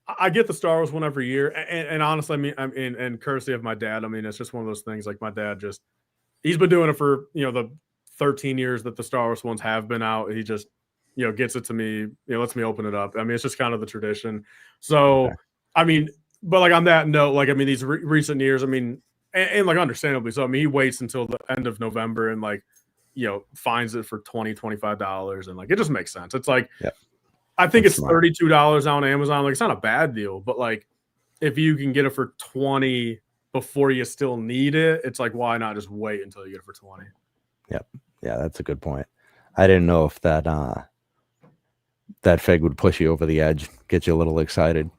I get the Star Wars one every year, and honestly, I mean, and courtesy of my dad, I mean, it's just one of those things. Like, my dad he's been doing it for the 13 years that the Star Wars ones have been out. He just gets it to me, lets me open it up. I mean, it's just kind of the tradition. So, okay. I mean, but like on that note, like, I mean, these recent years, I mean, and like understandably so. I mean, he waits until the end of November and like, finds it for $20-$25, and like it just makes sense. It's like, Yep. I think That's it's smart. $32 now on Amazon. Like, it's not a bad deal, but like if you can get it for 20 before you still need it, it's like, why not just wait until you get it for 20? Yep. Yeah, that's a good point. I didn't know if that fig would push you over the edge, get you a little excited.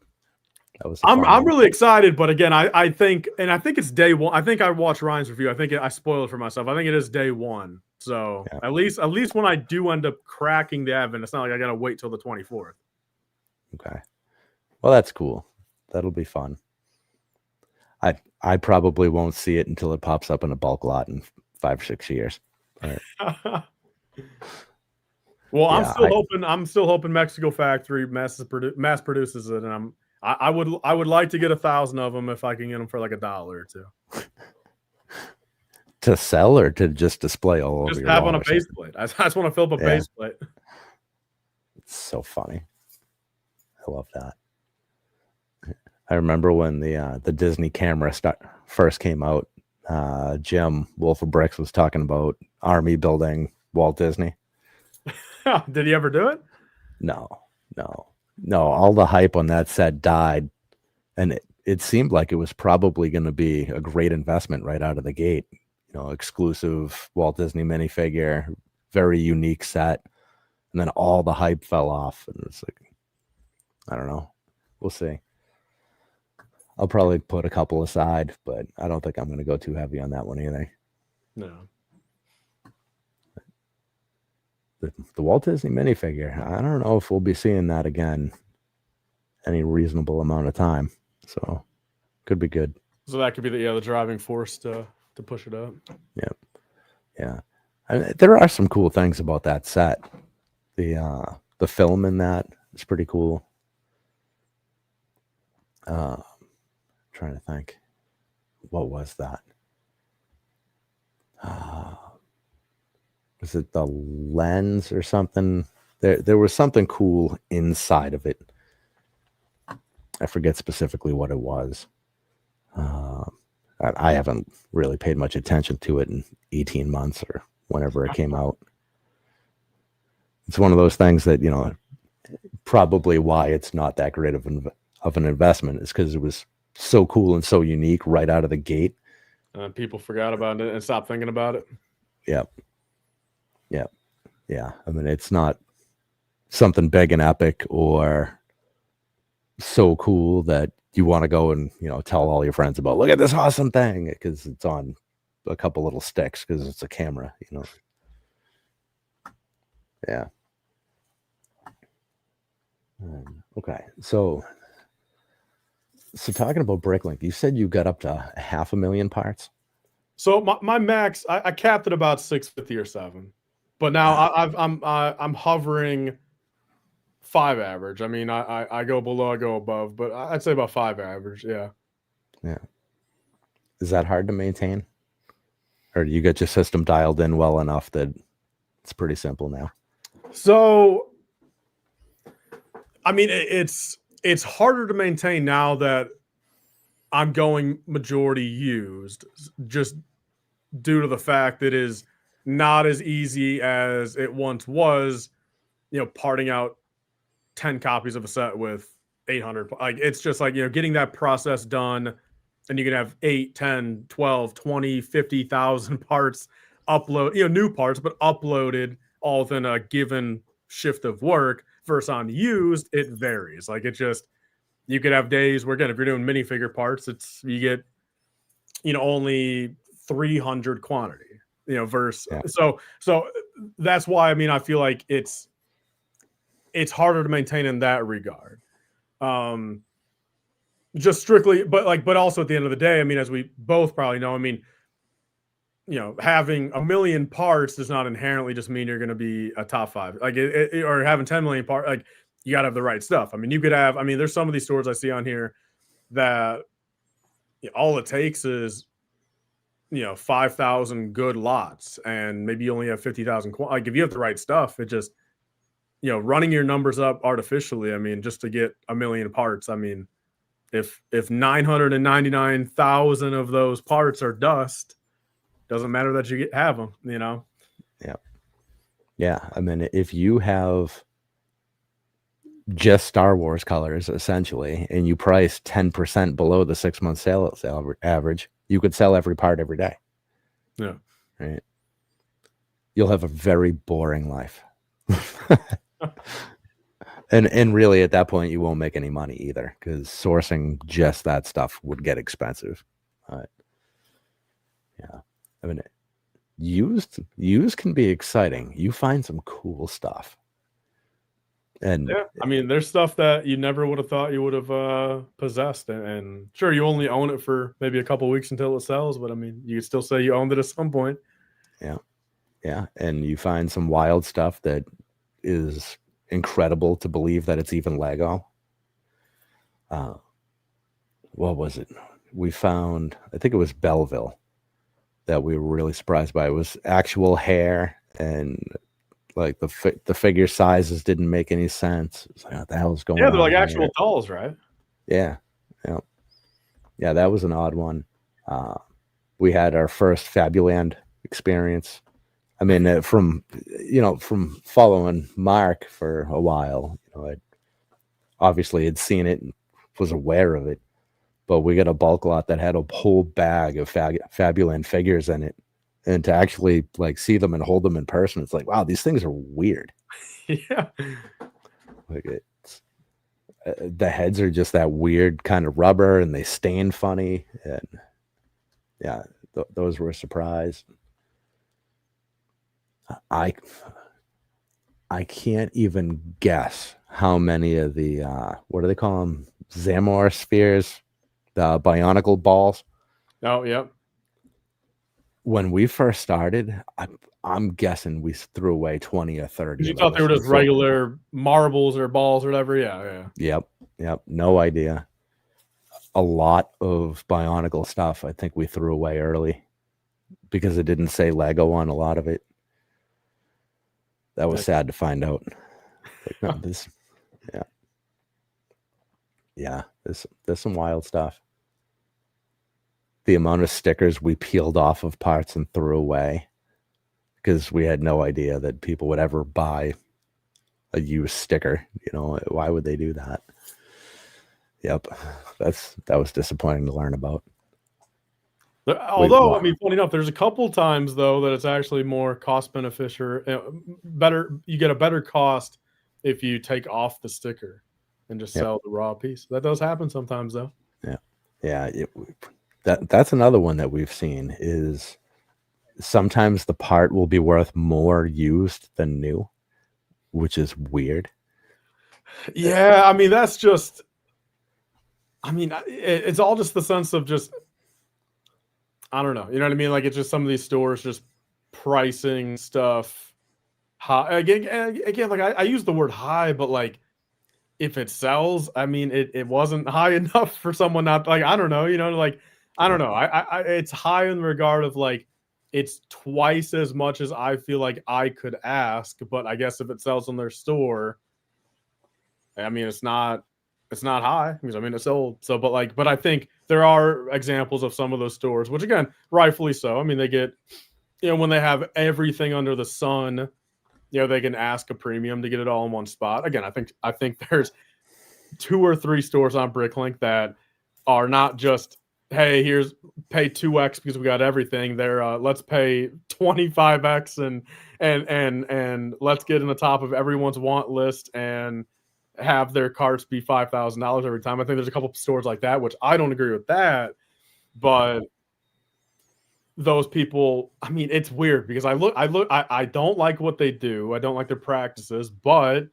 That was I'm really excited, but again, I think it's day one. I think I watched Ryan's review. I think I spoiled it for myself. I think it is day one. So Yeah. at least when I do end up cracking the Evan, it's not like I gotta wait till the 24th. Okay. Well, that's cool. That'll be fun. I probably won't see it until it pops up in a bulk lot in 5 or 6 years. But, well, yeah, I'm still hoping Mexico Factory mass produces it, and I would like to get 1,000 of them if I can get them for like $1 or $2. To sell or to just display all over Just your have wall on a base plate. I just want to fill up a base plate. It's so funny. I love that. I remember when the Disney camera first came out. Jim Wolf of Bricks was talking about Army building Walt Disney. Did he ever do it? No. All the hype on that set died, and it seemed like it was probably going to be a great investment right out of the gate. Exclusive Walt Disney minifigure, very unique set, and then all the hype fell off, and it's like, I don't know. We'll see. I'll probably put a couple aside, but I don't think I'm going to go too heavy on that one either. No. The Walt Disney minifigure, I don't know if we'll be seeing that again any reasonable amount of time. So could be good. So that could be the driving force to push it up. Yep. Yeah. There are some cool things about that set. The film in that is pretty cool. Trying to think, what was that? Was it the lens or something? There was something cool inside of it. I forget specifically what it was. I haven't really paid much attention to it in 18 months or whenever it came out. It's one of those things that, probably why it's not that great of an investment is because it was so cool and so unique right out of the gate. People forgot about it and stopped thinking about it. Yep. Yeah. I mean, it's not something big and epic or so cool that you want to go and, tell all your friends about, look at this awesome thing, because it's on a couple little sticks because it's a camera, Yeah. Okay. So talking about Bricklink, you said you got up to 500,000 parts. So my max, I capped at about 650 or 7, but now I'm hovering 5 average. I mean, I go below, I go above, but I'd say about 5 average. Yeah. Is that hard to maintain, or do you get your system dialed in well enough that it's pretty simple now? So, I mean, it's harder to maintain now that I'm going majority used, just due to the fact that it is not as easy as it once was, parting out 10 copies of a set with 800. Like, it's just like, getting that process done, and you can have 8, 10, 12, 20, 50,000 parts upload, new parts, but uploaded all within a given shift of work versus on used, it varies. Like, you could have days where, again, if you're doing minifigure parts, you get, only 300 quantity, versus. Yeah. So that's why, I mean, I feel like it's harder to maintain in that regard. Just strictly, but also at the end of the day, I mean, as we both probably know, I mean, having 1 million parts does not inherently just mean you're going to be a top 5. Like, or having 10 million parts, like, you got to have the right stuff. I mean, you could have, there's some of these stores I see on here that all it takes is, 5,000 good lots, and maybe you only have 50,000. Like, if you have the right stuff, it just, running your numbers up artificially. I mean, just to get 1 million parts, I mean, if 999,000 of those parts are dust, doesn't matter that you have them, you know? Yeah. I mean, if you have just Star Wars colors essentially, and you price 10% below the 6-month sales average, you could sell every part every day. Yeah. Right. You'll have a very boring life. And really at that point you won't make any money either, because sourcing just that stuff would get expensive. Yeah. I mean, used can be exciting. You find some cool stuff. And yeah, I mean, there's stuff that you never would have thought you would have possessed, and sure, you only own it for maybe a couple weeks until it sells, but I mean, you could still say you owned it at some point. Yeah, and you find some wild stuff that is incredible to believe that it's even Lego. What was it? We found, I think it was Belleville, that we were really surprised by. It was actual hair, and like the figure sizes didn't make any sense. It's like, what the hell is going on? Yeah, they're like here? actual dolls, right? Yeah. That was an odd one. We had our first Fabuland experience. I mean, from following Mark for a while, I obviously had seen it and was aware of it, but we got a bulk lot that had a whole bag of Fabuland figures in it, and to actually like see them and hold them in person, it's like, wow, these things are weird. Yeah, like it's the heads are just that weird kind of rubber, and they stain funny, and yeah, those were a surprise. I can't even guess how many of the what do they call them? Zamor spheres, the Bionicle balls. Oh, yep. When we first started, I'm guessing we threw away 20 or 30. You thought they were just regular marbles or balls or whatever. Yeah. Yep. No idea. A lot of Bionicle stuff I think we threw away early because it didn't say Lego on a lot of it. That was sad to find out. Like, no, there's some wild stuff. The amount of stickers we peeled off of parts and threw away because we had no idea that people would ever buy a used sticker. Why would they do that? Yep, that was disappointing to learn about. Although, I mean, funny enough, there's a couple times though that it's actually more cost beneficial, better. You get a better cost if you take off the sticker and just sell the raw piece. That does happen sometimes, though. Yeah. That's another one that we've seen is sometimes the part will be worth more used than new, which is weird. Yeah, I mean, that's just. I mean, it's all just the sense of just. I don't know. You know what I mean? Like, it's just some of these stores just pricing stuff high. Again, like I use the word high, but like if it sells, I mean, it wasn't high enough for someone not like, I don't know, like, I don't know. I it's high in regard of like, it's twice as much as I feel like I could ask, but I guess if it sells in their store, I mean, it's not high because I mean it's sold. So, but I think there are examples of some of those stores, which again, rightfully so. I mean, they get, when they have everything under the sun, they can ask a premium to get it all in one spot. Again, I think there's 2 or 3 stores on Bricklink that are not just, hey, here's pay 2x because we got everything. They're let's pay 25x and let's get in the top of everyone's want list and have their carts be $5,000 every time. I think there's a couple of stores like that, which I don't agree with that, but those people, I mean, it's weird because I don't like what they do. I don't like their practices, but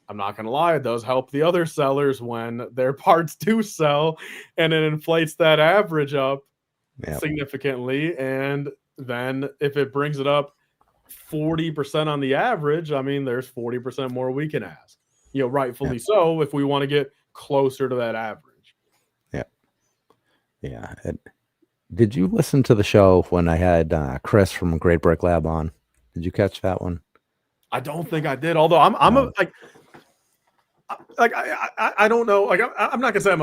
I'm not going to lie. It does help the other sellers when their parts do sell, and it inflates that average up significantly. And then if it brings it up 40% on the average, I mean, there's 40% more we can ask. Rightfully so, if we want to get closer to that average. Yeah. Did you listen to the show when I had Chris from Great Brick Lab on? Did you catch that one? I don't think I did. Although I don't know. Like I'm not gonna say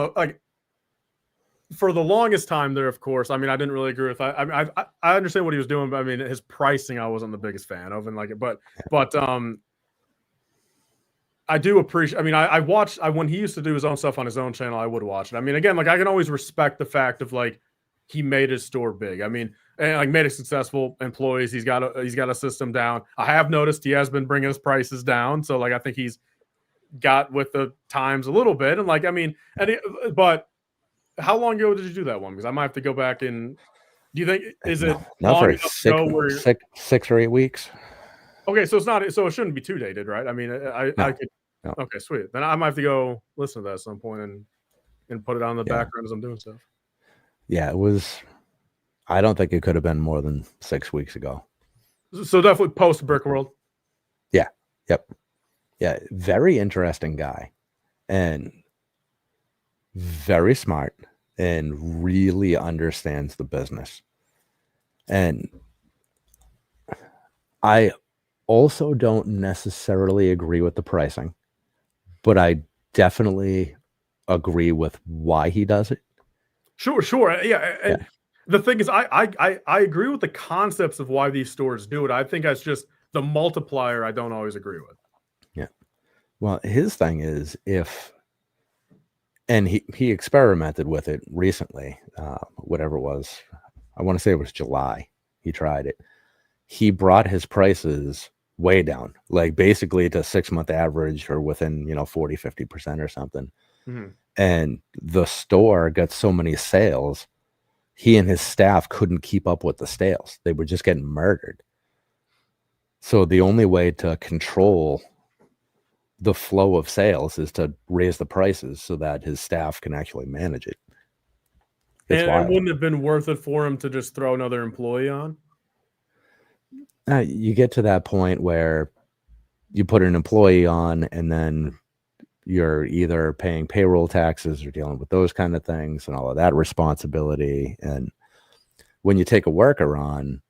for the longest time there, of course, I mean, I didn't really agree with that. I mean, I understand what he was doing, but I mean, his pricing, I wasn't the biggest fan of, and like it, but I do appreciate. I mean, I watched when he used to do his own stuff on his own channel. I would watch it. I mean, again, like I can always respect the fact of like he made his store big. I mean, and like made it successful. Employees, he's got a system down. I have noticed he has been bringing his prices down. So like I think he's got with the times a little bit. And like I mean, but how long ago did you do that one? Because I might have to go back and. Do you think is it not long for six or 8 weeks? Okay, so it's not. So it shouldn't be too dated, right? I mean, I could. No. Okay, sweet. Then I might have to go listen to that at some point and put it on the background as I'm doing stuff. Yeah, it was. I don't think it could have been more than 6 weeks ago. So definitely post Brick World. Yeah. Yep. Yeah. Very interesting guy, and very smart, and really understands the business. And I also don't necessarily agree with the pricing, but I definitely agree with why he does it. Sure. Yeah. And the thing is, I agree with the concepts of why these stores do it. I think that's just the multiplier I don't always agree with. Yeah. Well, his thing is and he experimented with it recently, whatever it was. I want to say it was July. He tried it. He brought his prices way down, like basically to 6-month average or within, 40, 50% or something. Mm-hmm. And the store got so many sales, he and his staff couldn't keep up with the sales. They were just getting murdered. So the only way to control the flow of sales is to raise the prices so that his staff can actually manage it. And wouldn't it have been worth it for him to just throw another employee on? You get to that point where you put an employee on and then you're either paying payroll taxes or dealing with those kind of things and all of that responsibility. And when you take a worker on,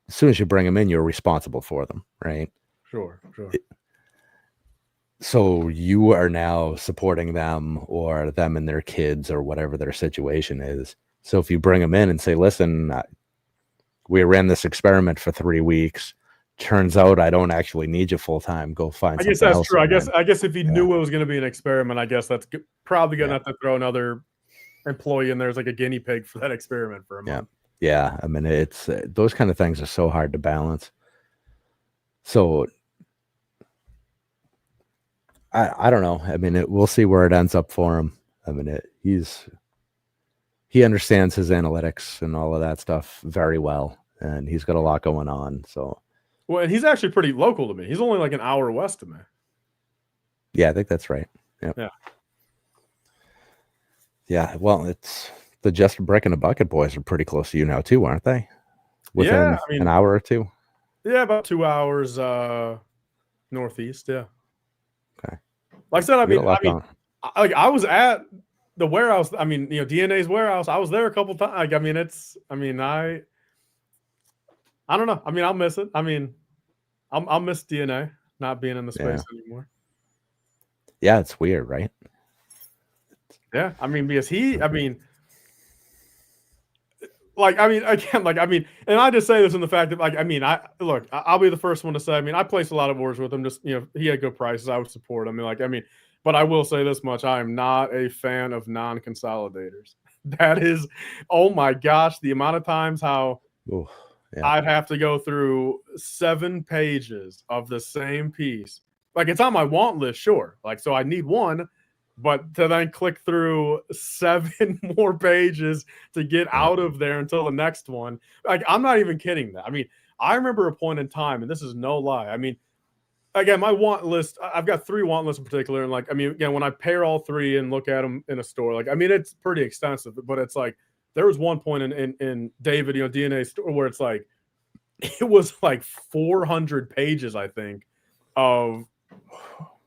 as soon as you bring them in, you're responsible for them, right? Sure. So you are now supporting them or them and their kids or whatever their situation is. So if you bring them in and say, listen, we ran this experiment for 3 weeks. Turns out I don't actually need you full time. Go find something else. I guess that's true. I guess if he knew it was going to be an experiment, I guess that's probably going to have to throw another employee in there as like a guinea pig for that experiment for a month. Yeah. I mean, it's those kind of things are so hard to balance. So I don't know. I mean, we'll see where it ends up for him. I mean, he understands his analytics and all of that stuff very well, and he's got a lot going on. So, well, and he's actually pretty local to me. He's only like an hour west of me. Yeah, I think that's right. Yep. Yeah. Well, it's the Just a Brick and a Bucket boys are pretty close to you now too, aren't they? Within an hour or two. Yeah, about 2 hours northeast. Yeah. Okay. Like I said, I was at the warehouse. I mean, DNA's warehouse. I was there a couple times. Like, I mean, I don't know. I mean, I'll miss it. I mean, I'll miss DNA not being in the space anymore. Yeah, it's weird, right? Yeah, I mean, because and I just say this in the fact that, I'll be the first one to say, I placed a lot of orders with him. Just, he had good prices. I would support him. But I will say this much. I am not a fan of non-consolidators. That is, oh my gosh, the amount of times I'd have to go through 7 pages of the same piece. Like, it's on my want list, sure. Like, so I need one, but to then click through 7 more pages to get out of there until the next one. Like, I'm not even kidding that. I mean, I remember a point in time, and this is no lie. I mean, again, my want list, I've got 3 want lists in particular. And again, when I pair all 3 and look at them in a store, it's pretty extensive, but it's like, there was one point in David, DNA store where it's like, it was like 400 pages, I think, of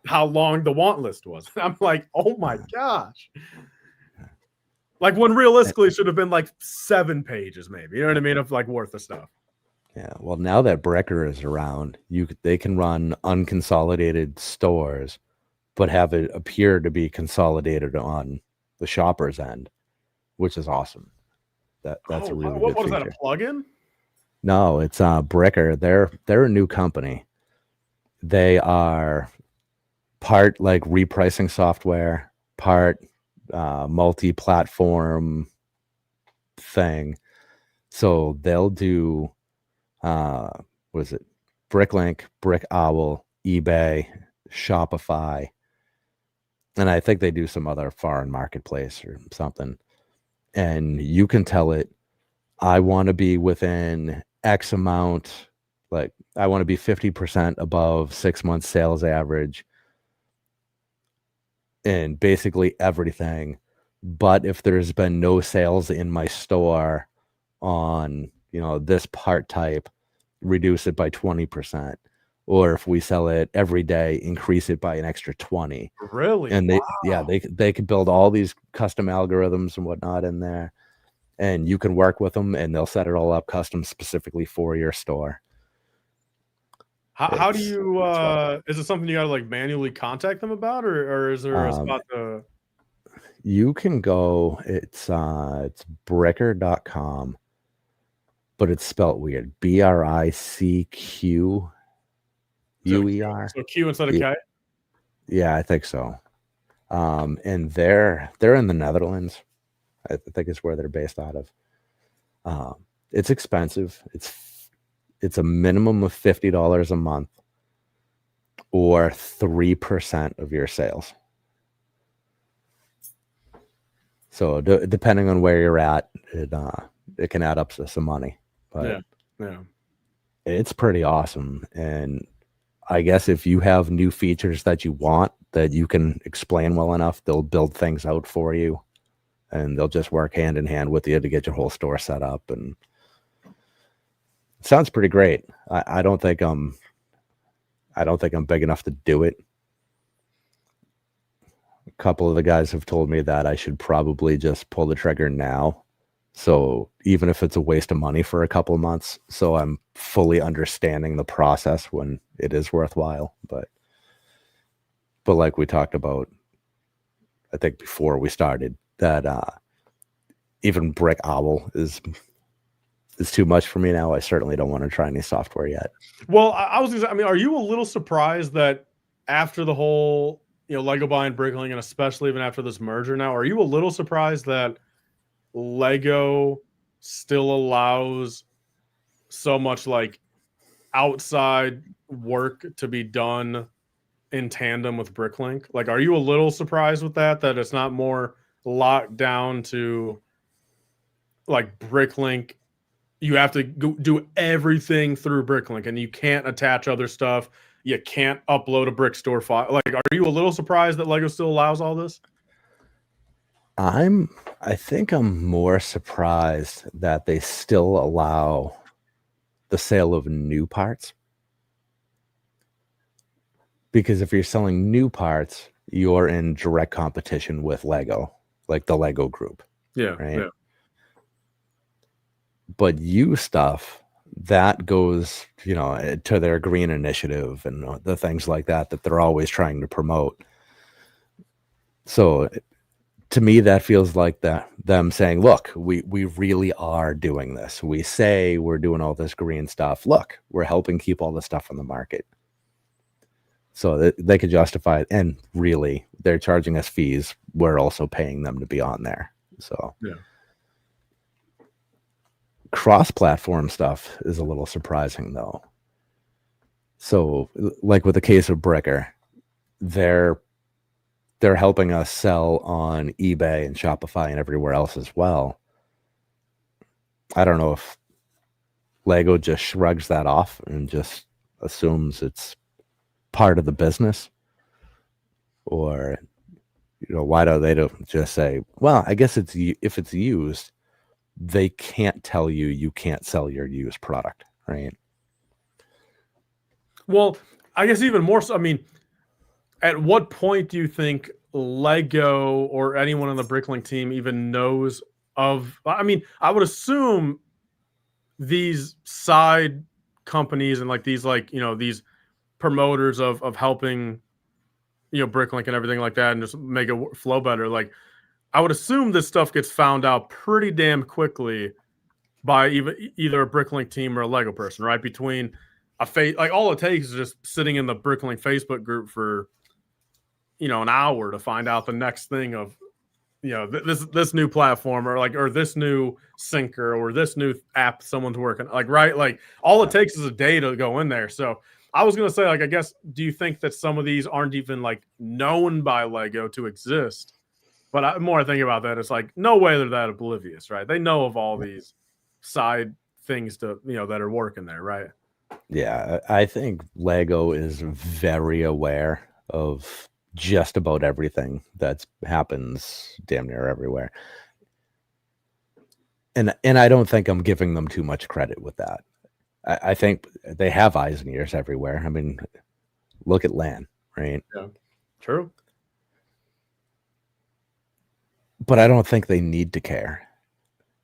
how long the want list was. I'm like, oh my gosh. Like, when realistically it should have been like 7 pages, maybe. You know what I mean? Of like worth of stuff. Yeah. Well, now that Brecker is around, they can run unconsolidated stores, but have it appear to be consolidated on the shopper's end. which is awesome. That's a really good what is that, a feature. plugin? No, it's Bricker. They're a new company. They are part like repricing software, part multi-platform thing. So they'll do what is it? Bricklink, Brick Owl, eBay, Shopify, and I think they do some other foreign marketplace or something. And you can tell it, I want to be within X amount, like I want to be 50% above 6 months sales average and basically everything. But if there's been no sales in my store on, this part type, reduce it by 20%. Or if we sell it every day, increase it by an extra 20. Really? And Wow. they could build all these custom algorithms and whatnot in there. And you can work with them and they'll set it all up custom specifically for your store. How do you is it something you gotta like manually contact them about, or is there a spot to? You can go, it's bricker.com, but it's spelled weird. BRICQUER. So Q instead of K? Yeah, I think so. And they're in the Netherlands. I think it's where they're based out of. It's expensive. It's a minimum of $50 a month or 3% of your sales. So depending on where you're at, it can add up to some money. But yeah, it's pretty awesome. And I guess if you have new features that you want that you can explain well enough, they'll build things out for you. And they'll just work hand in hand with you to get your whole store set up. And it sounds pretty great. I don't think I'm big enough to do it. A couple of the guys have told me that I should probably just pull the trigger now. So even if it's a waste of money for a couple of months, so I'm fully understanding the process when it is worthwhile. But like we talked about, I think before we started, that even Brick Owl is too much for me now. I certainly don't want to try any software yet. Well, I was gonna say, I mean, are you a little surprised that after the whole, Lego buying Bricklink, and especially even after this merger now, are you a little surprised that Lego still allows so much like outside work to be done in tandem with Bricklink? Like, are you a little surprised with that it's not more locked down to like Bricklink? You have to do everything through Bricklink, and you can't attach other stuff. You can't upload a Brickstore file. Like, are you a little surprised that Lego still allows all this? I think I'm more surprised that they still allow the sale of new parts. Because if you're selling new parts, you're in direct competition with Lego, like the Lego group. Yeah. Right. Yeah. But used stuff, that goes, to their green initiative and the things like that they're always trying to promote. So to me, that feels like them saying, look, we really are doing this. We say we're doing all this green stuff. Look, we're helping keep all this stuff on the market. So they could justify it. And really, they're charging us fees. We're also paying them to be on there. So yeah. Cross-platform stuff is a little surprising, though. So, like with the case of Bricker, they're helping us sell on eBay and Shopify and everywhere else as well. I don't know if Lego just shrugs that off and just assumes it's part of the business, or why don't they just say, well, I guess if it's used, they can't tell you can't sell your used product, right? Well, I guess even more so, I mean, at what point do you think Lego or anyone on the Bricklink team even knows of? I mean, I would assume these side companies and like these these promoters of helping Bricklink and everything like that and just make it flow better. Like, I would assume this stuff gets found out pretty damn quickly by either a Bricklink team or a Lego person, right? Between like all it takes is just sitting in the Bricklink Facebook group for an hour to find out the next thing of this new platform or this new sinker or this new app someone's working right, like all it takes is a day to go in there. So I was gonna say, like, I guess, do you think that some of these aren't even like known by Lego to exist? But the more I think about that, it's like no way they're that oblivious, right? They know of all these side things that are working there, right? Yeah, I think Lego is very aware of just about everything that happens damn near everywhere. And I don't think I'm giving them too much credit with that. I think they have eyes and ears everywhere. I mean, look at LAN, right? Yeah, true. But I don't think they need to care.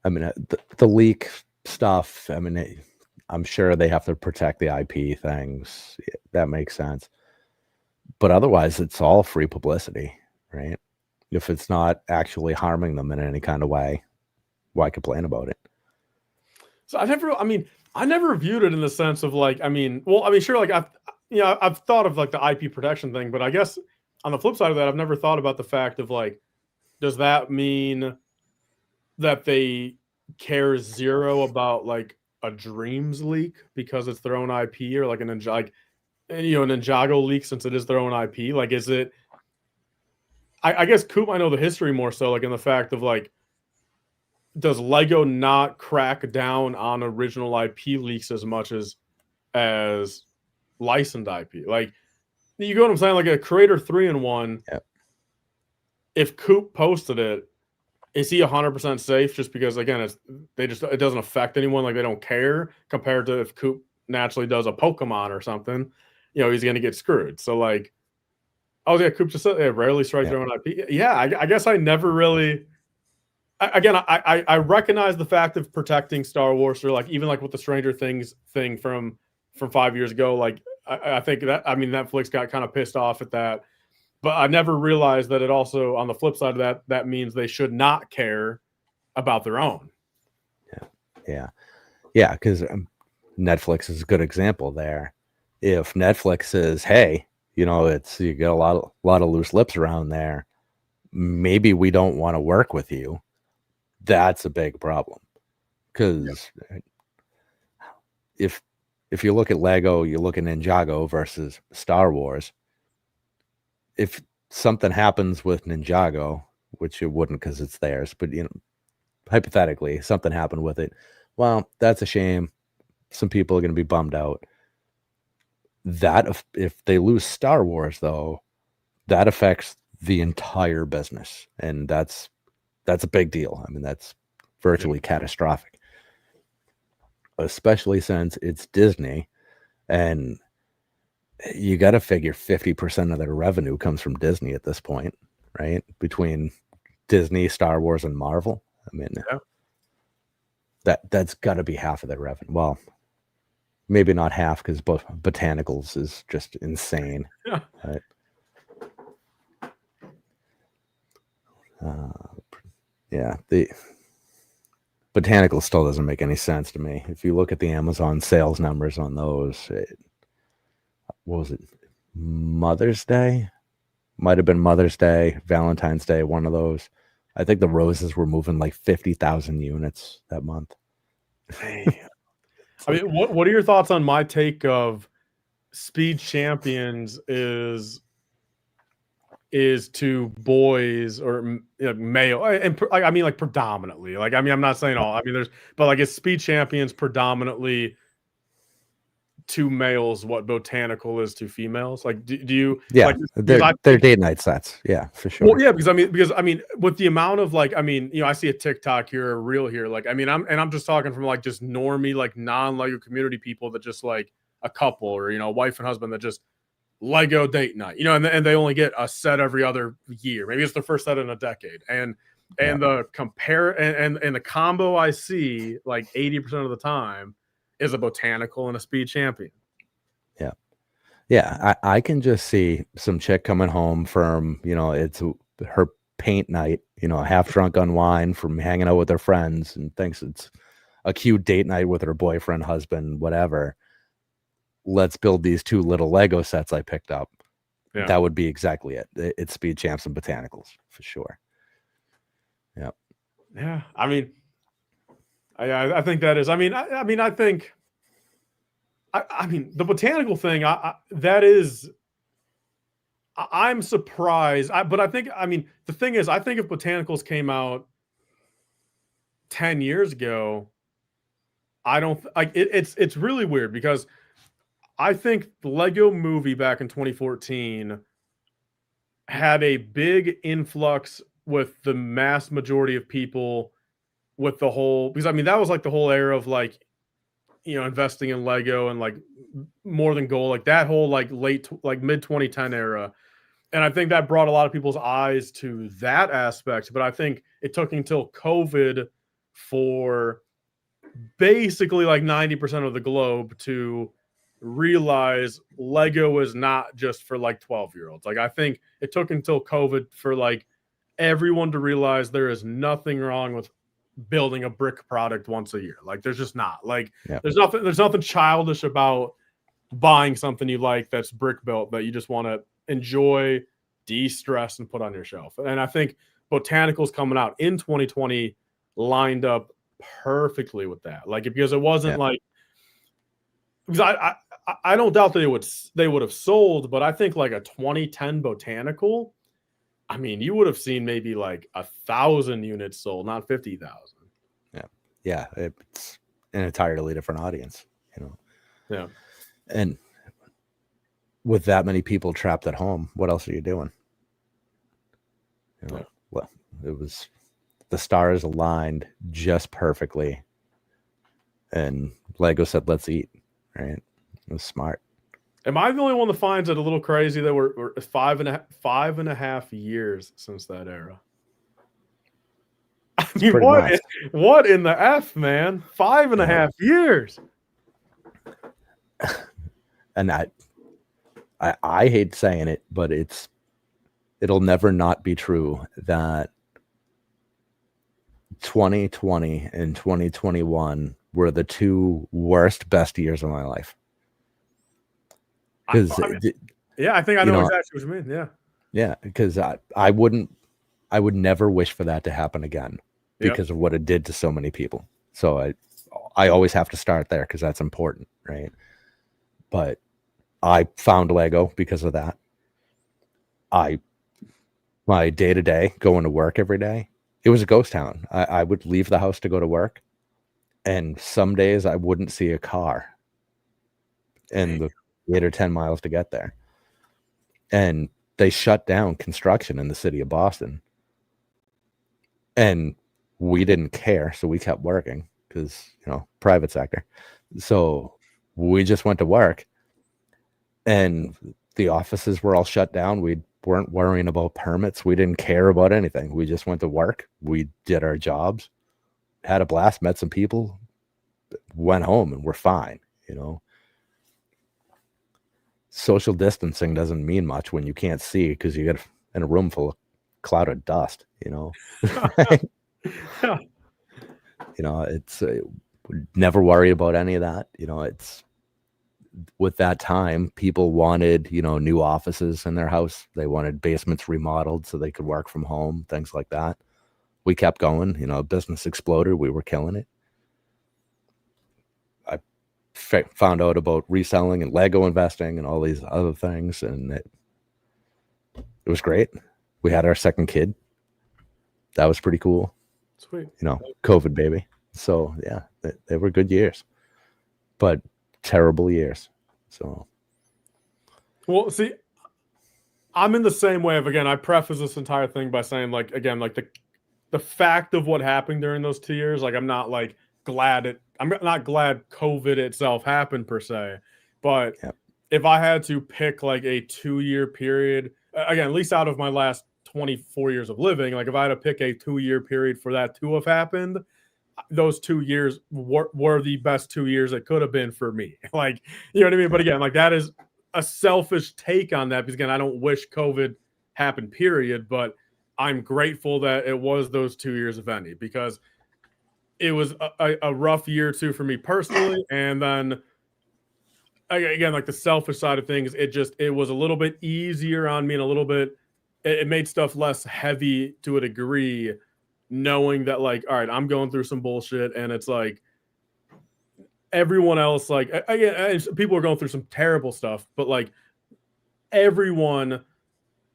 I mean, the leak stuff, I mean, I'm sure they have to protect the IP things. That makes sense. But otherwise, it's all free publicity, right? If it's not actually harming them in any kind of way, why complain about it? So I never viewed it in the sense of like, sure, like I've thought of like the IP protection thing, but I guess on the flip side of that, I've never thought about the fact of like, does that mean that they care zero about like a Dreams leak because it's their own IP, or like an Ninjago leak since it is their own IP? Like, is it? I guess Coop might know the history more so, like in the fact of like, does Lego not crack down on original IP leaks as much as licensed IP? Like, you know what I'm saying? Like a Creator 3-in-1. Yep. If Coop posted it, is he 100% safe? Just because, again, it doesn't affect anyone. Like, they don't care, compared to if Coop naturally does a Pokemon or something, he's going to get screwed. So like, oh yeah, Coop just said they rarely strike their own IP. Yeah, I guess I never really. I recognize the fact of protecting Star Wars, or like even like with the Stranger Things thing from 5 years ago. Like I think that, Netflix got kind of pissed off at that. But I never realized that it also, on the flip side of that means they should not care about their own. Yeah. Because Netflix is a good example there. If Netflix says, "Hey, you got a lot of loose lips around there. Maybe we don't want to work with you," that's a big problem. Because if you look at Lego, you look at Ninjago versus Star Wars. If something happens with Ninjago, which it wouldn't because it's theirs, but hypothetically, something happened with it, well, that's a shame. Some people are going to be bummed out. That if they lose Star Wars, though, that affects the entire business, and that's a big deal. I mean, that's virtually catastrophic, especially since it's Disney, and you got to figure 50% of their revenue comes from Disney at this point, right? Between Disney, Star Wars, and Marvel. I mean, that's got to be half of their revenue. Well, maybe not half, because both Botanicals is just insane. Yeah. Right? The Botanical still doesn't make any sense to me. If you look at the Amazon sales numbers on those, what was it? Mother's Day? Might have been Mother's Day, Valentine's Day, one of those. I think the roses were moving like 50,000 units that month. What are your thoughts on my take of Speed Champions is to boys or male, and like predominantly, like, I'm not saying all, but like, it's Speed Champions predominantly to males what Botanical is to females? Like, do you? Yeah, like, they're date night sets. Yeah, for sure. Well, yeah, because with the amount of like, I see a TikTok here, a reel here, like, I'm just talking from like just normie, like non-Lego community people that just like a couple or wife and husband that just Lego date night, and they only get a set every other year. Maybe it's their first set in a decade, and the and the combo I see like 80% of the time is a Botanical and a Speed Champion. Yeah, I can just see some chick coming home from it's her paint night, you know, half drunk on wine from hanging out with her friends and thinks it's a cute date night with her boyfriend, husband, whatever. Let's build these 2 little Lego sets I picked up. Yeah. That would be exactly it. It's Speed Champs and Botanicals for sure. Yeah. Yeah. I mean, I think that is. I mean, I think. I mean, the botanical thing. That is. I'm surprised, but I think. I mean, the thing is, I think if botanicals came out 10 years ago, I don't like it. It's really weird because I think the Lego Movie back in 2014 had a big influx with the mass majority of people with the whole, because I mean, that was like the whole era of like, you know, investing in Lego and like more than gold, like that whole like like mid 2010 era. And I think that brought a lot of people's eyes to that aspect. But I think it took until COVID for basically like 90% of the globe to realize Lego is not just for like 12-year-olds. Like I think it took until COVID for like everyone to realize there is nothing wrong with building a brick product once a year. Like there's just not. Like there's nothing childish about buying something you like that's brick built that you just want to enjoy, de-stress, and put on your shelf. And I think botanicals coming out in 2020 lined up perfectly with that. Like because it wasn't like, because I don't doubt that they would have sold, but I think like a 2010 botanical, I mean, you would have seen maybe like 1,000 units sold, not 50,000. Yeah, it's an entirely different audience, you know. Yeah. And with that many people trapped at home, what else are you doing? You know, well, it was the stars aligned just perfectly, and Lego said, "Let's eat." Right? It was smart. Am I the only one that finds it a little crazy that we're 5.5 years since that era? I mean, what in the F, man? 5.5 years. And I hate saying it, but it'll never not be true that 2020 and 2021 were the 2 worst, best years of my life. Because I think I know exactly what you mean. Yeah. Yeah, because I would never wish for that to happen again because of what it did to so many people. So I always have to start there because that's important, right? But I found Lego because of that. My day-to-day going to work every day, it was a ghost town. I would leave the house to go to work, and some days I wouldn't see a car in the 8 or 10 miles to get there. And they shut down construction in the city of Boston. And we didn't care, so we kept working because, you know, private sector. So we just went to work, and the offices were all shut down. We weren't worrying about permits. We didn't care about anything. We just went to work. We did our jobs, had a blast, met some people, went home, and we're fine, you know. Social distancing doesn't mean much when you can't see because you get in a room full of cloud of dust, you know. You know, it's never worry about any of that. You know, it's with that time, people wanted, you know, new offices in their house. They wanted basements remodeled so they could work from home, things like that. We kept going, you know, business exploded. We were killing it. I found out about reselling and Lego investing and all these other things, and it was great. We had our second kid. That was pretty cool. Sweet. You know, COVID baby. So yeah, they were good years, but terrible years. So, well, see, I'm in the same way of, again, I preface this entire thing by saying, like, again, like the fact of what happened during those 2 years, like, I'm not glad COVID itself happened per se, but if I had to pick like a 2-year period, again, at least out of my last 24 years of living, like if I had to pick a 2-year period for that to have happened, those 2 years were the best 2 years it could have been for me. Like, you know what I mean? But again, like that is a selfish take on that because, again, I don't wish COVID happened, period. But I'm grateful that it was those 2 years of Endy, because it was a rough year or two for me personally. And then again, like the selfish side of things, it was a little bit easier on me, and a little bit, it made stuff less heavy to a degree, knowing that, like, all right, I'm going through some bullshit, and it's like everyone else, like, again, people are going through some terrible stuff, but like everyone,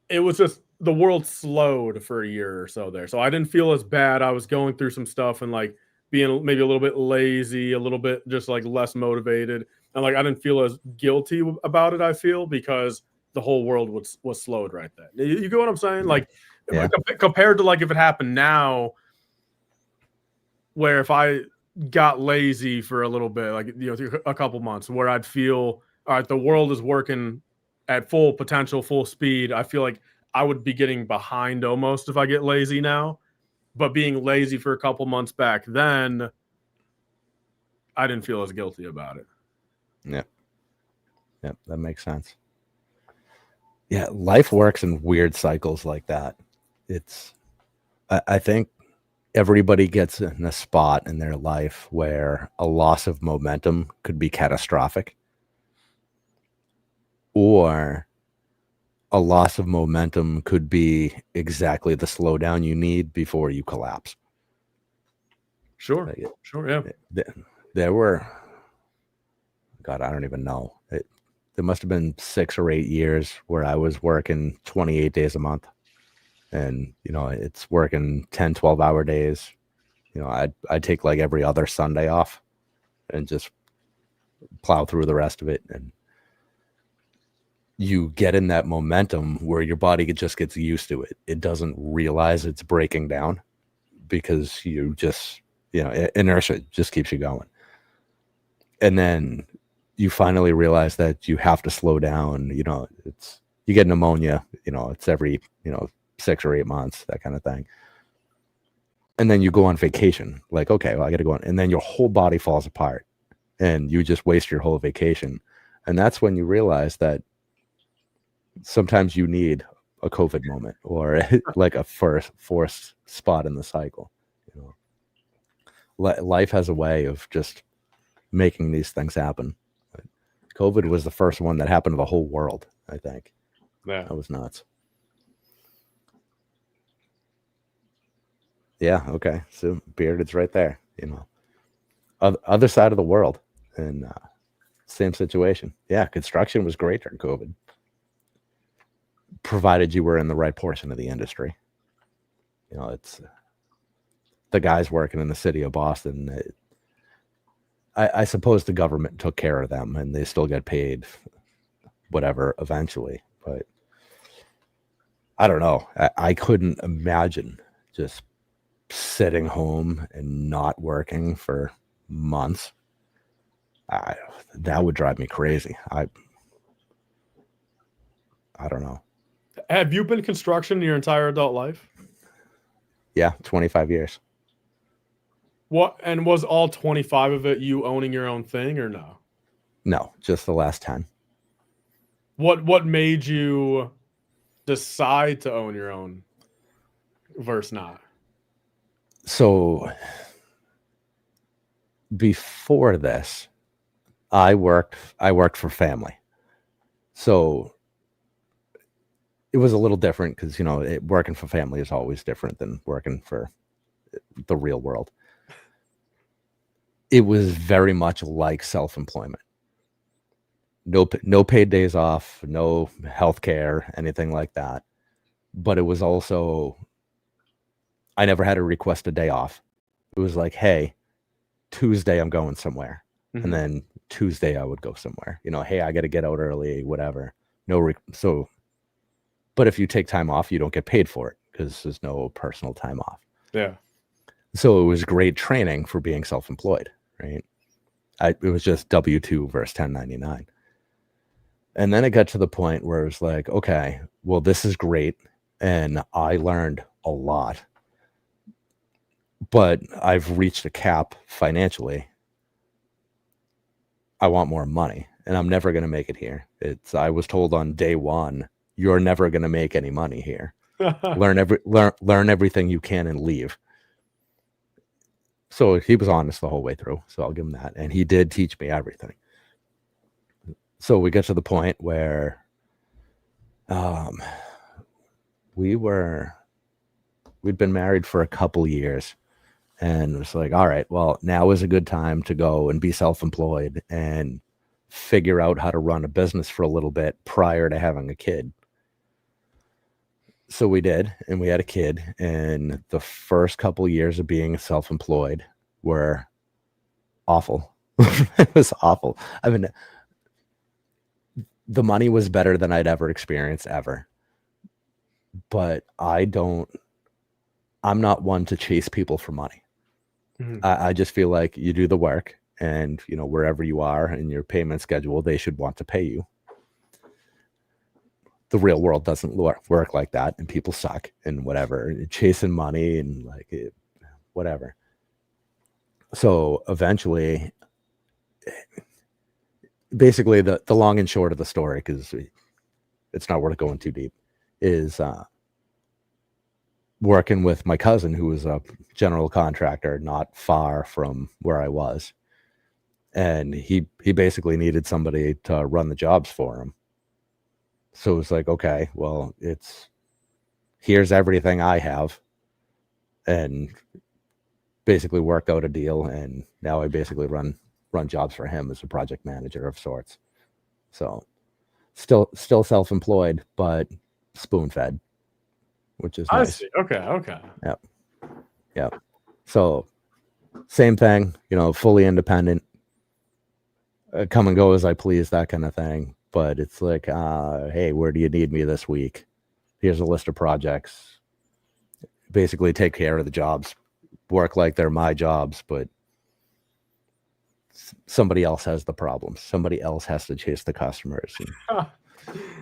it was just the world slowed for a year or so there. So I didn't feel as bad. I was going through some stuff and like being maybe a little bit lazy, a little bit just like less motivated. And like I didn't feel as guilty about it, I feel, because the whole world was slowed right then. You get what I'm saying? Like, Yeah. compared to like if it happened now, where if I got lazy for a little bit, like, you know, a couple months, where I'd feel, all right, the world is working at full potential, full speed. I feel like I would be getting behind almost if I get lazy now. But being lazy for a couple months back then, I didn't feel as guilty about it. Yep. Yep, that makes sense. Yeah, life works in weird cycles like that. I think everybody gets in a spot in their life where a loss of momentum could be catastrophic, or a loss of momentum could be exactly the slowdown you need before you collapse. Sure. Sure. Yeah. There were, God, I don't even know. There must have been 6 or 8 years where I was working 28 days a month. And, you know, it's working 10, 12-hour days. You know, I'd take like every other Sunday off and just plow through the rest of it. And you get in that momentum where your body just gets used to it. It doesn't realize it's breaking down, because you just, you know, inertia just keeps you going. And then you finally realize that you have to slow down. You know, you get pneumonia, you know, it's every, you know, 6 or 8 months, that kind of thing. And then you go on vacation, like, okay, well, I got to go on. And then your whole body falls apart and you just waste your whole vacation. And that's when you realize that sometimes you need a COVID moment, or like a forced spot in the cycle. You know, life has a way of just making these things happen. COVID was the first one that happened to the whole world, I think. Yeah. That was nuts. Yeah, okay. So Bearded's right there, you know. Other side of the world, and same situation. Yeah, construction was great during COVID, provided you were in the right portion of the industry. You know, it's the guys working in the city of Boston. I suppose the government took care of them, and they still get paid whatever eventually. But I don't know. I couldn't imagine just sitting home and not working for months. That would drive me crazy. I don't know. Have you been construction your entire adult life? Yeah, 25 years. What, and was all 25 of it you owning your own thing, or no? No, just the last 10. What made you decide to own your own versus not? So before this, I worked for family. So it was a little different because, you know, working for family is always different than working for the real world. It was very much like self-employment. No paid days off, no health care, anything like that. But it was also, I never had to request a day off. It was like, hey, Tuesday I'm going somewhere. Mm-hmm. And then Tuesday I would go somewhere. You know, hey, I got to get out early, whatever. But if you take time off, you don't get paid for it because there's no personal time off. Yeah. So it was great training for being self-employed, right? It was just W-2 versus 1099. And then it got to the point where it was like, okay, well, this is great. And I learned a lot. But I've reached a cap financially. I want more money, and I'm never going to make it here. I was told on day one, you're never going to make any money here. learn everything you can and leave. So he was honest the whole way through. So I'll give him that. And he did teach me everything. So we get to the point where we'd been married for a couple years, and it was like, all right, well, now is a good time to go and be self-employed and figure out how to run a business for a little bit prior to having a kid. So we did, and we had a kid, and the first couple years of being self-employed were awful. It was awful. I mean, the money was better than I'd ever experienced ever. But I'm not one to chase people for money. Mm-hmm. I just feel like you do the work, and wherever you are in your payment schedule, they should want to pay you. The real world doesn't work like that, and people suck and whatever, chasing money and whatever. So eventually, basically the long and short of the story, because it's not worth going too deep, is working with my cousin, who was a general contractor not far from where I was. And he basically needed somebody to run the jobs for him. So it was like, okay, well, here's everything I have, and basically worked out a deal. And now I basically run jobs for him as a project manager of sorts. So still self-employed, but spoon-fed, which is nice. I see. Okay. Yep. So same thing, fully independent, come and go as I please, that kind of thing. But it's like, hey, where do you need me this week? Here's a list of projects. Basically take care of the jobs, work like they're my jobs, but somebody else has the problems. Somebody else has to chase the customers.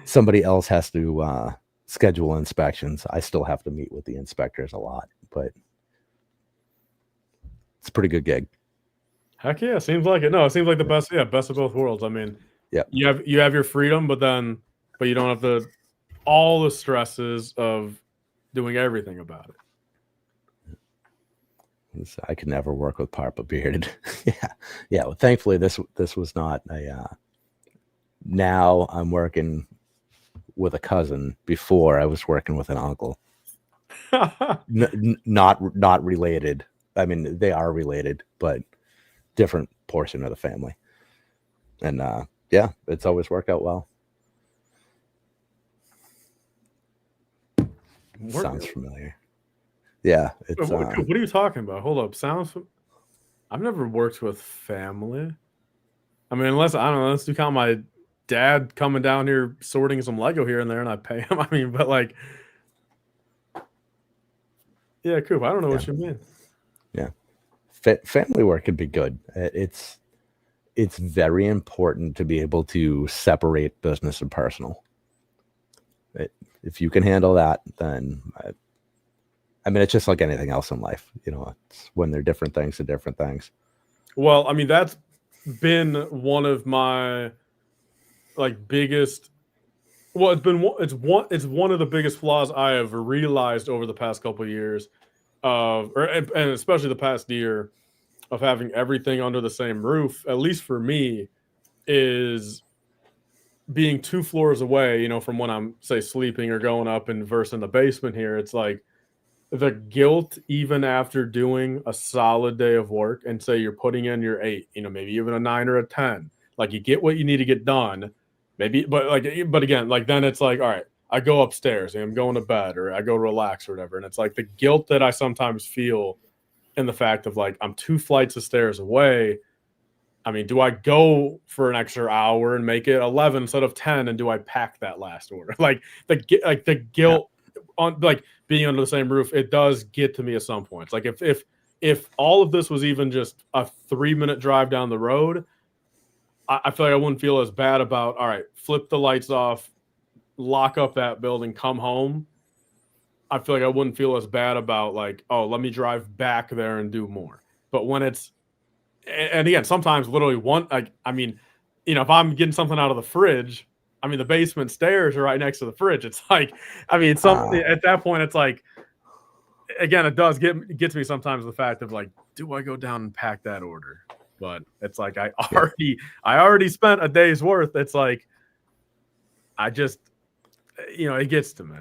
Somebody else has to schedule inspections. I still have to meet with the inspectors a lot, but it's a pretty good gig. Heck yeah, seems like it. No, it seems like the best of both worlds. I mean, yeah, you have your freedom, but you don't have all the stresses of doing everything about it. I could never work with Papa Bearded. Yeah. Well, thankfully, this was not a. Now I'm working with a cousin. Before I was working with an uncle. Not related. I mean, they are related, but different portion of the family. And it's always worked out well. Sounds familiar. Yeah. It's, what are you talking about? Hold up. I've never worked with family. I mean, unless you count my dad coming down here sorting some Lego here and there and I pay him. I mean, but yeah, Coop, I don't know what you mean. Yeah. Family work could be good. It's very important to be able to separate business and personal. If you can handle that, then I mean, it's just like anything else in life. It's when they're different things to different things. Well, I mean, that's been one of my biggest. Well, it's one of the biggest flaws I have realized over the past couple of years, and especially the past year, of having everything under the same roof. At least for me, is being 2 floors away. From when I'm say sleeping or going up and versus in the basement here. It's like the guilt, even after doing a solid day of work, and say you're putting in your 8, maybe even a 9 or a 10. You get what you need to get done. Maybe, but again, then it's like, all right, I go upstairs and I'm going to bed or I go relax or whatever. And it's like the guilt that I sometimes feel in the fact of I'm 2 flights of stairs away. I mean, do I go for an extra hour and make it 11 instead of 10? And do I pack that last order? The guilt on being under the same roof, it does get to me at some points. If all of this was even just a 3-minute drive down the road, I feel like I wouldn't feel as bad about, all right, flip the lights off, lock up that building, come home. I feel like I wouldn't feel as bad about oh, let me drive back there and do more. But when it's, and again, sometimes literally if I'm getting something out of the fridge, I mean, the basement stairs are right next to the fridge. It's like, I mean, at that point, it's like, again, it does gets me sometimes the fact of like, do I go down and pack that order? But it's like I already spent a day's worth. It's like I just, it gets to me.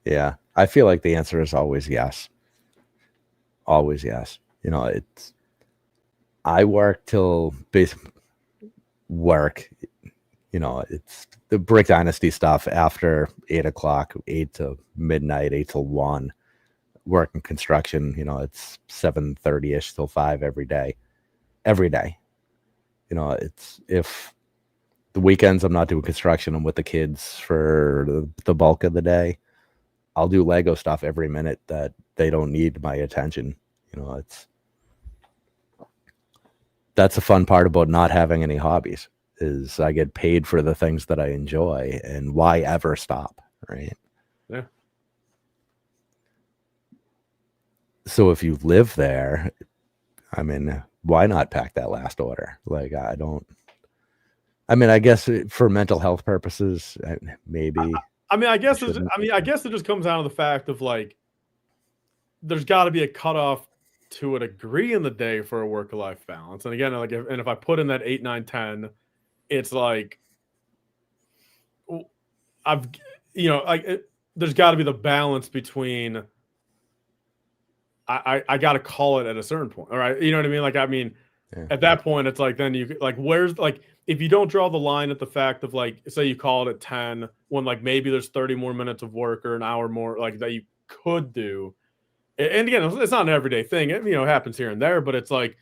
Yeah, I feel like the answer is always yes. Always yes. I work till work. It's the Brick Dynasty stuff after 8 o'clock, 8 to midnight, 8 till 1. Work in construction, it's 7:30ish till 5 every day. It's if the weekends I'm not doing construction, I'm with the kids for the bulk of the day. I'll do Lego stuff every minute that they don't need my attention. That's the fun part about not having any hobbies is I get paid for the things that I enjoy, and why ever stop, right? Yeah. So if you live there, I mean, why not pack that last order? Like, I guess for mental health purposes, maybe. I guess it just comes down to the fact of like, there's got to be a cutoff to a degree in the day for a work-life balance. And again, like, if I put in that 8, 9, 10, it's like, there's got to be the balance between. I got to call it at a certain point. All right. You know what I mean? Like, at that point, it's like, then you like, where's like, if you don't draw the line at the fact of like, say you call it at 10, when like maybe there's 30 more minutes of work or an hour more like that you could do. And again, it's not an everyday thing. It happens here and there, but it's like,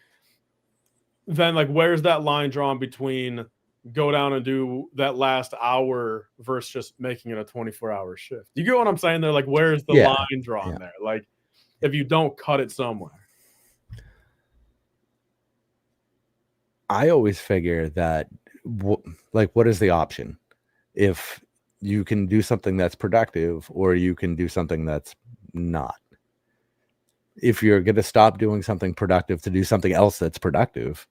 then like, where's that line drawn between go down and do that last hour versus just making it a 24-hour shift? You get what I'm saying? They're like, where's the line drawn there? Like, if you don't cut it somewhere. I always figure that, what is the option? If you can do something that's productive or you can do something that's not. If you're going to stop doing something productive to do something else that's productive,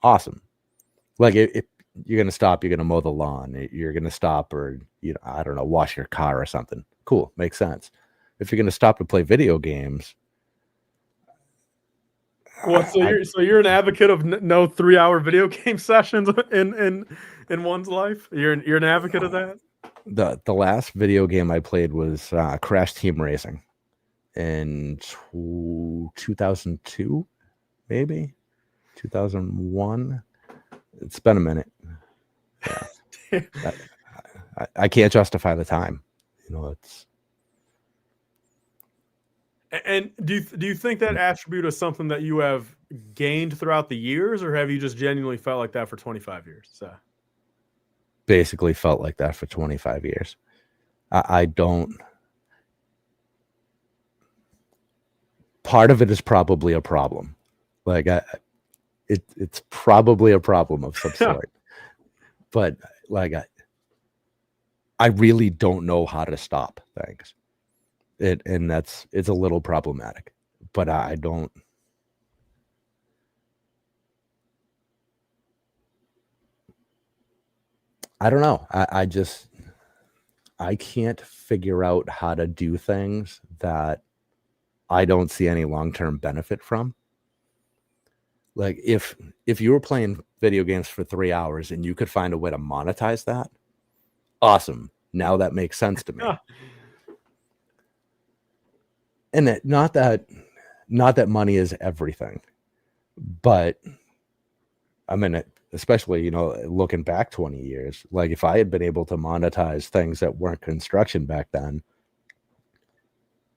awesome. Like, if you're going to stop, you're going to mow the lawn, you're going to stop or, I don't know, wash your car or something. Cool. Makes sense. If you're going to stop to play video games. Well, so you're an advocate of no 3-hour video game sessions in one's life? You're an advocate of that? The last video game I played was Crash Team Racing in 2002, maybe 2001. It's been a minute. Yeah. I can't justify the time. It's. And do you think that attribute is something that you have gained throughout the years, or have you just genuinely felt like that for 25 years? So. Basically felt like that for 25 years. I don't. Part of it is probably a problem. Like, it's probably a problem of some sort. But like, I really don't know how to stop things. And it's a little problematic, but I don't. I don't know. I can't figure out how to do things that I don't see any long-term benefit from. Like, if you were playing video games for 3 hours and you could find a way to monetize that, awesome. Now that makes sense to me. And not that money is everything, but I mean, especially, looking back 20 years, like if I had been able to monetize things that weren't construction back then,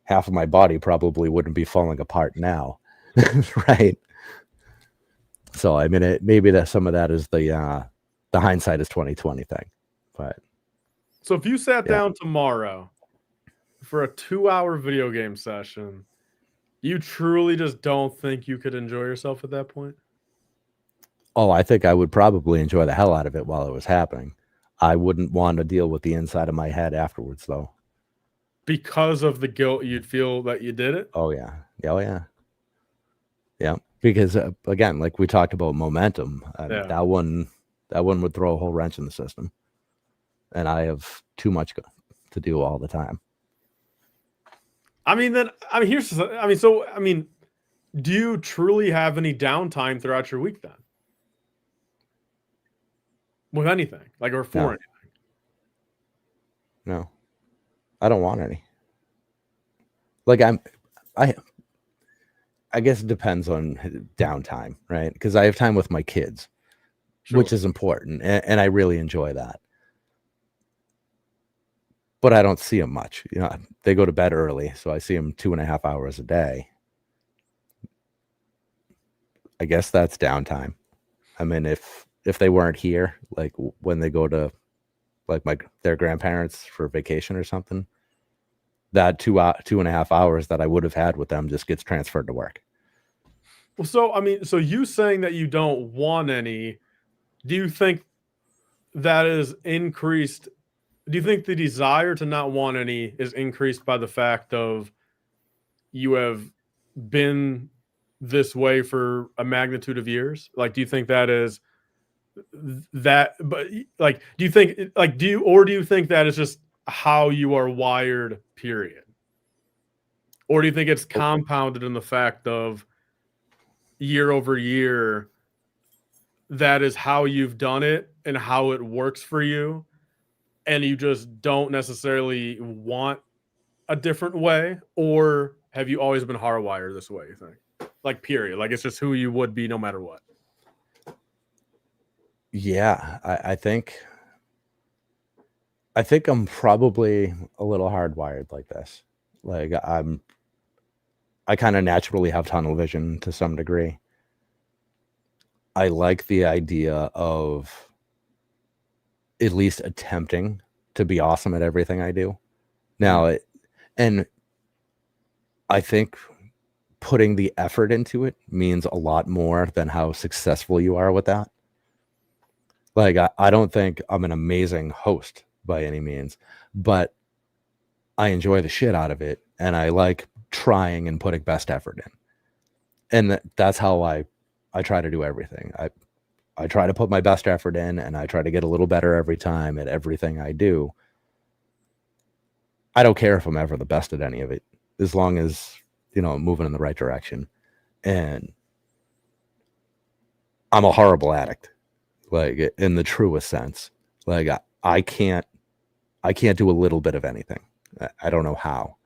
half of my body probably wouldn't be falling apart now. Right. So, I mean, maybe that some of that is the hindsight is 2020 thing, but. So if you sat down tomorrow for a 2-hour video game session, you truly just don't think you could enjoy yourself at that point? Oh, I think I would probably enjoy the hell out of it while it was happening. I wouldn't want to deal with the inside of my head afterwards, though. Because of the guilt you'd feel that you did it? Oh, yeah. Oh, yeah. Yeah. Because, again, like we talked about momentum, that one would throw a whole wrench in the system. and I have too much to do all the time. Do you truly have any downtime throughout your week then? With anything, like, or for anything? No, I don't want any. Like I guess it depends on downtime, right? Because I have time with my kids, Sure. which is important, and I really enjoy that. But I don't see them much. You know, they go to bed early, so I see them 2.5 hours a day. I guess that's downtime. I mean, if they weren't here, like when they go to like their grandparents for vacation or something, that 2.5 hours that I would have had with them just gets transferred to work. Well, so you saying that you don't want any, do you think that is increased? Do you think the desire to not want any is increased by the fact of you have been this way for a magnitude of years? Like, do you think that is that? But like, do you think that is just how you are wired, period? Or do you think it's compounded in the fact of year over year, that is how you've done it and how it works for you, and you just don't necessarily want a different way? Or have you always been hardwired this way, you think? Like, period. Like, it's just who you would be no matter what. Yeah, I think I'm probably a little hardwired like this. Like I kind of naturally have tunnel vision to some degree. I like the idea of at least attempting to be awesome at everything I do. Now, and I think putting the effort into it means a lot more than how successful you are with that. Like, I don't think I'm an amazing host by any means, but I enjoy the shit out of it, and I like trying and putting best effort in. And that's how I try to do everything. I try to put my best effort in, and I try to get a little better every time at everything I do. I don't care if I'm ever the best at any of it, as long as, you know, I'm moving in the right direction. And I'm a horrible addict, like, in the truest sense. Like, I can't do a little bit of anything. I don't know how.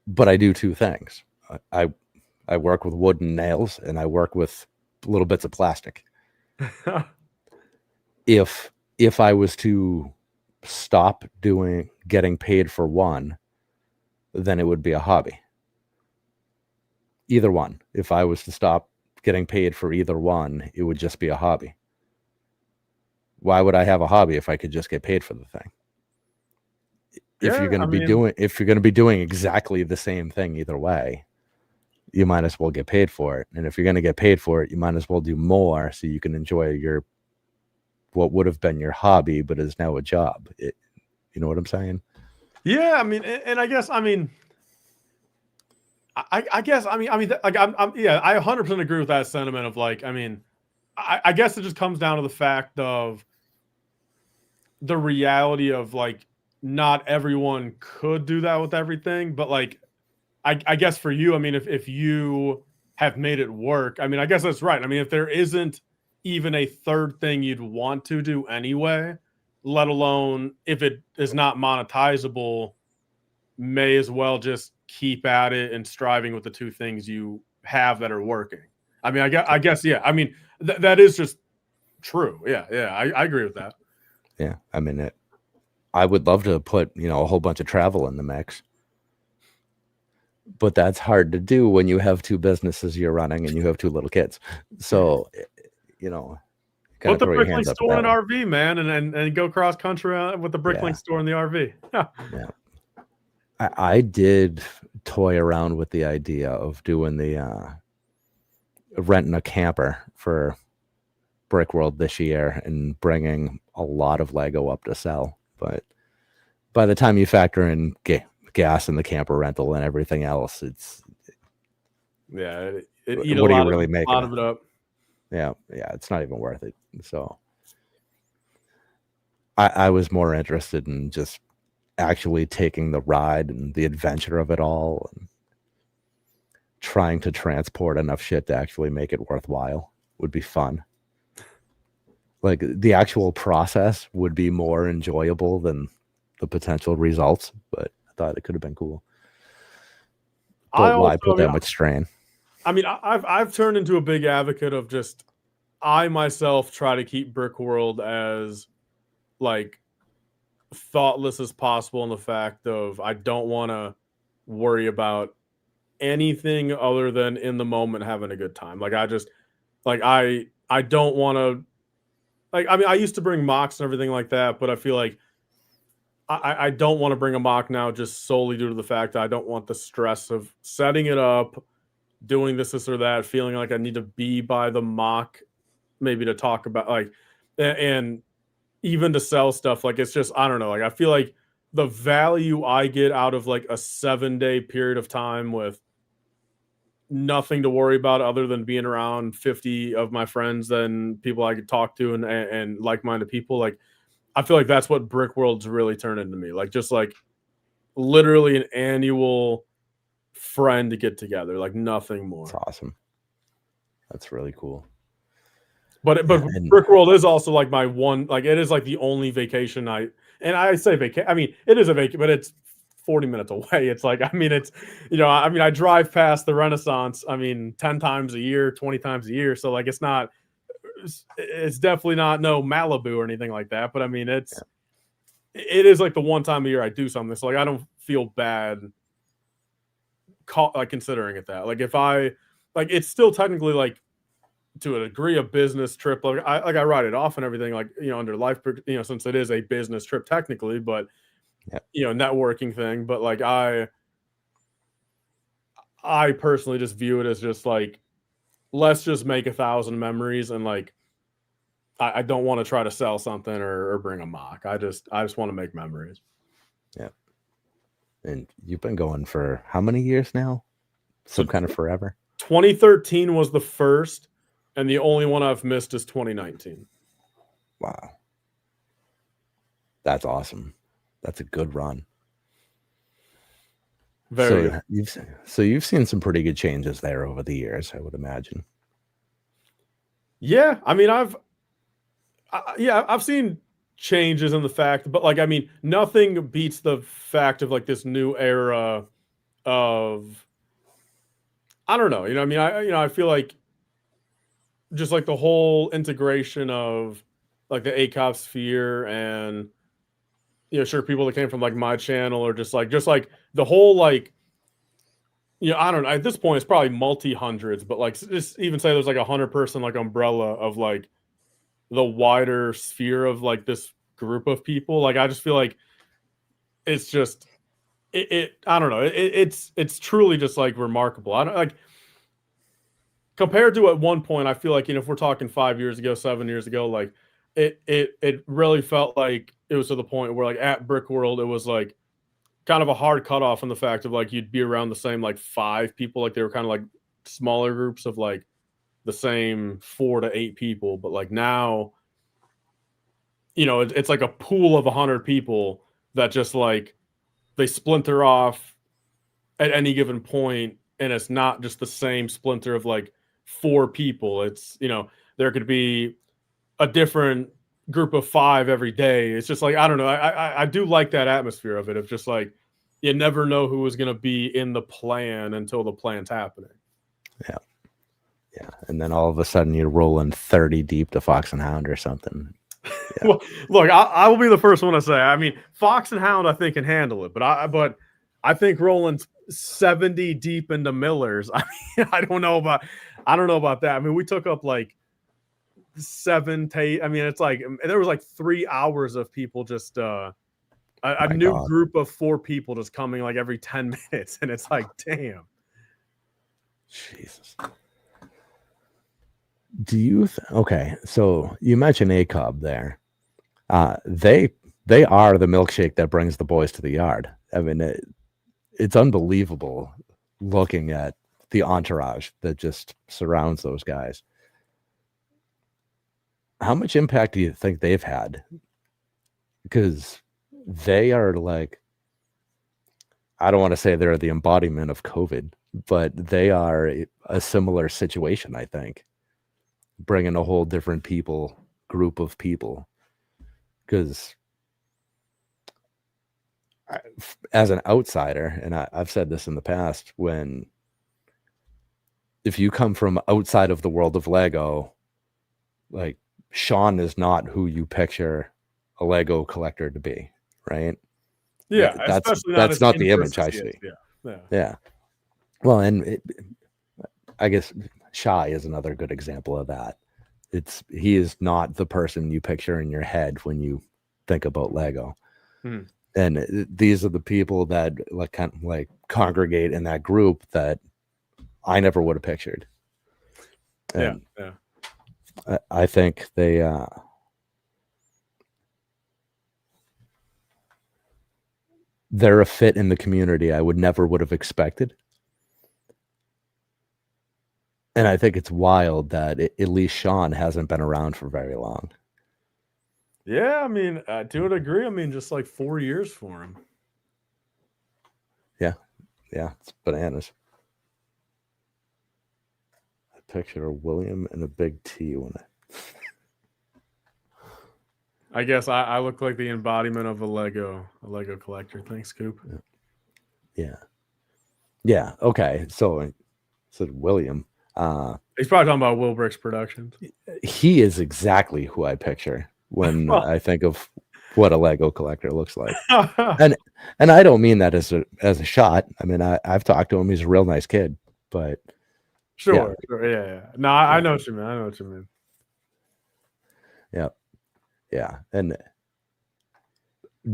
But I do two things. I work with wood and nails, and I work with little bits of plastic. If I was to stop getting paid for one, then it would be a hobby. Either one. If I was to stop getting paid for either one, it would just be a hobby. Why would I have a hobby if I could just get paid for the thing? If you're going to be doing exactly the same thing either way, you might as well get paid for it. And if you're going to get paid for it, you might as well do more so you can enjoy what would have been your hobby, but is now a job. You know what I'm saying? Yeah, I mean, and I guess, I mean, I 100% agree with that sentiment of, like, I mean, I guess it just comes down to the fact of the reality of, like, not everyone could do that with everything, but, like, I guess for you, I mean, if you have made it work, I mean, I guess that's right. I mean, if there isn't even a third thing you'd want to do anyway, let alone if it is not monetizable, may as well just keep at it and striving with the two things you have that are working. I mean, I guess, yeah. I mean, that is just true. Yeah, I agree with that. Yeah, I mean, I would love to put, you know, a whole bunch of travel in the mix, but that's hard to do when you have two businesses you're running and you have two little kids. So, you know, put the Bricklink store in an RV, man, and go cross country with the Bricklink store in the RV. Yeah. I did toy around with the idea of doing the renting a camper for Brick World this year and bringing a lot of Lego up to sell. But by the time you factor in gas and the camper rental and everything else, it's what are you really making? A lot of it up. Yeah, it's not even worth it. So I was more interested in just actually taking the ride and the adventure of it all, and trying to transport enough shit to actually make it worthwhile would be fun. Like the actual process would be more enjoyable than the potential results, but I thought it could have been cool. But why put that much strain? I mean, I've turned into a big advocate of just, I myself try to keep Brickworld as like thoughtless as possible in the fact of I don't want to worry about anything other than in the moment having a good time. Like I just like I don't want to, like, I mean, I used to bring mocks and everything like that, but I feel like I don't want to bring a mock now just solely due to the fact that I don't want the stress of setting it up, doing this or that, feeling like I need to be by the mock maybe to talk about like, and even to sell stuff. Like, it's just, I don't know. Like, I feel like the value I get out of like a 7-day period of time with nothing to worry about other than being around 50 of my friends and people I could talk to and like-minded people. Like, I feel like that's what Brickworld's really turned into me. Like, just like literally an annual friend to get together, like nothing more. That's awesome. That's really cool. But Brickworld is also like my one, like it is like the only vacation and I say vacation, I mean, it is a vacation, but it's 40 minutes away. It's like, I mean, it's, you know, I mean, I drive past the Renaissance, I mean, 10 times a year, 20 times a year. So like, it's definitely not no Malibu or anything like that. But I mean, it is like the one time a year I do something. So like, I don't feel bad like considering it that. Like if I, like, it's still technically like, to a degree, a business trip. Like I write it off and everything, like, you know, under LifeBricks, you know, since it is a business trip technically, but you know, networking thing. But like I personally just view it as just like, let's just make 1,000 memories, and like I don't want to try to sell something or bring a mock. I just want to make memories. Yeah. And you've been going for how many years now? Some kind of forever. 2013 was the first. And the only one I've missed is 2019. Wow. That's awesome. That's a good run. Very good. You've seen some pretty good changes there over the years, I would imagine. Yeah, I mean, I've seen changes in the fact, but like, I mean, nothing beats the fact of like this new era of, I don't know, you know, I mean, I feel like just like the whole integration of like the ACOP sphere and, you know, sure, people that came from like my channel or just like the whole, like, you know, I don't know, at this point it's probably multi-hundreds, but like just even say there's like 100-person like umbrella of like the wider sphere of like this group of people. Like, I just feel like it's just, I don't know, it's truly just like remarkable. I don't like, compared to at one point, I feel like, you know, if we're talking 5 years ago, 7 years ago, like it really felt like it was to the point where like at Brickworld, it was like kind of a hard cutoff on the fact of like you'd be around the same like 5 people, like they were kind of like smaller groups of like the same 4 to 8 people. But like now, you know, it's like a pool of 100 people that just like they splinter off at any given point, and it's not just the same splinter of like 4 people. It's, you know, there could be a different group of 5 every day. It's just like, I don't know. I do like that atmosphere of it, of just like, you never know who is going to be in the plan until the plan's happening. Yeah. Yeah. And then all of a sudden you're rolling 30 deep to Fox and Hound or something. Yeah. Well, look, I will be the first one to say, I mean, Fox and Hound, I think, can handle it, but I think rolling 70 deep into Millers, I mean, I don't know about that. I mean, we took up like 7 to 8. I mean, it's like there was like 3 hours of people just a new group of 4 people just coming like every 10 minutes, and it's like, damn. Jesus. Do you okay? So you mentioned ACOB there. They are the milkshake that brings the boys to the yard. I mean, it's unbelievable looking at the entourage that just surrounds those guys. How much impact do you think they've had because they are like, I don't want to say they're the embodiment of COVID, but they are a similar situation, I think, bringing a whole different group of people. Because as an outsider, and I've said this in the past, if you come from outside of the world of Lego, like Sean is not who you picture a Lego collector to be, right? Yeah, especially not that's not the image as I he is. see. Yeah. Well, and I guess Shy is another good example of that. He is not the person you picture in your head when you think about Lego. Hmm. And these are the people that like kind of like congregate in that group that I never would have pictured. And I think they're a fit in the community I never would have expected. And I think it's wild that at least Sean hasn't been around for very long. Yeah, I mean, I do agree. I mean, just like 4 years for him. Yeah, it's bananas. I picture a William and a big T when I guess I look like the embodiment of a Lego collector. Thanks, Coop. Yeah. Okay. So William. He's probably talking about LifeBricks Productions. He is exactly who I picture when I think of what a Lego collector looks like. And I don't mean that as a shot. I mean, I've talked to him. He's a real nice kid, but sure. Yeah. No, I know what you mean. Yeah. And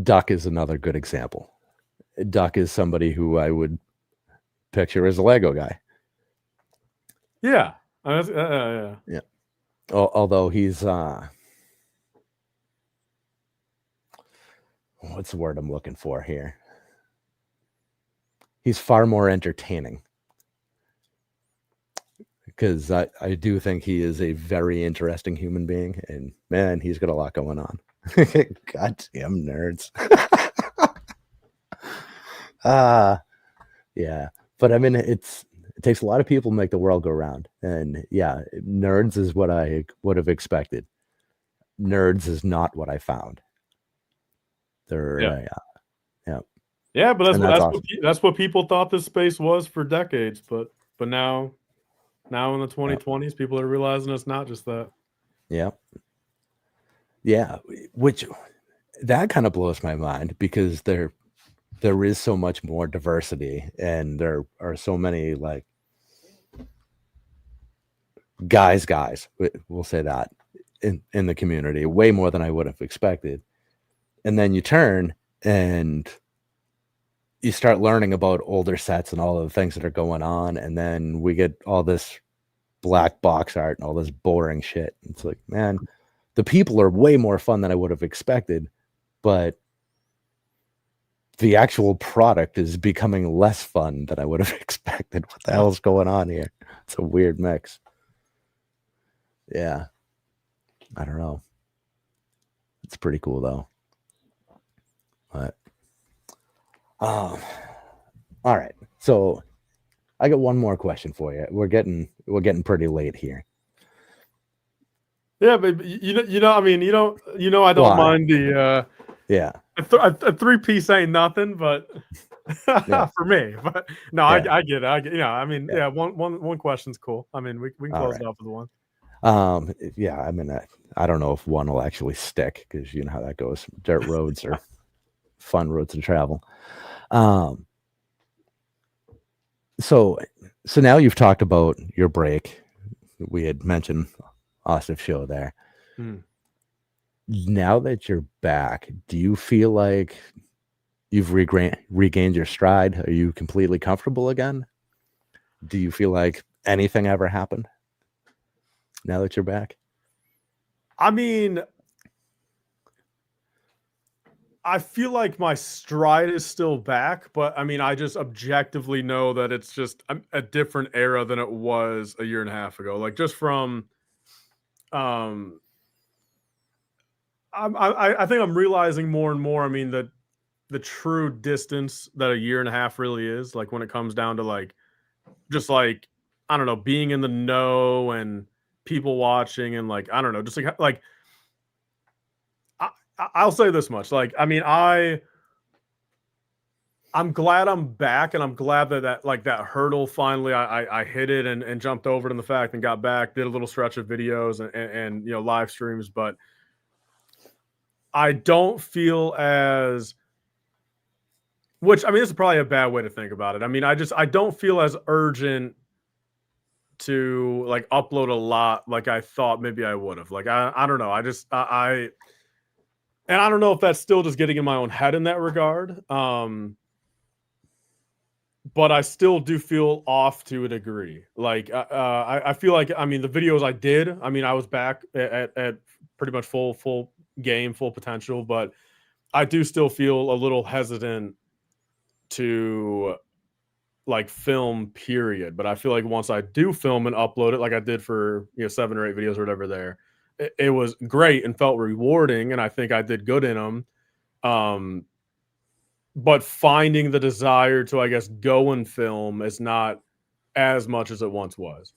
Duck is another good example. Duck is somebody who I would picture as a Lego guy. Yeah. Yeah. Although he's what's the word I'm looking for here? He's far more entertaining. Because I do think he is a very interesting human being, and man, he's got a lot going on. Goddamn nerds. Yeah. But I mean, it takes a lot of people to make the world go round. And yeah, nerds is what I would have expected. Nerds is not what I found. They're yeah, but And awesome. that's what people thought this space was for decades. But now in the 2020s, people are realizing it's not just that. Yeah, which that kind of blows my mind because there is so much more diversity, and there are so many like guys, we'll say that in the community, way more than I would have expected. And then you turn and you start learning about older sets and all of the things that are going on, and then we get all this black box art and all this boring shit. It's like, man, the people are way more fun than I would have expected, but the actual product is becoming less fun than I would have expected. What the hell is going on here? It's a weird mix. Yeah. I don't know. It's pretty cool though. But all right. So I got one more question for you. We're getting pretty late here. Yeah, but I mean, I don't mind the yeah. A 3-piece ain't nothing, but for me. But no, I get it. I mean, one question's cool. I mean, we can close it off with one. Yeah, I mean, I don't know if one will actually stick because you know how that goes. Dirt roads are fun roads to travel. So now you've talked about your break. We had mentioned Austin show there. Now that you're back, do you feel like you've regained your stride? Are you completely comfortable again? Do you feel like anything ever happened now that you're back? I mean, I feel like my stride is still back, but I mean, I just objectively know that it's just a different era than it was a year and a half ago. Like just from, I think I'm realizing more and more. I mean, that the true distance that a year and a half really is, like when it comes down to like just like I don't know, being in the know and people watching and like I don't know, just like I'll say this much. Like I mean, I'm glad I'm back, and I'm glad that like that hurdle finally I hit it and jumped over it in the fact and got back, did a little stretch of videos and you know live streams, but I don't feel as which I mean this is probably a bad way to think about it. I mean I don't feel as urgent to like upload a lot like I thought maybe I would have. Like I don't know. I and I don't know if that's still just getting in my own head in that regard. But I still do feel off to a degree. Like I feel like I mean the videos I did. I mean I was back at pretty much full game, full potential, but I do still feel a little hesitant to like film period. But I feel like once I do film and upload it, like I did for 7 or 8 videos or whatever, there, it was great and felt rewarding, and I think I did good in them. But finding the desire to, I guess, go and film is not as much as it once was.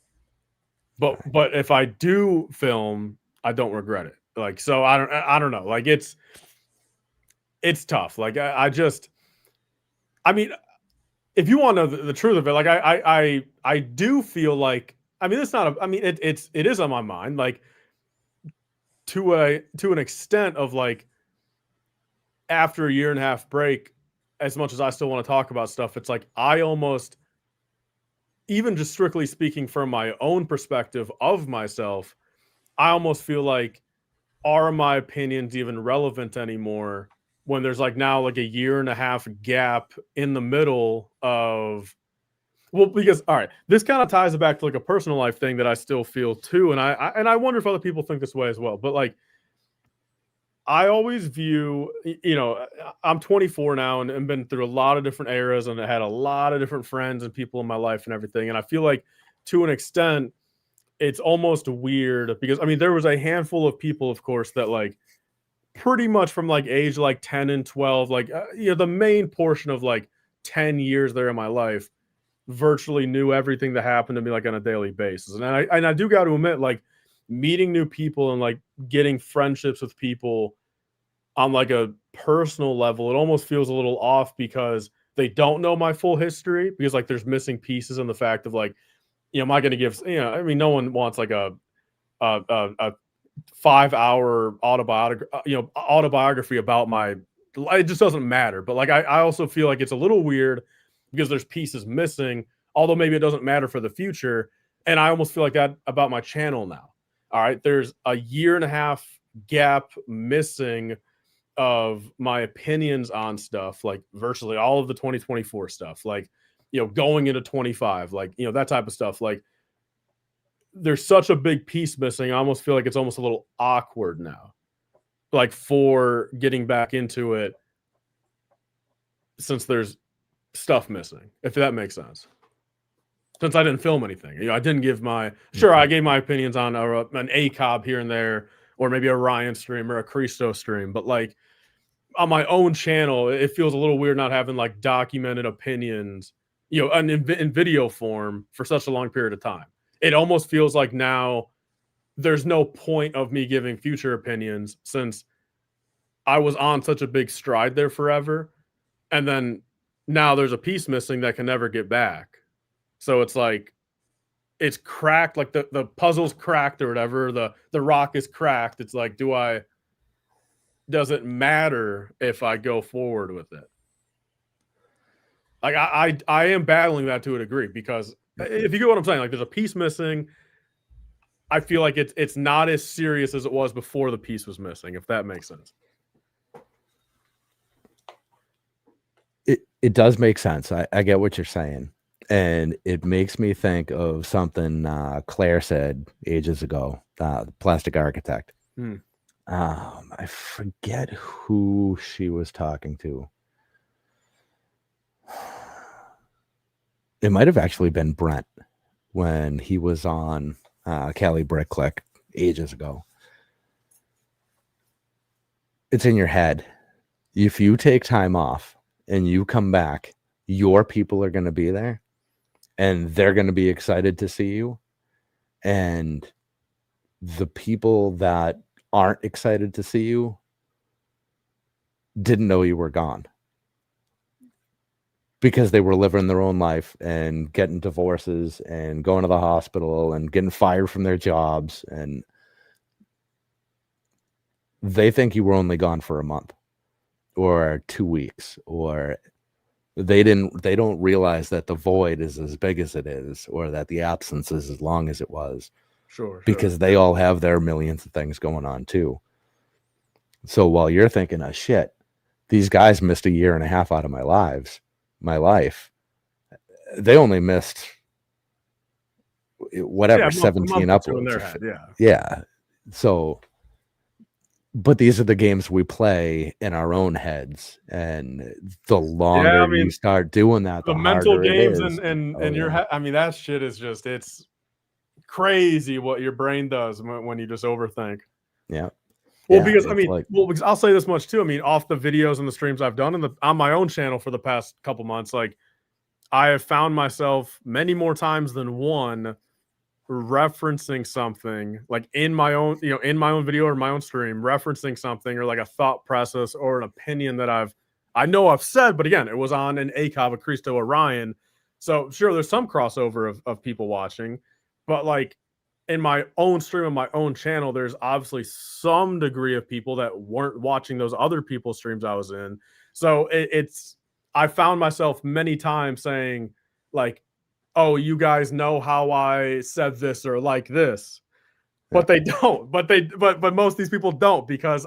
But if I do film, I don't regret it. Like, so I don't know. Like it's tough. Like I mean, if you want to know the truth of it, like I do feel like, I mean, it's not, I mean, it is on my mind, like to an extent of like after a year and a half break, as much as I still want to talk about stuff, it's like I almost, even just strictly speaking from my own perspective of myself, I almost feel like, are my opinions even relevant anymore when there's like now like a year and a half gap in the middle of, well, because all right, this kind of ties it back to like a personal life thing that I still feel too, and I wonder if other people think this way as well, but like I always view, I'm 24 now and been through a lot of different eras and I had a lot of different friends and people in my life and everything. And I feel like to an extent, it's almost weird because, I mean, there was a handful of people, of course, that like pretty much from like age like 10 and 12, like, the main portion of like 10 years there in my life virtually knew everything that happened to me like on a daily basis. And I do got to admit, like meeting new people and like getting friendships with people on like a personal level, it almost feels a little off because they don't know my full history because like there's missing pieces in the fact of like, am I going to give, I mean, no one wants like a 5-hour autobiography about my, it just doesn't matter. But like, I also feel like it's a little weird because there's pieces missing, although maybe it doesn't matter for the future. And I almost feel like that about my channel now. All right. There's a year and a half gap missing of my opinions on stuff, like virtually all of the 2024 stuff, like, going into 25, like, that type of stuff. Like there's such a big piece missing. I almost feel like it's almost a little awkward now, like for getting back into it since there's stuff missing, if that makes sense. Since I didn't film anything, I didn't give I gave my opinions on an ACOB here and there, or maybe a Ryan stream or a Christo stream, but like on my own channel, it feels a little weird not having like documented opinions, in video form for such a long period of time. It almost feels like now there's no point of me giving future opinions since I was on such a big stride there forever. And then now there's a piece missing that can never get back. So it's like, it's cracked, like the puzzle's cracked or whatever, the rock is cracked. It's like, does it matter if I go forward with it? Like I am battling that to a degree because if you get what I'm saying, like there's a piece missing. I feel like it's not as serious as it was before the piece was missing, if that makes sense. It does make sense. I get what you're saying. And it makes me think of something Claire said ages ago, the plastic architect. I forget who she was talking to. It might have actually been Brent when he was on Cali Brick Click ages ago. it's in your head. If you take time off and you come back, your people are going to be there and they're going to be excited to see you. And the people that aren't excited to see you didn't know you were gone because they were living their own life and getting divorces and going to the hospital and getting fired from their jobs. And they think you were only gone for a month or 2 weeks, or they don't realize that the void is as big as it is, or that the absence is as long as it was. Sure. Because they all have their millions of things going on too. So while you're thinking, oh shit, these guys missed a year and a half out of my life, they only missed whatever, 17 uploads. In their head, yeah. So, but these are the games we play in our own heads, and the longer you start doing that, the mental harder games it is. and your head. I mean, that shit is just, it's crazy what your brain does when you just overthink. Yeah. Well, because I mean, because I'll say this much too. I mean, off the videos and the streams I've done on my own channel for the past couple months, like I have found myself many more times than one referencing something like in my own video or my own stream, referencing something or like a thought process or an opinion that I know I've said, but again, it was on an ACOB, a Cristo Orion. So sure, there's some crossover of people watching, but like in my own stream on my own channel, there's obviously some degree of people that weren't watching those other people's streams I was in. So I found myself many times saying like, oh, you guys know how I said this or like this, but they don't, but most of these people don't, because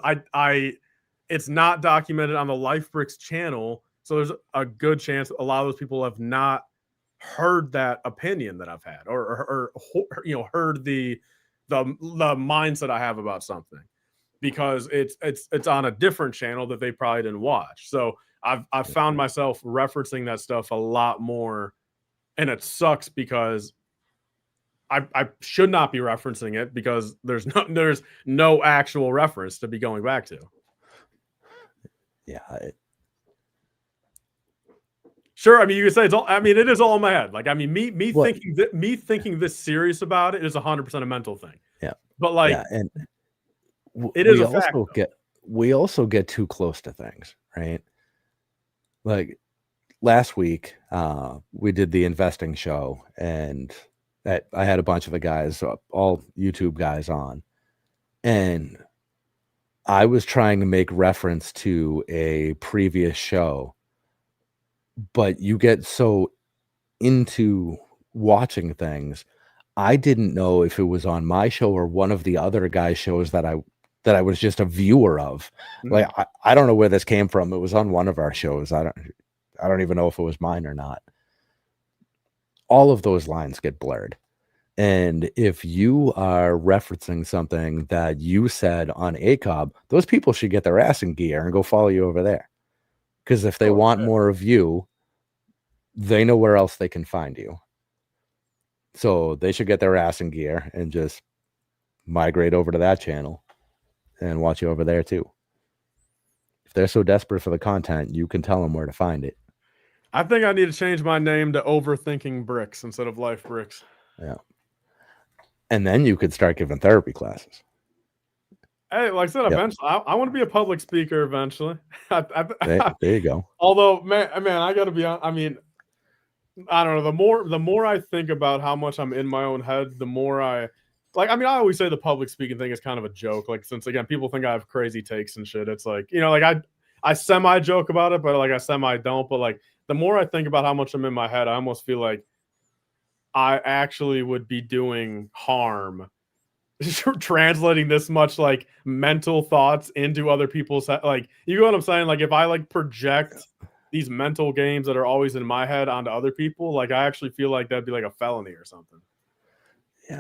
it's not documented on the LifeBricks channel. So there's a good chance a lot of those people have not heard that opinion that I've had, or heard the mindset I have about something, because it's on a different channel that they probably didn't watch. So I've found myself referencing that stuff a lot more, and it sucks because I should not be referencing it, because there's no actual reference to be going back to. Yeah. Sure, I mean, you could say it's all. I mean, it is all in my head. Like, I mean, me thinking this serious about it is 100% a mental thing. Yeah, but like, and it is a fact. We also get too close to things, right? Like last week, we did the investing show, and I had a bunch of the guys, all YouTube guys, on, and I was trying to make reference to a previous show. But you get so into watching things, I didn't know if it was on my show or one of the other guys' shows that I was just a viewer of. Mm-hmm. Like I don't know where this came from. It was on one of our shows. I don't even know if it was mine or not. All of those lines get blurred. And if you are referencing something that you said on ACOB, those people should get their ass in gear and go follow you over there. Because if they want more of you, they know where else they can find you. So they should get their ass in gear and just migrate over to that channel and watch you over there too. If they're so desperate for the content, you can tell them where to find it. I think I need to change my name to Overthinking Bricks instead of LifeBricks. Yeah. And then you could start giving therapy classes. Hey, like I said, eventually, I want to be a public speaker eventually. There you go. Although, man, I got to be honest. I mean, I don't know. The more I think about how much I'm in my own head, the more I always say the public speaking thing is kind of a joke. Like, since again, people think I have crazy takes and shit. It's like, like I semi joke about it, but like I semi don't. But like, the more I think about how much I'm in my head, I almost feel like I actually would be doing harm translating this much like mental thoughts into other people's head. Like, you know what I'm saying? Like, if I like project these mental games that are always in my head onto other people, like I actually feel like that'd be like a felony or something. Yeah.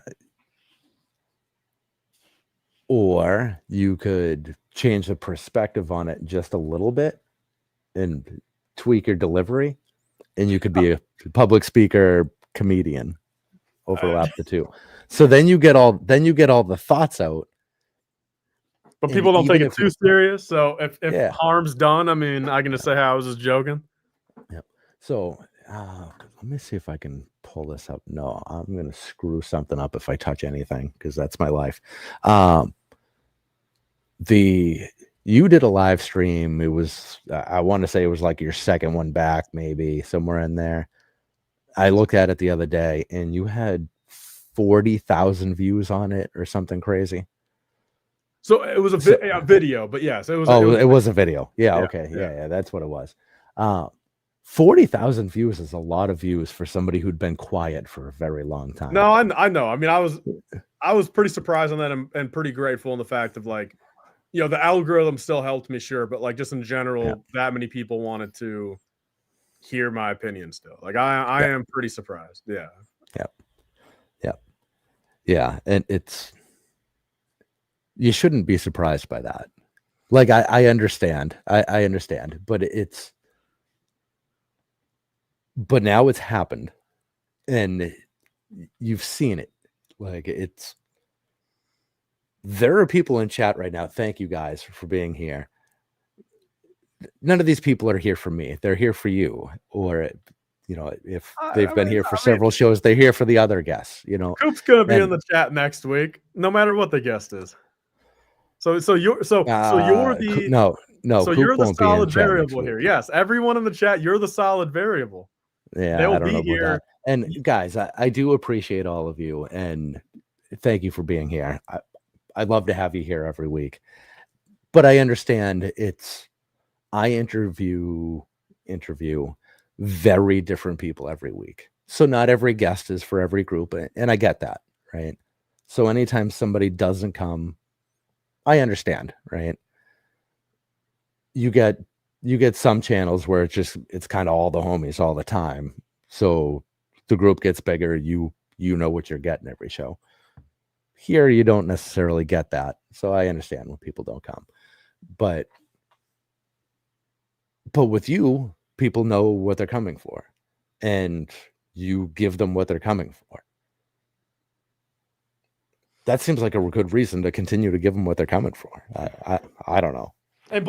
Or you could change the perspective on it just a little bit and tweak your delivery, and you could be a public speaker, comedian, overlap the two. So then you get all the thoughts out, But And people don't even take it if too serious. So if Yeah. harm's done, I mean, I can just say, hey, I was just joking. Yep. So let me see if I can pull this up. No, I'm gonna screw something up if I touch anything because that's my life. You did a live stream. It was I want to say it was like your second one back, maybe somewhere in there. I looked at it the other day, and you had 40,000 views on it or something crazy. So it was a video, but yes, it was. It was a video. Yeah. Yeah, Okay. Yeah. That's what it was. 40,000 views is a lot of views for somebody who'd been quiet for a very long time. No, I know. I mean, I was pretty surprised on that and pretty grateful in the fact of like, the algorithm still helped me, sure, but like just in general, that many people wanted to hear my opinion still. Like I am pretty surprised. Yeah. Yeah. And you shouldn't be surprised by that. Like I understand. I understand, but but now it's happened and you've seen it. Like there are people in chat right now. Thank you guys for being here. None of these people are here for me. They're here for you. Or, if they've been here for several shows, they're here for the other guests, Coop's going to be in the chat next week, no matter what the guest is. So you're the no. So Coop you're the won't be in solid chat variable here. Yes, everyone in the chat, you're the solid variable. Yeah, they'll I don't be know here. About that. And guys, I do appreciate all of you, and thank you for being here. I'd love to have you here every week, but I understand I interview very different people every week, so not every guest is for every group, and I get that, right? So anytime somebody doesn't come, I understand, right? You get some channels where it's kind of all the homies all the time. So the group gets bigger. You know what you're getting every show. Here, you don't necessarily get that. So I understand when people don't come. But with you, people know what they're coming for. And you give them what they're coming for. That seems like a good reason to continue to give them what they're coming for. I don't know. And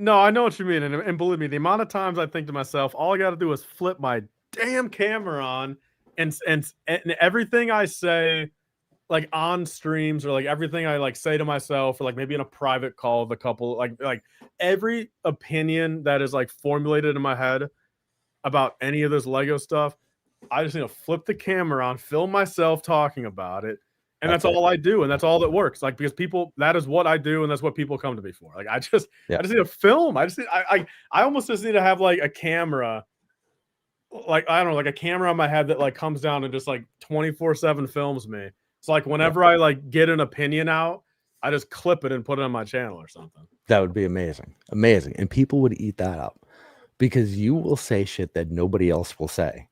I know what you mean. And believe me, the amount of times I think to myself, all I got to do is flip my damn camera on and everything I say, like on streams or like everything I like say to myself or like maybe in a private call with a couple, like every opinion that is like formulated in my head about any of this Lego stuff, I just need to flip the camera on, film myself talking about it. And that's all I do. And that's all that works. Like, because that is what I do. And that's what people come to me for. Like, I just need to film. I almost just need to have like a camera, like, I don't know, like a camera on my head that like comes down and just like 24/7 films me. It's like whenever I like get an opinion out, I just clip it and put it on my channel or something. That would be amazing. Amazing. And people would eat that up because you will say shit that nobody else will say.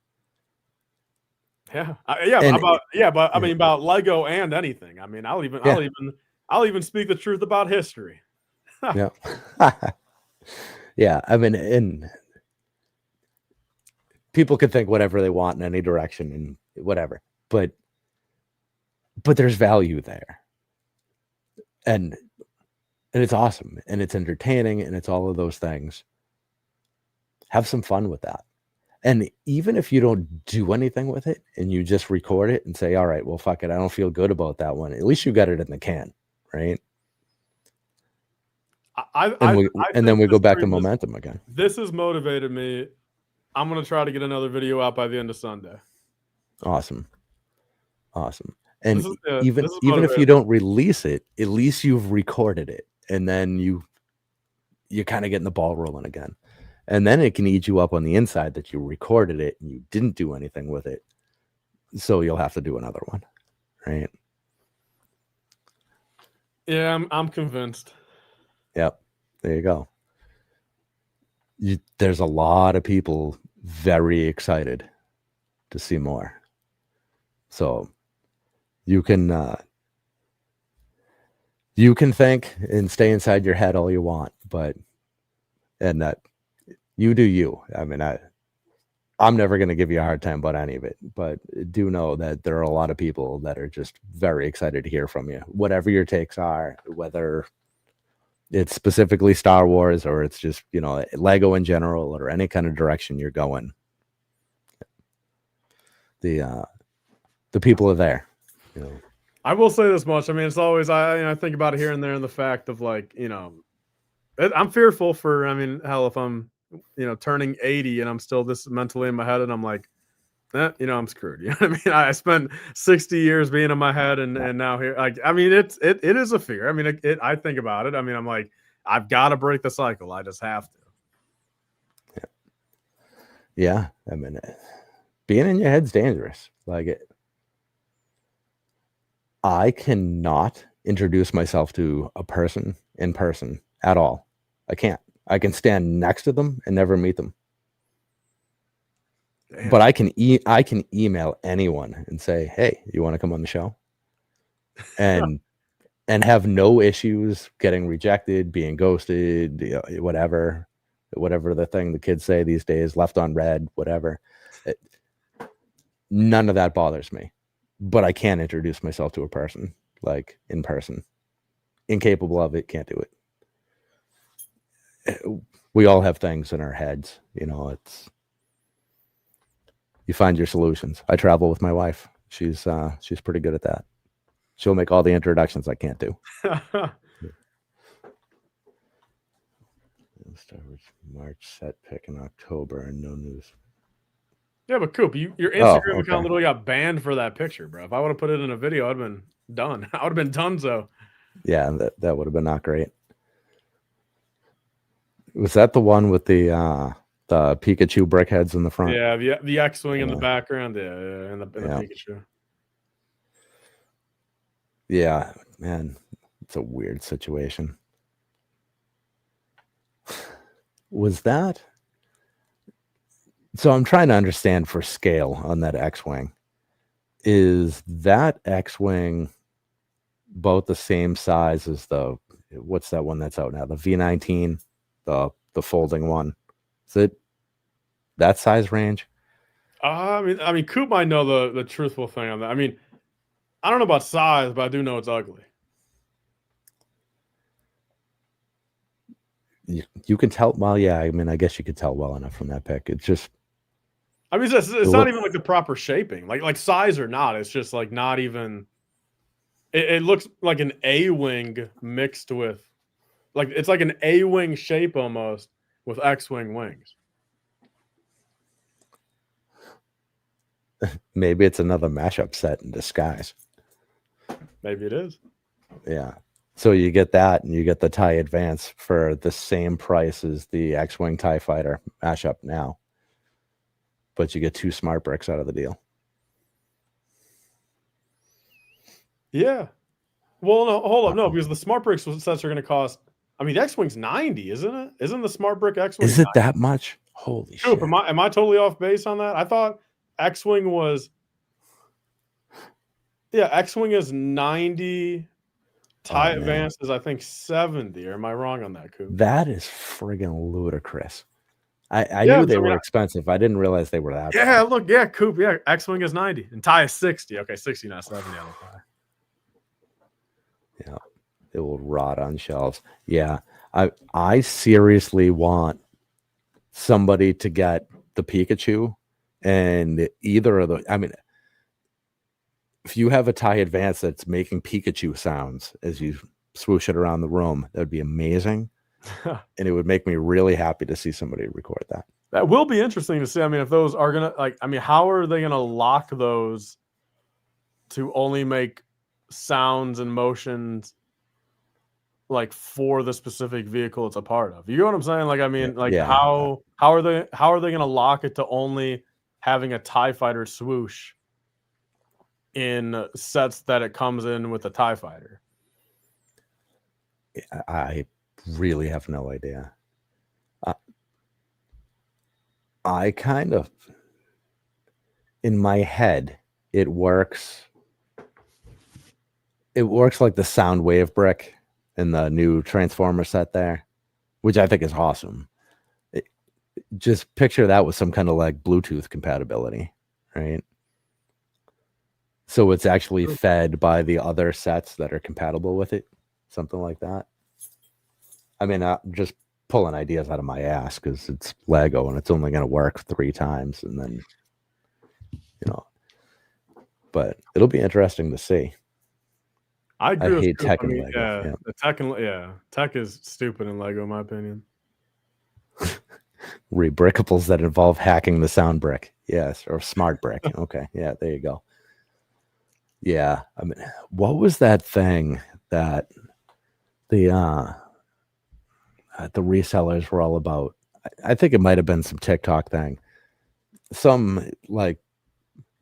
Yeah. But I mean about Lego and anything. I mean, I'll even speak the truth about history. Yeah. Yeah. I mean, and people can think whatever they want in any direction and whatever, but there's value there. And it's awesome and it's entertaining and it's all of those things. Have some fun with that. And even if you don't do anything with it and you just record it and say, all right, well, fuck it, I don't feel good about that one. At least you got it in the can, right? And then we go back to momentum again. This has motivated me. I'm going to try to get another video out by the end of Sunday. Awesome. And even if you don't release it, at least you've recorded it. And then you kind of getting the ball rolling again. And then it can eat you up on the inside that you recorded it and you didn't do anything with it. So you'll have to do another one, right? Yeah, I'm convinced. Yep. There you go. There's a lot of people very excited to see more. So you can think and stay inside your head all you want, and that you do you. I mean, I'm never going to give you a hard time about any of it, but do know that there are a lot of people that are just very excited to hear from you, whatever your takes are, whether it's specifically Star Wars, or it's just, you know, Lego in general, or any kind of direction you're going, the people are there, you know. I will say this much. I mean, it's always, I think about it here and there, and the fact of, like, you know, I'm fearful for, I mean, hell, if I'm, you know, turning 80 and I'm still this mentally in my head, and I'm like, you know, I'm screwed. You know what I mean? I spent 60 years being in my head, and now here, like, I mean, it is a fear. I mean, I think about it. I mean, I'm like, I've got to break the cycle. I just have to. Yeah. I mean, being in your head's dangerous. Like, I cannot introduce myself to a person in person at all. I can't. I can stand next to them and never meet them. Damn. But I can email anyone and say, "Hey, you want to come on the show?" And have no issues getting rejected, being ghosted, you know, whatever the thing the kids say these days, left on red, whatever. None of that bothers me. But I can't introduce myself to a person, like, in person. Incapable of it, can't do it. We all have things in our heads, you know. It's, you find your solutions. I travel with my wife. She's pretty good at that. She'll make all the introductions I can't do. Star Wars March set pick in October and no news. Yeah, but Coop, your Instagram account literally got banned for that picture, bro. If I would have put it in a video, I'd have been done. I would have been done. Yeah, that would have been not great. Was that the one with the Pikachu brick heads in the front? Yeah, the X-wing in the background. Yeah, and the Pikachu. Yeah, man, it's a weird situation. Was that? So I'm trying to understand for scale on that X-wing. Is that X-wing both the same size as what's that one that's out now? The V19, the folding one. Is it that size range? I mean, Coop might know the truthful thing on that. I mean, I don't know about size, but I do know it's ugly. You can tell. Well, yeah. I mean, I guess you could tell well enough from that pic. It's just. I mean, it's not even like the proper shaping, like size or not. It's just like not even. It looks like an A-wing mixed with, like, it's like an A-wing shape almost with X-wing wings. Maybe it's another mashup set in disguise. Maybe it is. Yeah. So you get that, and you get the TIE Advance for the same price as the X-wing TIE Fighter mashup now. But you get 2 smart bricks out of the deal. Yeah. Well, no, hold up. No, because the smart bricks sets are going to cost. I mean, the X-wing's 90, isn't it? Isn't the smart brick X-wing? Is it 90? That much? Holy shit! Am I totally off base on that? I thought X-wing was. Yeah, X-wing is 90. TIE Advance is, I think, 70. Or am I wrong on that, Coop? That is friggin' ludicrous. I knew they were expensive. I didn't realize they were that. Yeah, look, yeah, Coop. Yeah, X-wing is 90 and TIE is 60. Okay, 60, not 70 on the TIE. Yeah, it will rot on shelves. Yeah, I seriously want somebody to get the Pikachu, and either of the. I mean, if you have a TIE Advance that's making Pikachu sounds as you swoosh it around the room, that would be amazing. And it would make me really happy to see somebody record that. That will be interesting to see. I mean, if those are going to, like, I mean, how are they going to lock those to only make sounds and motions, like, for the specific vehicle it's a part of? You know what I'm saying? Like, I mean, like, yeah. How are they going to lock it to only having a TIE Fighter swoosh in sets that it comes in with a TIE Fighter? I really have no idea. I kind of, in my head, it works like the sound wave brick in the new Transformer set there, which I think is awesome. Just picture that with some kind of like Bluetooth compatibility, right? So it's actually fed by the other sets that are compatible with it, something like that. I mean, just pulling ideas out of my ass because it's Lego and it's only going to work 3 times, and then, but it'll be interesting to see. I agree with hate Coop. tech and Lego. Yeah, the tech is stupid in Lego, in my opinion. Rebrickables that involve hacking the sound brick, yes, or smart brick. Okay, yeah, there you go. Yeah, I mean, what was that thing that the resellers were all about? I think it might have been some TikTok thing, some like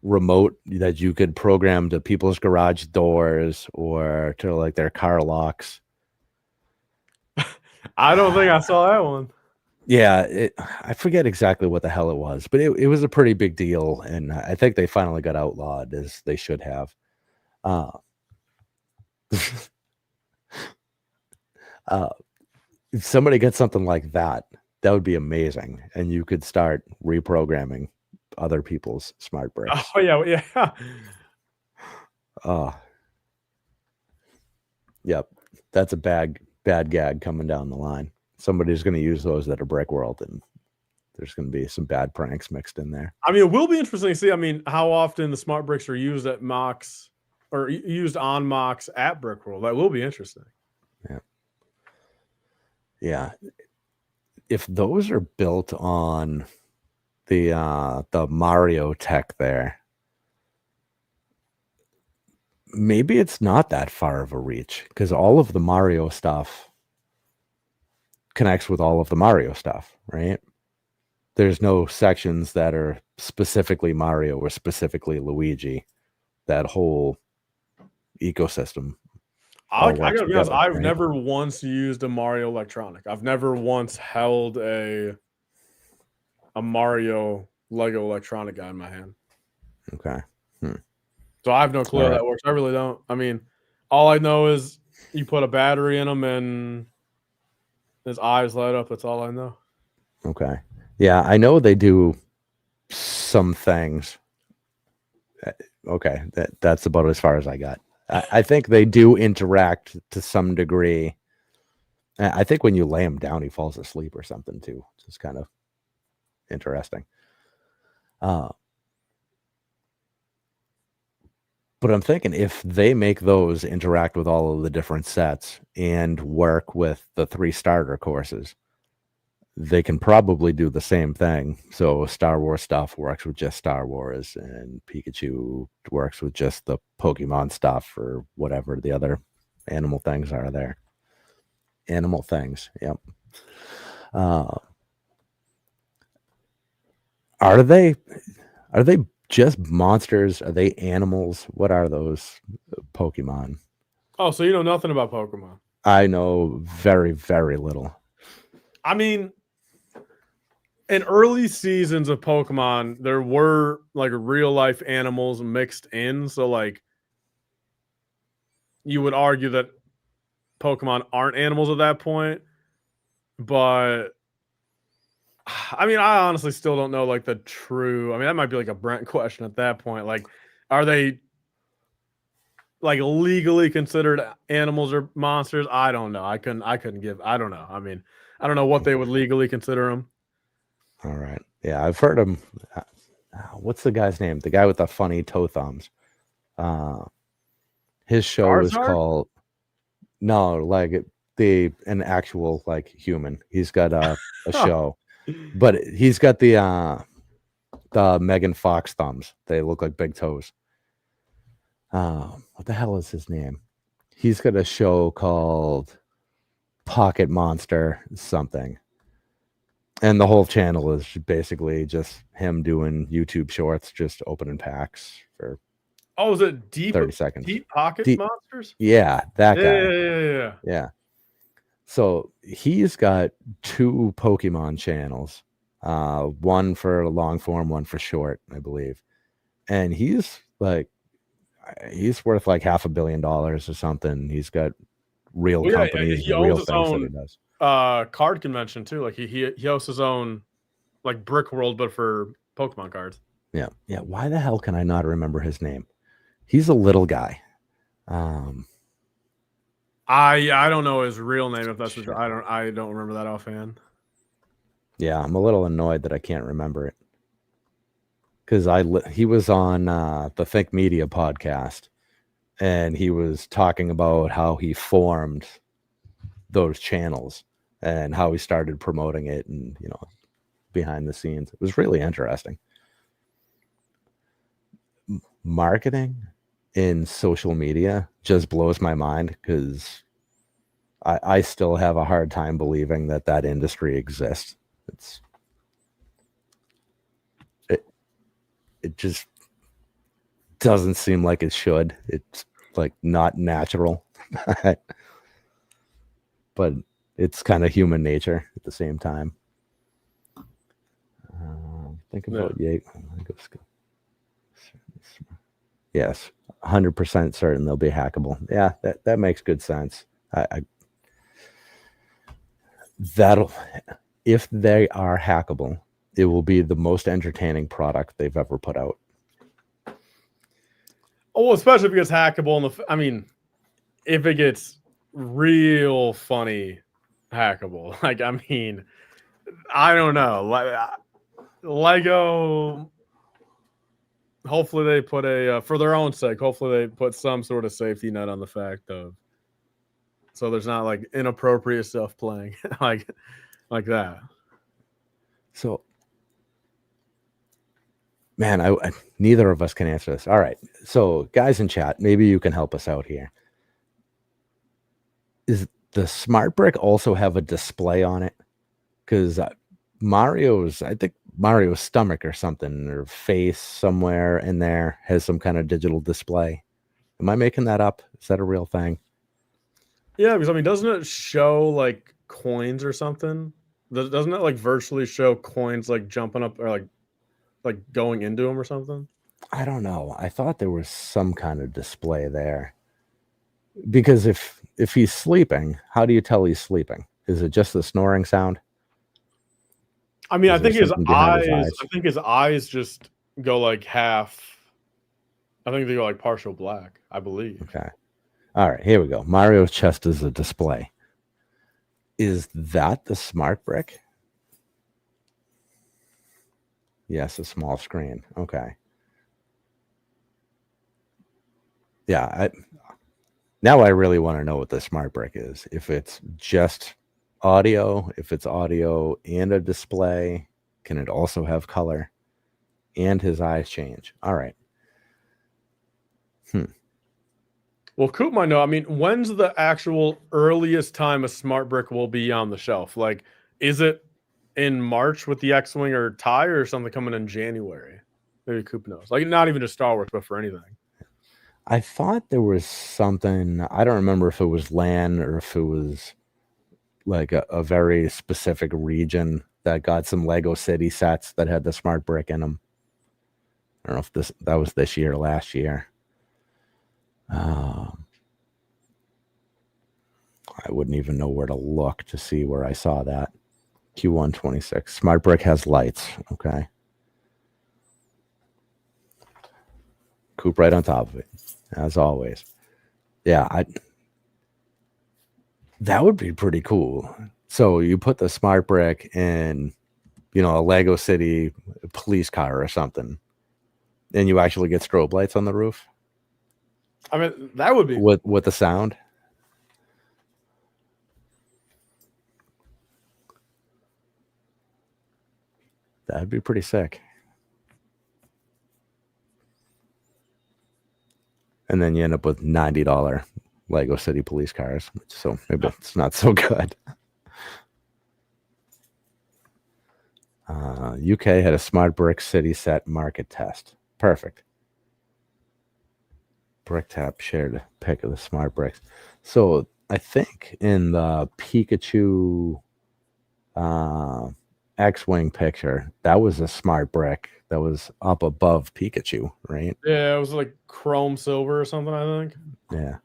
remote that you could program to people's garage doors or to like their car locks. I don't think I saw that one. Yeah, I forget exactly what the hell it was, but it was a pretty big deal, and I think they finally got outlawed, as they should have. If somebody gets something like that, that would be amazing, and you could start reprogramming other people's smart bricks. Oh yeah. Yep, that's a bad gag coming down the line. Somebody's going to use those that are brick world, and there's going to be some bad pranks mixed in there. I mean, it will be interesting to see. I mean, how often the smart bricks are used at mocks or used on mocks at Brickworld. That will be interesting. Yeah. If those are built on the Mario tech there, maybe it's not that far of a reach, because all of the Mario stuff connects with all of the Mario stuff, right? There's no sections that are specifically Mario or specifically Luigi. That whole ecosystem. I gotta be honest, I've never once used a Mario electronic. I've never once held a Mario Lego electronic guy in my hand. Okay. So I have no clue how that works. I really don't. I mean, all I know is you put a battery in him and his eyes light up. That's all I know. Okay. Yeah, I know they do some things. Okay, that's about as far as I got. I think they do interact to some degree. I think when you lay him down, he falls asleep or something too. It's kind of interesting. But I'm thinking if they make those interact with all of the different sets and work with the 3 starter courses, they can probably do the same thing. So Star Wars stuff works with just Star Wars, and Pikachu works with just the Pokemon stuff, or whatever the other animal things are there. Animal things, yep. Are they just monsters? Are they animals? What are those Pokemon? Oh, so you know nothing about Pokemon? I know very, very little. I mean, in early seasons of Pokemon, there were like real life animals mixed in. So like you would argue that Pokemon aren't animals at that point. But I mean, I honestly still don't know like the true. I mean, that might be like a Brent question at that point. Like, are they like legally considered animals or monsters? I don't know. I couldn't give. I don't know. I mean, I don't know what they would legally consider them. All right. Yeah, I've heard him. What's the guy's name? The guy with the funny toe thumbs. His show is called. No, like an actual like human. He's got a show, but he's got the Megan Fox thumbs. They look like big toes. What the hell is his name? He's got a show called Pocket Monster something. And the whole channel is basically just him doing YouTube shorts, just opening packs for is it 30 seconds. Deep Pocket Monsters? Yeah, that guy. Yeah. So he's got 2 Pokemon channels, one for long form, one for short, I believe. And he's worth like $500 million or something. He's got real companies, real things that he does. Card convention too. Like he hosts his own like Brick World, but for Pokemon cards. Yeah. Why the hell can I not remember his name? He's a little guy. I don't know his real name. If that's what I don't remember that offhand. Yeah, I'm a little annoyed that I can't remember it because he was on the Think Media podcast, and he was talking about how he formed those channels and how he started promoting it, and behind the scenes. It was really interesting. Marketing in social media just blows my mind because I still have a hard time believing that industry exists. It just doesn't seem like it should. It's like not natural. But it's kind of human nature at the same time. Think about Yes, 100% certain they'll be hackable. Yeah, that makes good sense. If they are hackable, it will be the most entertaining product they've ever put out. Oh, especially if it gets hackable. If it gets real funny hackable, like, I don't know. Lego, hopefully they put for their own sake, hopefully they put some sort of safety net on the fact of, so there's not like inappropriate stuff playing like that. So, man, neither of us can answer this. All right. So, guys in chat, maybe you can help us out here. Is the smart brick also have a display on it? Because I think Mario's stomach or something, or face somewhere in there has some kind of digital display. Am I making that up? Is that a real thing? Yeah, because doesn't it show like coins or something? Doesn't it like virtually show coins like jumping up or like going into them or something? I don't know. I thought there was some kind of display there. Because if he's sleeping, how do you tell he's sleeping? Is it just the snoring sound? I think his eyes just go like half. I think they go like partial black, I believe. Okay. All right, here we go. Mario's chest is a display. Is that the smart brick? Yes, a small screen. Okay. Yeah, now I really want to know what the smart brick is. If it's just audio, if it's audio and a display, can it also have color? And his eyes change. All right. Well, Coop might know. When's the actual earliest time a smart brick will be on the shelf? Like, is it in March with the X-Wing or TIE, or something coming in January? Maybe Coop knows. Like, not even just Star Wars, but for anything. I thought there was something. I don't remember if it was LAN or if it was like a very specific region that got some Lego City sets that had the smart brick in them. I don't know if that was this year or last year. I wouldn't even know where to look to see where I saw that. Q1 26. Smart brick has lights. Okay. Coop right on top of it, as always. Yeah, that would be pretty cool. So you put the smart brick in, a Lego City police car or something, and you actually get strobe lights on the roof. That would be with the sound. That'd be pretty sick. And then you end up with $90 Lego City police cars, so maybe it's not so good. UK had a smart brick city set market test. Perfect. BrickTap shared a pic of the smart bricks. So I think in the Pikachu X-Wing picture, that was a smart brick that was up above Pikachu, right? Yeah, it was like chrome silver or something, I think. Yeah.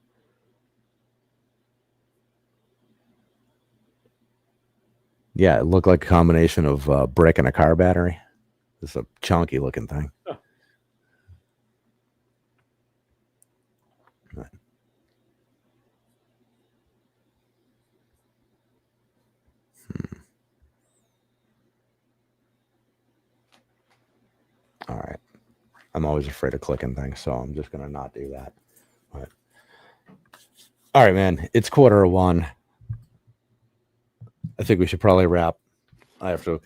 Yeah, it looked like a combination of a brick and a car battery. It's a chunky looking thing. Huh. Right. I'm always afraid of clicking things, so I'm just gonna not do that. But all right, man, it's 1:45. I think we should probably wrap. I have to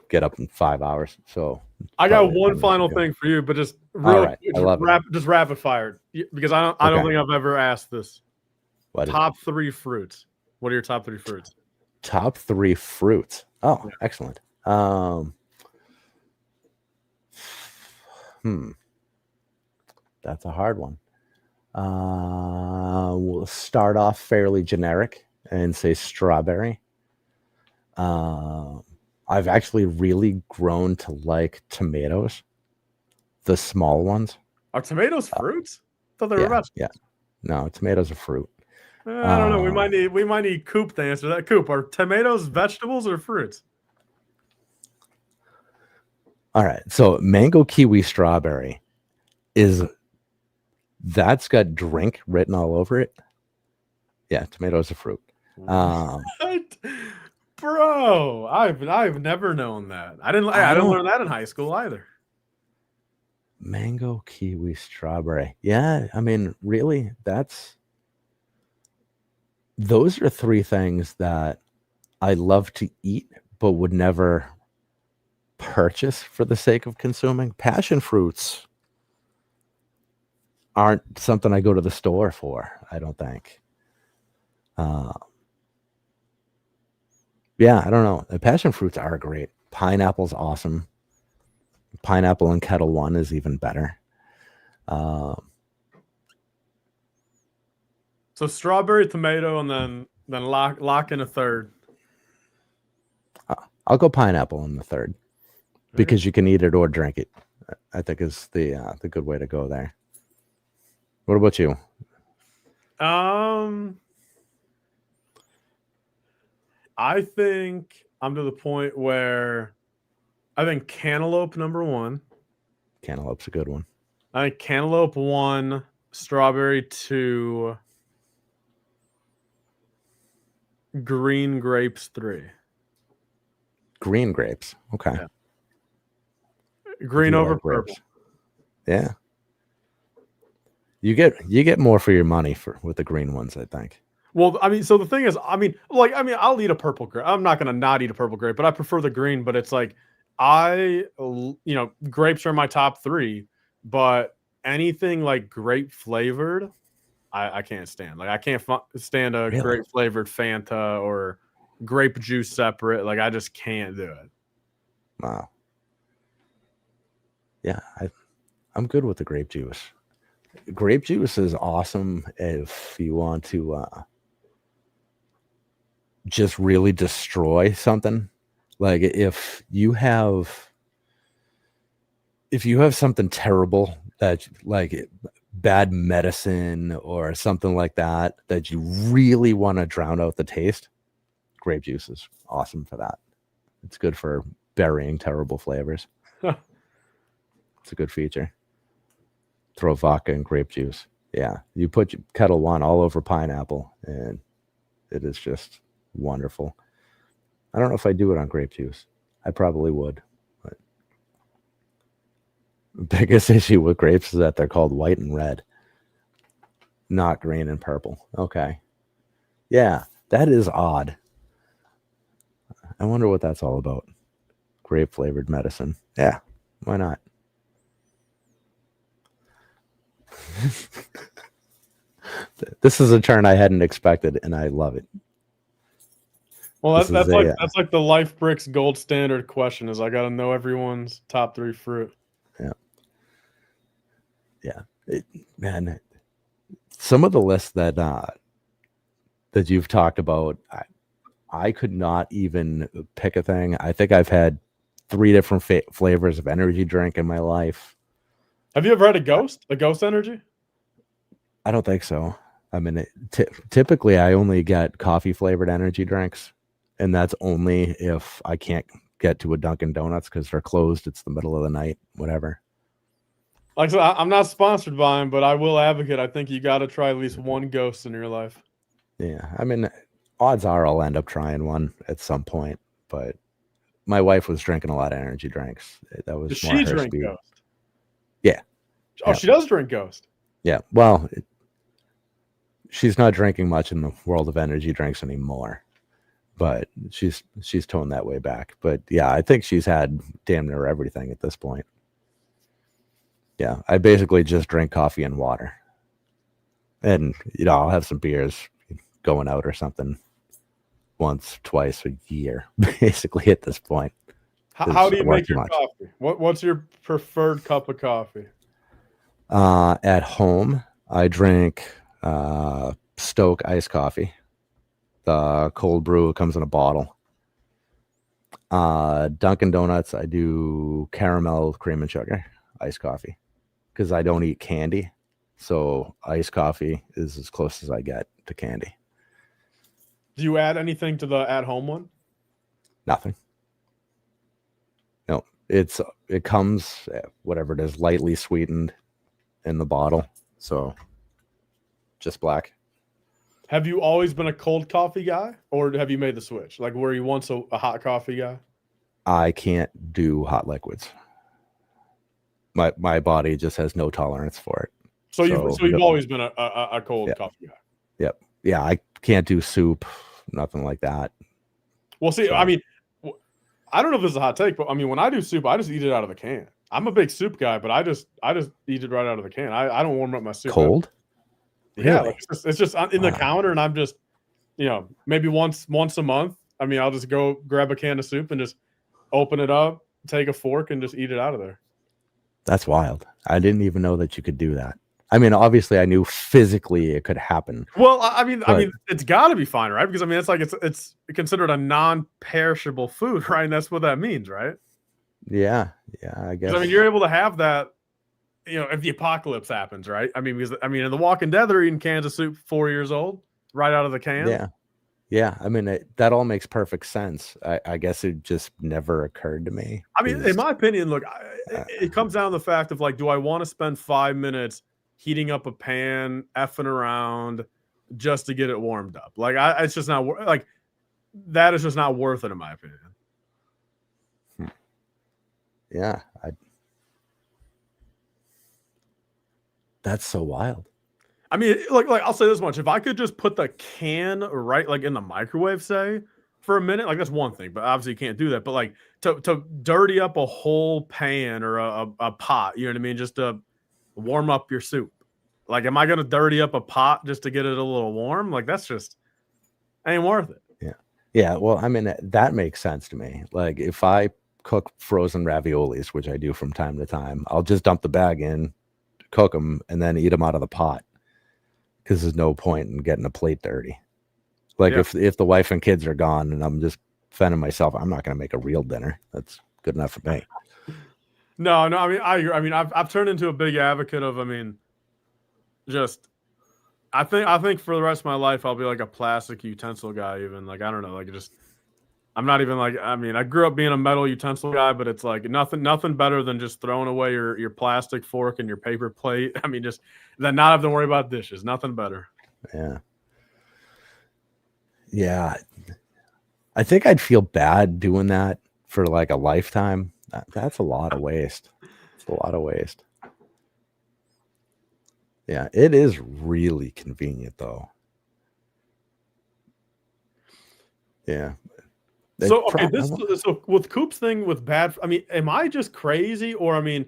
get up in 5 hours, so I got probably one time we final should go. thing for you, but just All right, I love it. just rapid fire because I don't Okay. think I've ever asked this. What is Top 3 fruits. What are your top 3 fruits? top 3 fruits? Oh, Yeah. excellent. That's a hard one. We'll start off fairly generic and say strawberry. I've actually really grown to like tomatoes, the small ones. Are tomatoes fruits? I thought they were Yeah, vegetables. yeah. No, tomatoes are fruit. I don't know. We might need Coop to answer that. Coop, are tomatoes vegetables or fruits? All right. So mango, kiwi, strawberry that's got drink written all over it. Yeah, tomatoes are fruit. What? Bro, I've never known that. I didn't learn that in high school either. Mango, kiwi, strawberry. Yeah, I mean, really, those are 3 things that I love to eat, but would never purchase for the sake of consuming. Passion fruits aren't something I go to the store for, I don't think. Yeah, I don't know. The passion fruits are great. Pineapple's awesome. Pineapple and Kettle One is even better. So strawberry, tomato, and then lock in a third. I'll go pineapple in the third because you can eat it or drink it. I think is the good way to go there. What about you? I think I'm to the point where I think cantaloupe number 1. Cantaloupe's a good one. I think cantaloupe 1, strawberry 2, green grapes 3. Green grapes. Okay. Yeah. Green over like purple. Grapes. Yeah. You get more for your money with the green ones, I think. Well, I mean, so the thing is, I'll eat a purple grape. I'm not gonna not eat a purple grape, but I prefer the green. But it's like grapes are my top 3, but anything like grape flavored, I can't stand. Like I can't stand a grape flavored Fanta or grape juice separate. Like I just can't do it. Wow. Yeah, I'm good with the grape juice. Grape juice is awesome if you want to just really destroy something. Like if you have something terrible that like bad medicine or something like that you really want to drown out the taste, grape juice is awesome for that. It's good for burying terrible flavors. It's a good feature. Throw vodka and grape juice. Yeah, you put Kettle One all over pineapple, and it is just wonderful. I don't know if I do it on grape juice. I probably would. But the biggest issue with grapes is that they're called white and red, not green and purple. Okay. Yeah, that is odd. I wonder what that's all about. Grape flavored medicine. Yeah, why not? This is a turn I hadn't expected, and I love it. Well, that's like the LifeBricks gold standard question is I got to know everyone's top 3 fruit. Yeah. Man, some of the lists that you've talked about, I could not even pick a thing. I think I've had 3 different flavors of energy drink in my life. Have you ever had a Ghost energy? I don't think so. I mean, typically I only get coffee flavored energy drinks, and that's only if I can't get to a Dunkin' Donuts because they're closed. It's the middle of the night, whatever. Like I said, I'm not sponsored by them, but I will advocate. I think you got to try at least one Ghost in your life. Yeah, I mean, odds are I'll end up trying one at some point. But my wife was drinking a lot of energy drinks. That was Does more she her drink speed. Ghost? Yeah. Oh, Yeah. she does drink Ghost. Yeah. Well, she's not drinking much in the world of energy drinks anymore, but she's toned that way back. But yeah, I think she's had damn near everything at this point. Yeah, I basically just drink coffee and water, and I'll have some beers going out or something once, twice a year, basically at this point. How do you make your much. coffee? What's your preferred cup of coffee? At home, I drink Stoke iced coffee. The cold brew comes in a bottle. Dunkin' Donuts, I do caramel cream and sugar iced coffee because I don't eat candy. So iced coffee is as close as I get to candy. Do you add anything to the at-home one? Nothing. No, it comes, whatever it is, lightly sweetened in the bottle. So just black. Have you always been a cold coffee guy, or have you made the switch? Like, were you once a hot coffee guy? I can't do hot liquids. My body just has no tolerance for it. So you've always been a cold coffee guy. Yep. Yeah, I can't do soup, nothing like that. Well, see, I mean, I don't know if this is a hot take, but I mean, when I do soup, I just eat it out of the can. I'm a big soup guy, but I just eat it right out of the can. I don't warm up my soup. Cold? Yeah, Really? like it's just in the counter, and I'm just, maybe once a month. I mean, I'll just go grab a can of soup and just open it up, take a fork, and just eat it out of there. That's wild. I didn't even know that you could do that. I mean, obviously, I knew physically it could happen. Well, I mean, it's got to be fine, right? Because I mean, it's like it's considered a non-perishable food, right? And that's what that means, right? Yeah, I guess. I mean, you're able to have that, if the apocalypse happens, right? I mean, because in The Walking Dead, they're eating cans of soup 4 years old, right out of the can. Yeah. I mean, that all makes perfect sense. I guess it just never occurred to me. I mean, in my opinion, look, it comes down to the fact of like, do I want to spend 5 minutes heating up a pan, effing around just to get it warmed up? Like, it's just not like that is just not worth it, in my opinion. Yeah, that's so wild. I mean, like I'll say this much: if I could just put the can right, like in the microwave, say for a minute, like that's one thing. But obviously, you can't do that. But like to dirty up a whole pan or a pot, you know what I mean, just to warm up your soup. Like, am I going to dirty up a pot just to get it a little warm? Like, that's just ain't worth it. Yeah. Well, I mean, that makes sense to me. Like, if I cook frozen raviolis, which I do from time to time, I'll just dump the bag in, cook them, and then eat them out of the pot. Because there's no point in getting a plate dirty. Like, if the wife and kids are gone and I'm just fending myself, I'm not going to make a real dinner. That's good enough for me. No. I mean, I agree. I mean, I've turned into a big advocate of. I mean, just I think for the rest of my life I'll be like a plastic utensil guy. Even like I don't know, like just I'm not even like. I mean, I grew up being a metal utensil guy, but it's like nothing better than just throwing away your plastic fork and your paper plate. I mean, just then not have to worry about dishes. Nothing better. Yeah. I think I'd feel bad doing that for like a lifetime. That's a lot of waste. It's a lot of waste. Yeah, it is really convenient though. Yeah. So okay, so with Coop's thing with bad. I mean, am I just crazy, or I mean,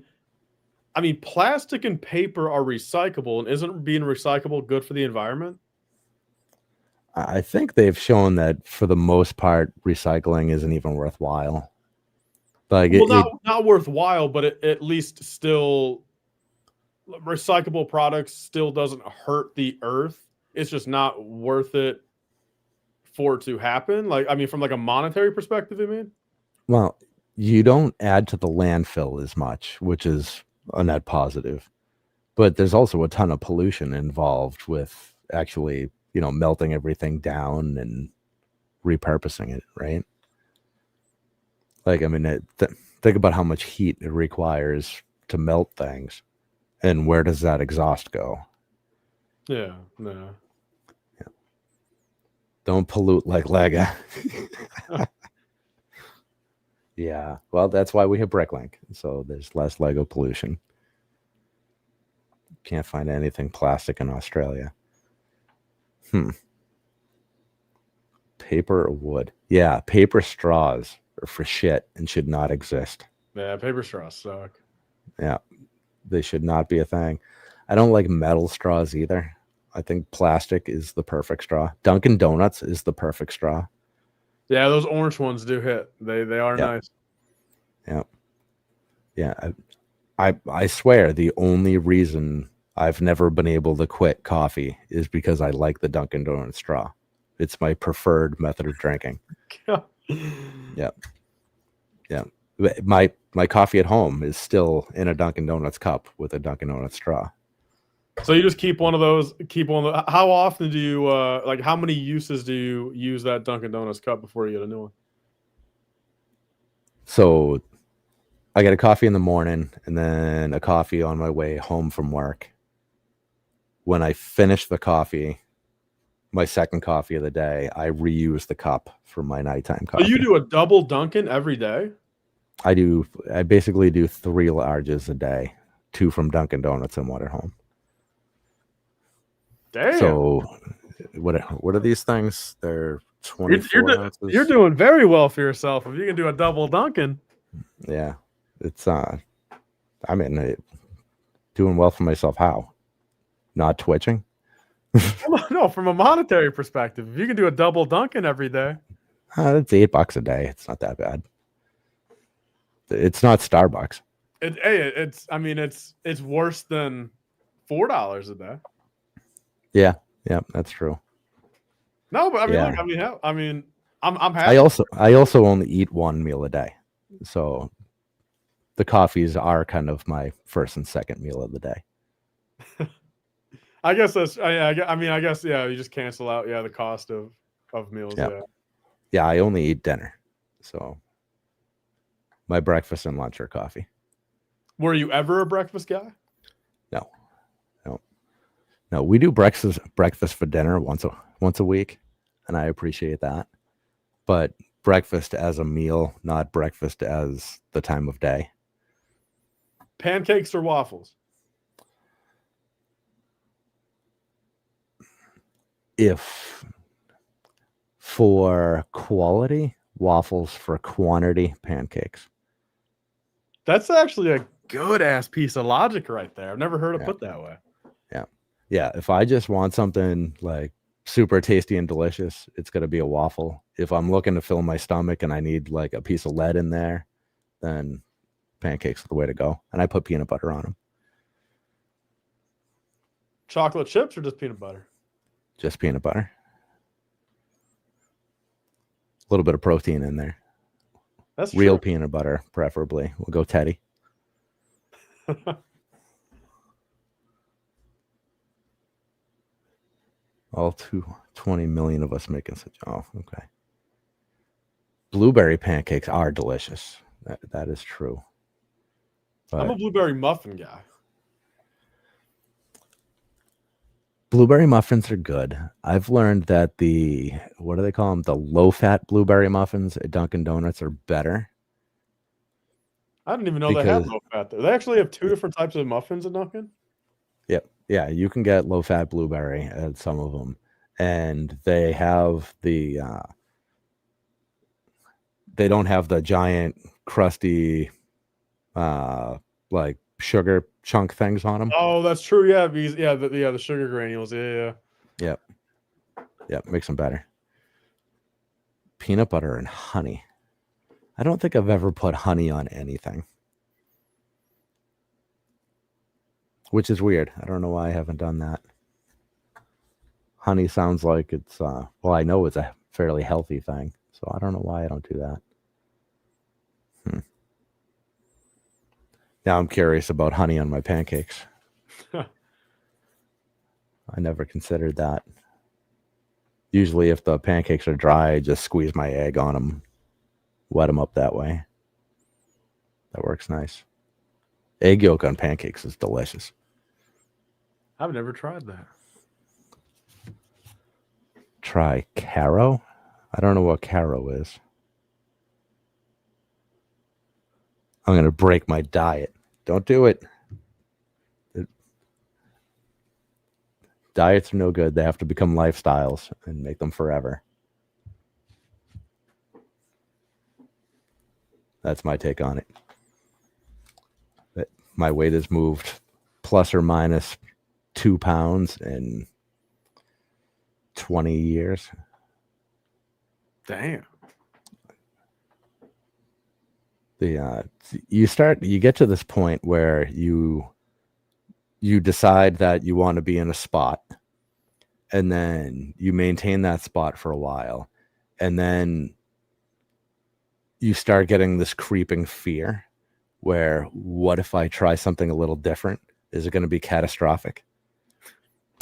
plastic and paper are recyclable, and isn't being recyclable good for the environment? I think they've shown that for the most part, recycling isn't even worthwhile. Like, not worthwhile, but at least still, recyclable products still doesn't hurt the earth. It's just not worth it for it to happen. Like, I mean, from like a monetary perspective, I mean. Well, you don't add to the landfill as much, which is a net positive. But there's also a ton of pollution involved with actually, melting everything down and repurposing it, right? Like, I mean, think about how much heat it requires to melt things, and where does that exhaust go? Yeah, no. Yeah. Don't pollute like Lego. Yeah, well, that's why we have Bricklink, so there's less Lego pollution. Can't find anything plastic in Australia. Paper or wood? Yeah, paper straws are for shit and should not exist. Yeah, paper straws suck. Yeah, they should not be a thing. I don't like metal straws either. I think plastic is the perfect straw. Dunkin' Donuts is the perfect straw. Yeah, those orange ones do hit. They are nice. Yeah. Yeah. I swear the only reason I've never been able to quit coffee is because I like the Dunkin' Donuts straw. It's my preferred method of drinking. Yeah. Yeah. My coffee at home is still in a Dunkin' Donuts cup with a Dunkin' Donuts straw. So you just keep one of those. How often do you like? How many uses do you use that Dunkin' Donuts cup before you get a new one? So I get a coffee in the morning and then a coffee on my way home from work. When I finish the coffee, my second coffee of the day, I reuse the cup for my nighttime coffee. So you do a double Dunkin' every day? I basically do 3 larges a day, 2 from Dunkin' Donuts and 1 at home. Damn. So what are these things? They're 24 ounces. You're doing very well for yourself if you can do a double Dunkin'. Yeah. It's doing well for myself. How? Not twitching? No, from a monetary perspective, if you can do a double Dunkin' every day. That's $8 a day. It's not that bad. It's not Starbucks. It's worse than $4 a day. Yeah, that's true. No, but I'm happy. I also only eat 1 meal a day, so the coffees are kind of my first and second meal of the day. I guess that's. I guess you just cancel out the cost of meals. Yeah, I only eat dinner, so my breakfast and lunch are coffee. Were you ever a breakfast guy? No. We do breakfast for dinner once a week, and I appreciate that. But breakfast as a meal, not breakfast as the time of day. Pancakes or waffles? If for quality, waffles; for quantity, pancakes. That's actually a good ass piece of logic right there. I've never heard it put that way. Yeah. If I just want something like super tasty and delicious, it's going to be a waffle. If I'm looking to fill my stomach and I need like a piece of lead in there, then pancakes are the way to go. And I put peanut butter on them. Chocolate chips or just peanut butter? Just peanut butter. A little bit of protein in there. That's real true. Peanut butter, preferably. We'll go Teddy. All 20 million of us making such. Oh, okay. Blueberry pancakes are delicious. That is true. But I'm a blueberry muffin guy. Blueberry muffins are good. I've learned that what do they call them? The low-fat blueberry muffins at Dunkin' Donuts are better. I didn't even know they had low fat there. They actually have 2 different types of muffins at Dunkin'. Yep. Yeah, you can get low-fat blueberry at some of them. And they have they don't have the giant crusty like sugar chunk things on them. Oh, that's true. Yeah, because the sugar granules. Yeah. Yep, makes them better. Peanut butter and honey. I don't think I've ever put honey on anything, which is weird. I don't know why I haven't done that. Honey sounds like it's I know it's a fairly healthy thing, so I don't know why I don't do that. Now I'm curious about honey on my pancakes. I never considered that. Usually if the pancakes are dry, I just squeeze my egg on them, wet them up that way. That works nice. Egg yolk on pancakes is delicious. I've never tried that. Try Caro? I don't know what Caro is. I'm going to break my diet. Don't do it. Diets are no good. They have to become lifestyles and make them forever. That's my take on it. But my weight has moved plus or minus 2 pounds in 20 years. Damn. You get to this point where you decide that you want to be in a spot, and then you maintain that spot for a while, and then you start getting this creeping fear where, what if I try something a little different? Is it going to be catastrophic?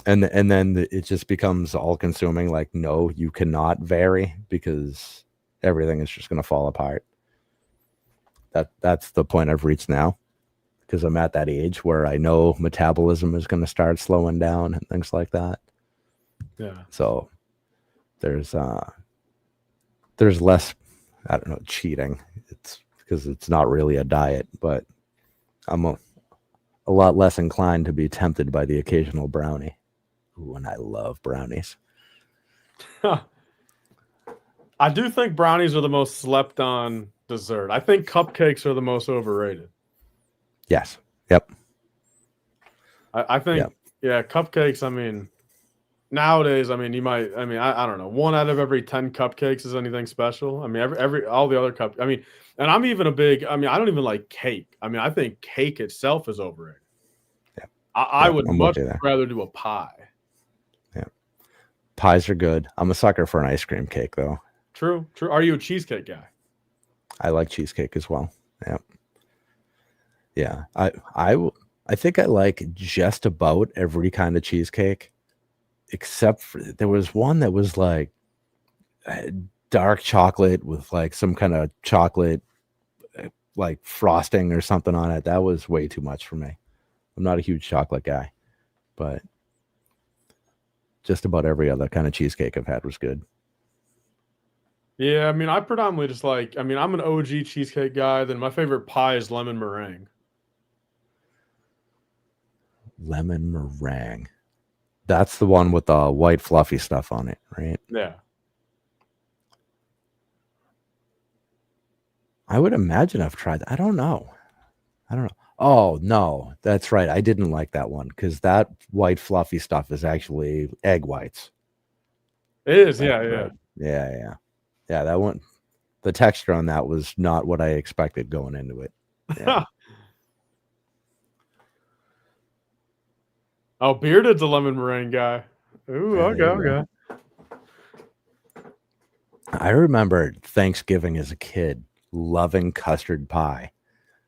And then it just becomes all consuming. Like, no, you cannot vary because everything is just going to fall apart. That's the point I've reached now, because I'm at that age where I know metabolism is going to start slowing down and things like that. Yeah. So there's less, I don't know, cheating. It's because it's not really a diet, but I'm a lot less inclined to be tempted by the occasional brownie. Ooh, and I love brownies. I do think brownies are the most slept on dessert. I think cupcakes are the most overrated. Yes. Yep. I think, yeah, cupcakes, I mean, nowadays, I mean, I don't know, 1 out of every 10 cupcakes is anything special. I mean, all the other I mean, and I'm even I mean, I don't even like cake. I mean, I think cake itself is overrated. Yeah. I would much there. rather do a pie. Yeah. Pies are good. I'm a sucker for an ice cream cake, though. True. Are you a cheesecake guy? I like cheesecake as well. Yeah. Yeah. I think I like just about every kind of cheesecake, except for there was one that was like dark chocolate with like some kind of chocolate like frosting or something on it. That was way too much for me. I'm not a huge chocolate guy, but just about every other kind of cheesecake I've had was good. Yeah, I mean, I predominantly just like, I mean, I'm an OG cheesecake guy. Then my favorite pie is lemon meringue. Lemon meringue. That's the one with the white fluffy stuff on it, right? Yeah. I would imagine I've tried that. I don't know. Oh, no, that's right. I didn't like that one because that white fluffy stuff is actually egg whites. It is, That's yeah, right. Yeah. Yeah, that one, the texture on that was not what I expected going into it. Yeah. Oh, Bearded's a lemon meringue guy. Ooh, okay. I remember Thanksgiving as a kid loving custard pie.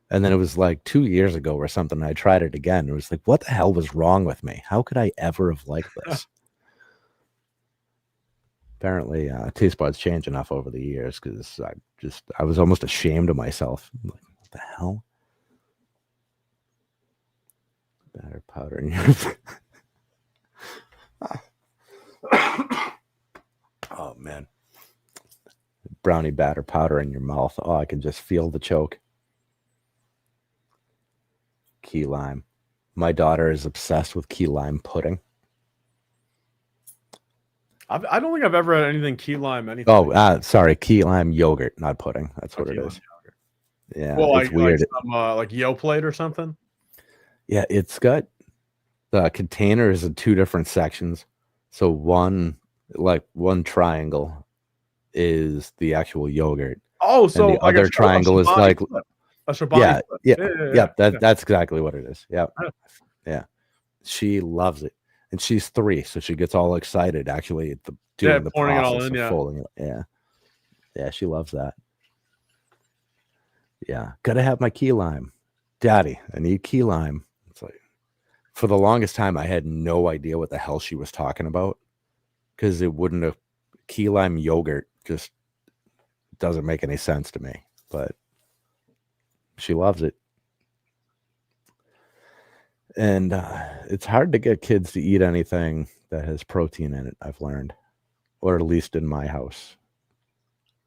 And then it was like 2 years ago or something. I tried it again. It was like, what the hell was wrong with me? How could I ever have liked this? Apparently, taste buds change enough over the years because I was almost ashamed of myself. I'm like, what the hell? Batter powder in your Oh man. Brownie batter powder in your mouth. Oh, I can just feel the choke. Key lime. My daughter is obsessed with key lime pudding. I don't think I've ever had anything key lime anything. Oh, sorry, key lime yogurt, not pudding. That's what it is. Yogurt. Yeah, well, it's weird. Like Yoplait or something. Yeah, it's got the containers in 2 different sections. So one triangle is the actual yogurt. Oh, so and the other triangle is like a Chobani. Yeah. That's exactly what it is. Yeah. She loves it, and she's 3, so she gets all excited actually at doing the process of folding it. Yeah, she loves that. Yeah, gotta have my key lime, Daddy. I need key lime. It's like, for the longest time, I had no idea what the hell she was talking about because it wouldn't have key lime yogurt just doesn't make any sense to me, but she loves it. And it's hard to get kids to eat anything that has protein in it, I've learned, or at least in my house.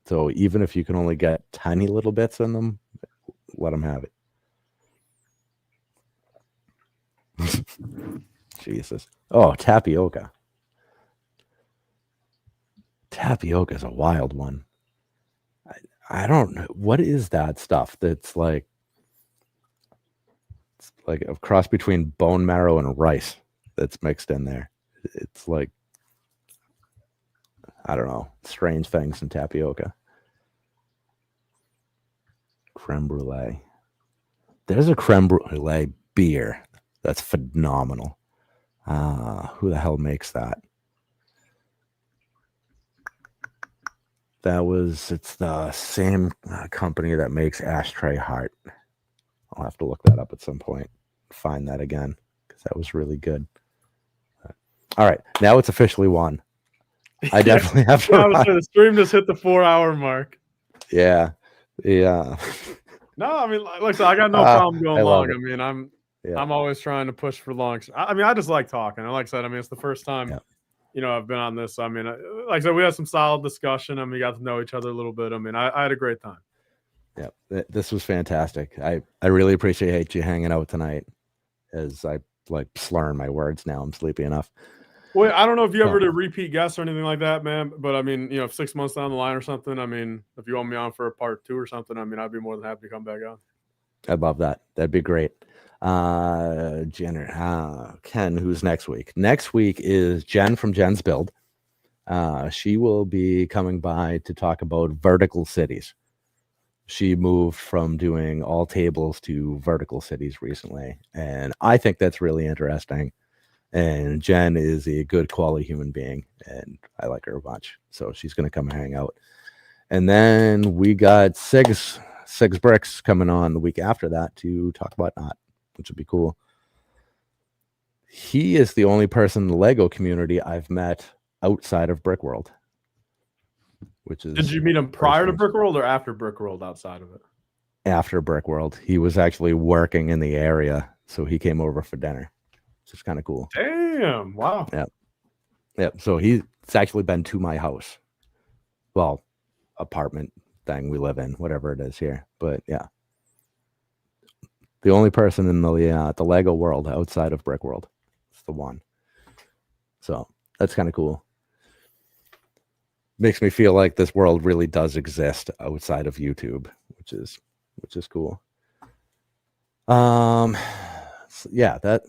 So even if you can only get tiny little bits in them, let them have it. Jesus. Oh, tapioca. Tapioca is a wild one. I don't know. What is that stuff that's like, it's like a cross between bone marrow and rice that's mixed in there? It's like, I don't know, strange things in tapioca. Creme brulee. There's a creme brulee beer that's phenomenal. Who the hell makes that? It's the same company that makes Ashtray Heart. I'll have to look that up at some point. Find that again, because that was really good. All right, now it's officially 1. I definitely have to. The stream just hit the 4-hour mark. Yeah. No, I mean, like I said, I got no problem going long. I mean, I'm always trying to push for long. I just like talking. And like I said, I mean, it's the first time, I've been on this. I mean, like I said, we had some solid discussion. I mean, we got to know each other a little bit. I mean, I had a great time. Yeah, this was fantastic. I really appreciate you hanging out tonight, as I like slurring my words now. I'm sleepy enough. Well, I don't know if you ever did repeat guests or anything like that, man. But I mean, if 6 months down the line or something, I mean, if you want me on for a part 2 or something, I mean, I'd be more than happy to come back on. I'd love that. That'd be great. Ken, who's next week? Next week is Jen from Jen's Build. She will be coming by to talk about vertical cities. She moved from doing all tables to vertical cities recently, and I think that's really interesting. And Jen is a good quality human being, and I like her a bunch. So she's going to come and hang out. And then we got LifeBricks coming on the week after that to talk about Not, which would be cool. He is the only person in the Lego community I've met outside of Brickworld. Did you meet him prior to Brickworld or after Brickworld outside of it? After Brickworld. He was actually working in the area, so he came over for dinner. It's kind of cool. Damn! Wow. Yeah. So it's actually been to my house. Well, apartment thing we live in, whatever it is here. But yeah, the only person in the Lego world outside of Brickworld. It's the one. So that's kind of cool. Makes me feel like this world really does exist outside of YouTube, which is cool.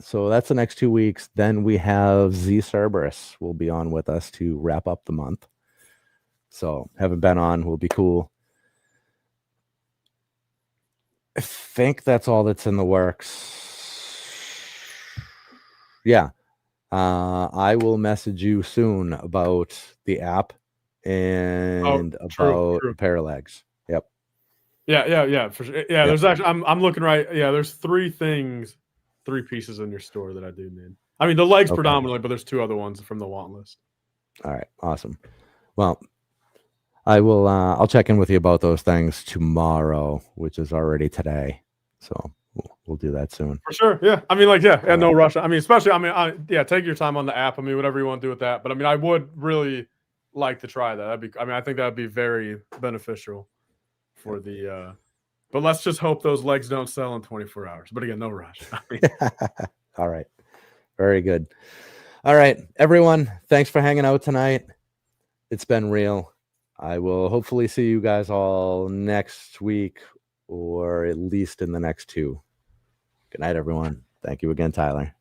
So that's the next 2 weeks. Then we have Z Cerberus will be on with us to wrap up the month. So haven't been on, will be cool. I think that's all that's in the works. Yeah. I will message you soon about the app and about Parallax. Yep. Yeah, for sure. Yeah, there's actually I'm looking right. Yeah, there's 3 pieces in your store that I do need. I mean, the legs predominantly, but there's 2 other ones from the want list. All right, awesome. Well, I will. I'll check in with you about those things tomorrow, which is already today. So we'll do that soon. For sure. Yeah. I mean, no rush. I mean, especially. I mean, take your time on the app. I mean, whatever you want to do with that. But I mean, I would really like to try that. I think that'd be very beneficial for the. But let's just hope those legs don't sell in 24 hours. But again, no rush. I mean, all right. Very good. All right, everyone. Thanks for hanging out tonight. It's been real. I will hopefully see you guys all next week, or at least in the next 2. Good night, everyone. Thank you again, Tyler.